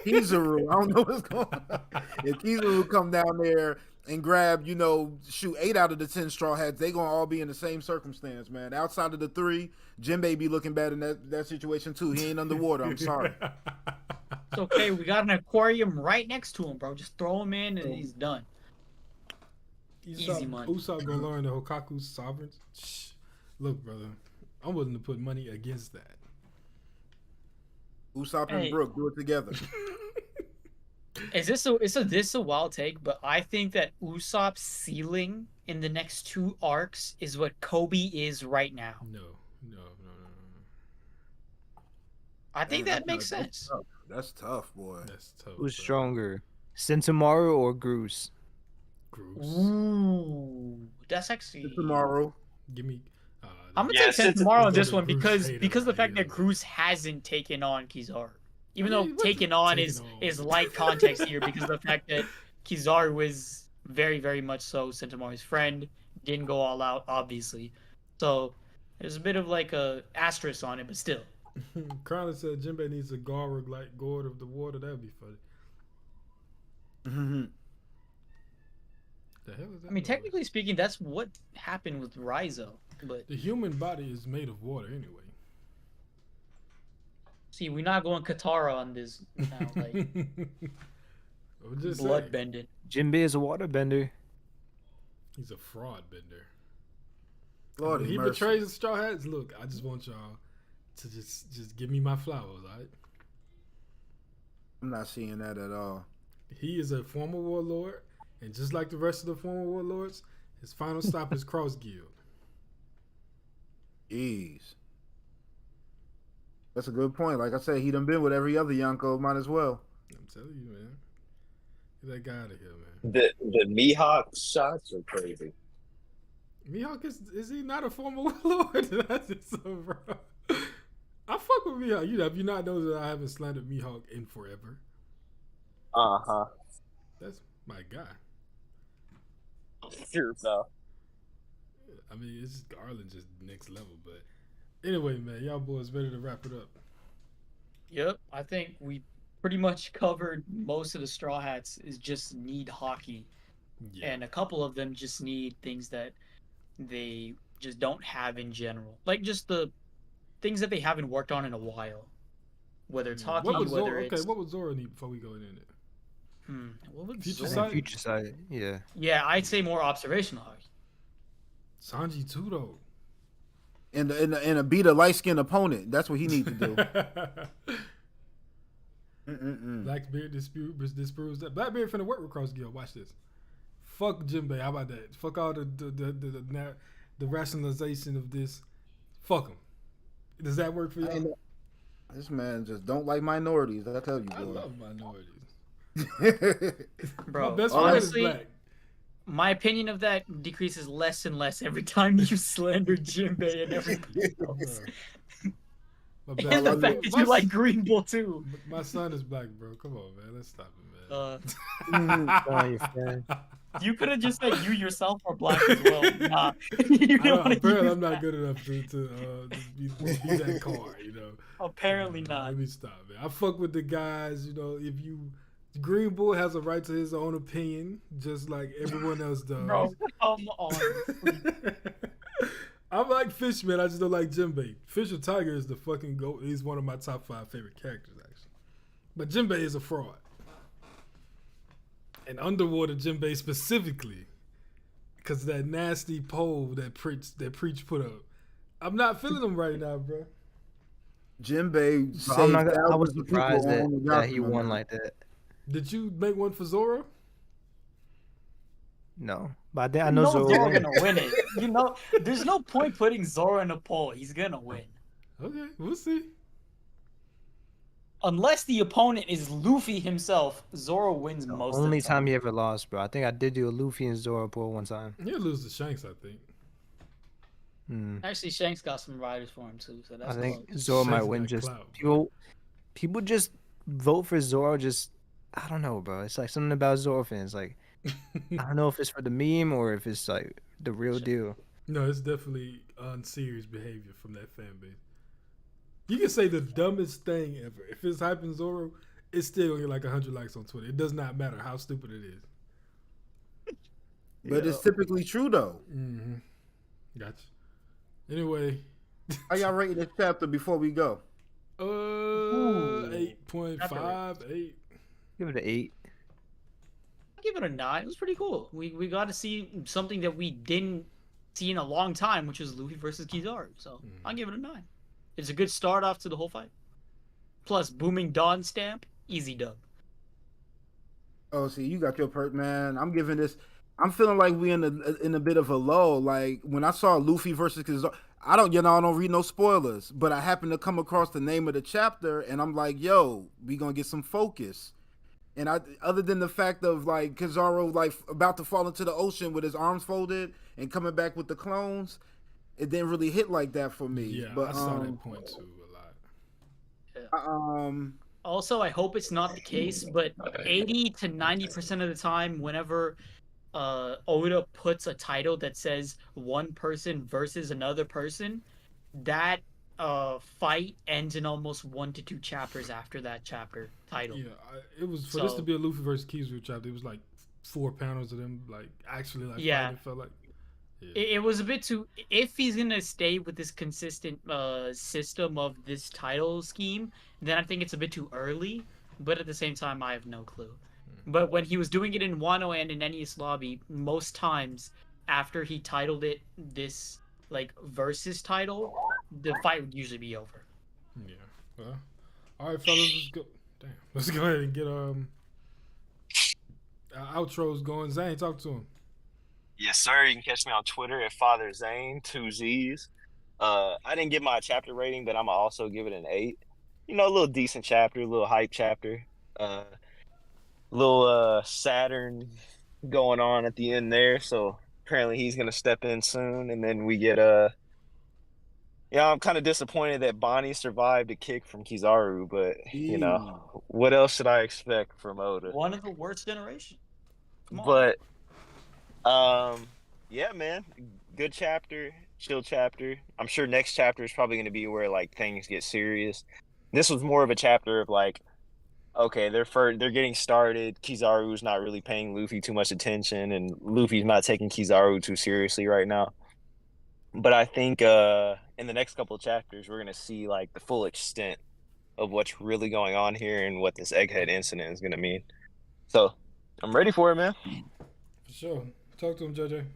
Kizaru, I don't know what's going on. If Kizaru come down there and grab, shoot 8 out of the 10 straw hats, they gonna all be in the same circumstance, man. Outside of the 3, Jinbei be looking bad in that situation too. He ain't underwater. I'm sorry. It's okay. We got an aquarium right next to him, bro. Just throw him in and he's done. Easy money. Usopp gonna learn the Hokaku's sovereigns. Shh. Look, brother, I'm willing to put money against that. Usopp and Brook do it together. Is this a wild take? But I think that Usopp's ceiling in the next 2 arcs is what Koby is right now. No. I think that makes sense. That's tough, boy. That's tough. Who's stronger, Sentomaru or Groose? Groose. Ooh, that's actually Tomorrow. Give me. I'm gonna take Sentomaru on this one Groose because hater of the right fact here, that bro. Groose hasn't taken on Kizaru. Even I though mean, taken on taken is on? light context here because of the fact that Kizaru is very, very much so Sentomaru's friend. Didn't go all out, obviously. So there's a bit of like a asterisk on it, but still. Carlin said Jinbei needs a Garrig like gourd of the water. That'd be funny. Mm-hmm. The hell is that? I mean, noise? technically speaking, that's what happened with Raizo. But The human body is made of water anyway. see, we're not going Katara on this now, like I'm just blood saying, bending. Jinbei is a waterbender. he's a fraud bender. Lord, When he betrays the Straw Hats, look, I just want y'all to just give me my flowers, all right? I'm not seeing that at all. He is a former warlord, and just like the rest of the former warlords, his final stop is Cross Guild. Jeez. That's a good point. Like I said, he done been with every other Yonko. Might as well. I'm telling you, man. Get that guy out of here, man. The Mihawk shots are crazy. Mihawk is he not a former warlord? That's just so, bro. I fuck with Mihawk. Have you not noticed that I haven't slandered Mihawk in forever? That's my guy. Sure, so. I mean, it's just Garland just next level. But anyway, man, y'all boys ready to wrap it up? Yep, I think we pretty much covered most of the Straw Hats is just need hockey. Yeah. And a couple of them just need things that they just don't have in general. Like just the things that they haven't worked on in a while. Whether it's hockey, What would whether Zoro, it's... okay, what would Zoro need before we go in it? What would Future Zoro... sight? Future sight, yeah. Yeah, I'd say more observational hockey. Sanji too, though. And beat a light skinned opponent. That's what he needs to do. Blackbeard disproves that. Blackbeard finna work with Cross Guild. Watch this. Fuck Jinbei. How about that? Fuck all the rationalization of this. Fuck him. Does that work for you? This man just don't like minorities. I tell you, boy. I love minorities. Bro, My best friend is honestly, black. My opinion of that decreases less and less every time you slander Jinbei and everybody else. My And the bad. fact that you like Green Bull too. My son is black, bro. Come on, man. Let's stop it, Oh, you're man. fair. You could have just said you yourself are black as well. Nah, you don't want to. Apparently, I'm not good enough to be that card, you know. Apparently not. Let me stop, man. I fuck with the guys, you know. If you Green Bull has a right to his own opinion, just like everyone else does. Bro, come on. I'm like Fish, man. I just don't like Jinbei. Fisher Tiger is the fucking GOAT. He's one of my top 5 favorite characters, actually. But Jinbei is a fraud. And Underwater Jinbei specifically, because of that nasty poll that Preach put up. I'm not feeling him right now, bro. Jinbei I was surprised that he won like that. Did you make one for Zoro? No, but I know Zoro gonna win it. You know, there's no point putting Zoro in a poll. He's gonna win. Okay, we'll see. Unless the opponent is Luffy himself, Zoro wins most of the time. Only time he ever lost, bro. I think I did do a Luffy and Zoro poll one time. He'll lose to Shanks, I think. Actually, Shanks got some riders for him too, so that's I think close. Zoro Shanks might win. got Just clout, people just vote for Zoro. Just I don't know, bro. It's like something about Zoro fans. Like I don't know if it's for the meme or if it's like the real deal. No, it's definitely unserious behavior from that fan base. You can say the dumbest thing ever. If it's hyping Zoro, it's still gonna get like 100 likes on Twitter. It does not matter how stupid it is. But it's typically true though. Mm-hmm. Gotcha. Anyway, how y'all rating this chapter before we go? 8.5, 8. Give it an 8. I'll give it a 9. It was pretty cool. We got to see something that we didn't see in a long time, which is Luffy versus Kizaru. So I'll give it a 9. It's a good start off to the whole fight. Plus, booming Dawn stamp, easy dub. Oh, see, you got your perk, man. I'm giving this. I'm feeling like we in a bit of a lull. Like when I saw Luffy versus Kizaru, I don't read no spoilers, but I happened to come across the name of the chapter, and I'm like, yo, we gonna get some focus. And other than the fact of like Kizaru like about to fall into the ocean with his arms folded and coming back with the clones, it didn't really hit like that for me. Yeah, but, I saw that point too a lot. Also, I hope it's not the case, but 80 to 90% of the time, whenever Oda puts a title that says one person versus another person, that fight ends in almost 1 to 2 chapters after that chapter title. Yeah, it was for this to be a Luffy versus Kizaru chapter. It was like 4 panels of them like actually like fighting. It felt like. Yeah. It was a bit too. If he's gonna stay with this consistent system of this title scheme, then I think it's a bit too early. But at the same time, I have no clue. But when he was doing it in Wano and in Enies Lobby, most times after he titled it this like versus title, the fight would usually be over. Yeah. Well, all right, fellas, let's go. Damn, let's go ahead and get outros going. Zane, talk to him. Yes, sir. You can catch me on Twitter at Father Zane, 2 Z's. I didn't give my chapter rating, but I'm gonna also give it an 8. You know, a little decent chapter, a little hype chapter. Little Saturn going on at the end there, so apparently he's gonna step in soon, and then we get I'm kind of disappointed that Bonnie survived a kick from Kizaru, but you know, what else should I expect from Oda? One of the worst generation. Come on. But yeah, man, good chapter, chill chapter. I'm sure next chapter is probably going to be where like things get serious. This was more of a chapter of like, okay, they're getting started. Kizaru's not really paying Luffy too much attention, and Luffy's not taking Kizaru too seriously right now. But I think in the next couple of chapters, we're going to see like the full extent of what's really going on here and what this Egghead incident is going to mean. So I'm ready for it, man. For sure. Talk to him, JJ.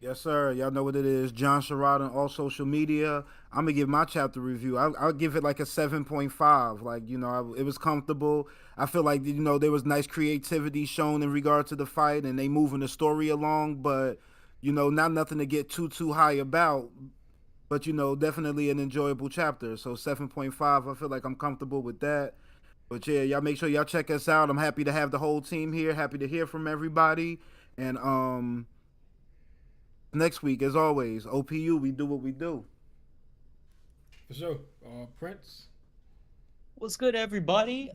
Yes, sir. Y'all know what it is. John Sherrod on all social media. I'm going to give my chapter review. I'll give it like a 7.5. Like, it was comfortable. I feel like, there was nice creativity shown in regard to the fight and they moving the story along, but, not nothing to get too high about, but, definitely an enjoyable chapter. So 7.5, I feel like I'm comfortable with that. But yeah, y'all make sure y'all check us out. I'm happy to have the whole team here. Happy to hear from everybody. And next week, as always, OPU, we do what we do. For sure. Prince. What's good, everybody?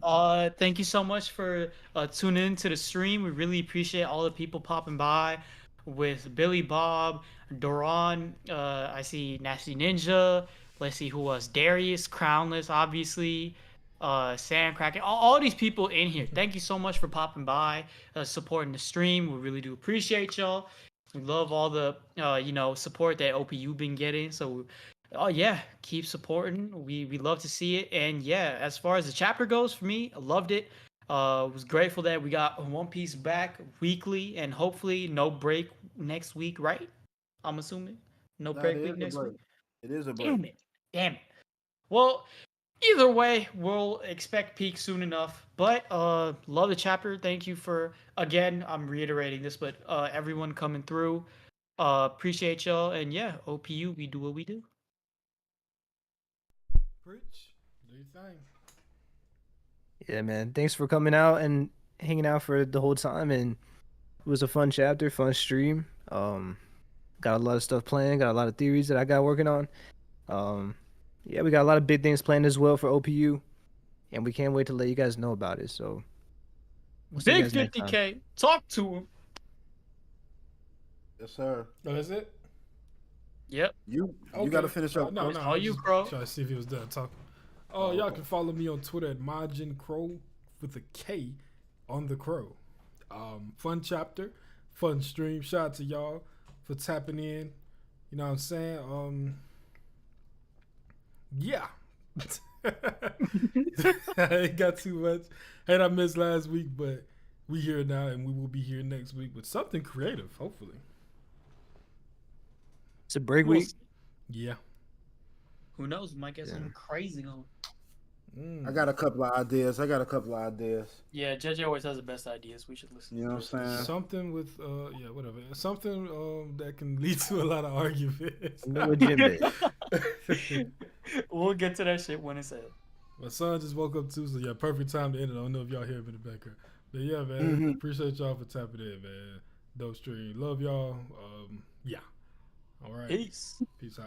Thank you so much for tuning in to the stream. We really appreciate all the people popping by with Billy Bob, Doran. I see Nasty Ninja. Let's see who else. Darius, Crownless, obviously. Sandcracker. All these people in here. Thank you so much for popping by, supporting the stream. We really do appreciate y'all. We love all the support that OPU been getting. So oh yeah, keep supporting. We love to see it. And yeah, as far as the chapter goes, for me, I loved it. Was grateful that we got One Piece back weekly and hopefully no break next week, right? I'm assuming no break week next week. It is a break. Damn it. Well, either way, we'll expect peak soon enough. But love the chapter. Thank you for, again, I'm reiterating this, but everyone coming through. Appreciate y'all. And yeah, OPU, we do what we do. Preach. Do your thing. Yeah, man. Thanks for coming out and hanging out for the whole time. And it was a fun chapter, fun stream. Got a lot of stuff planned. Got a lot of theories that I got working on. Yeah, we got a lot of big things planned as well for OPU, and we can't wait to let you guys know about it. So, Big 50K. Talk to him. Yes, sir. Oh, that's it? Yep. You got to finish up. No. How you, Crow? Try to see if he was done talking. Oh, y'all can follow me on Twitter at Majin Crow with a K on the Crow. Fun chapter, fun stream. Shout out to y'all for tapping in. You know what I'm saying? Yeah. I ain't got too much. I missed last week, but we here now, and we will be here next week with something creative, hopefully. It's a break week. Yeah. Who knows? We might get something crazy going. I got a couple of ideas. Yeah, JJ always has the best ideas. We should listen. You know what I'm saying? Something with whatever. Something that can lead to a lot of arguments. Legitimate. We'll get to that shit when it's said. My son just woke up too, so yeah, perfect time to end it. I don't know if y'all hear him in the background. But yeah, man, appreciate y'all for tapping in, man. Dope stream. Love y'all. Yeah. All right. Peace. Peace out.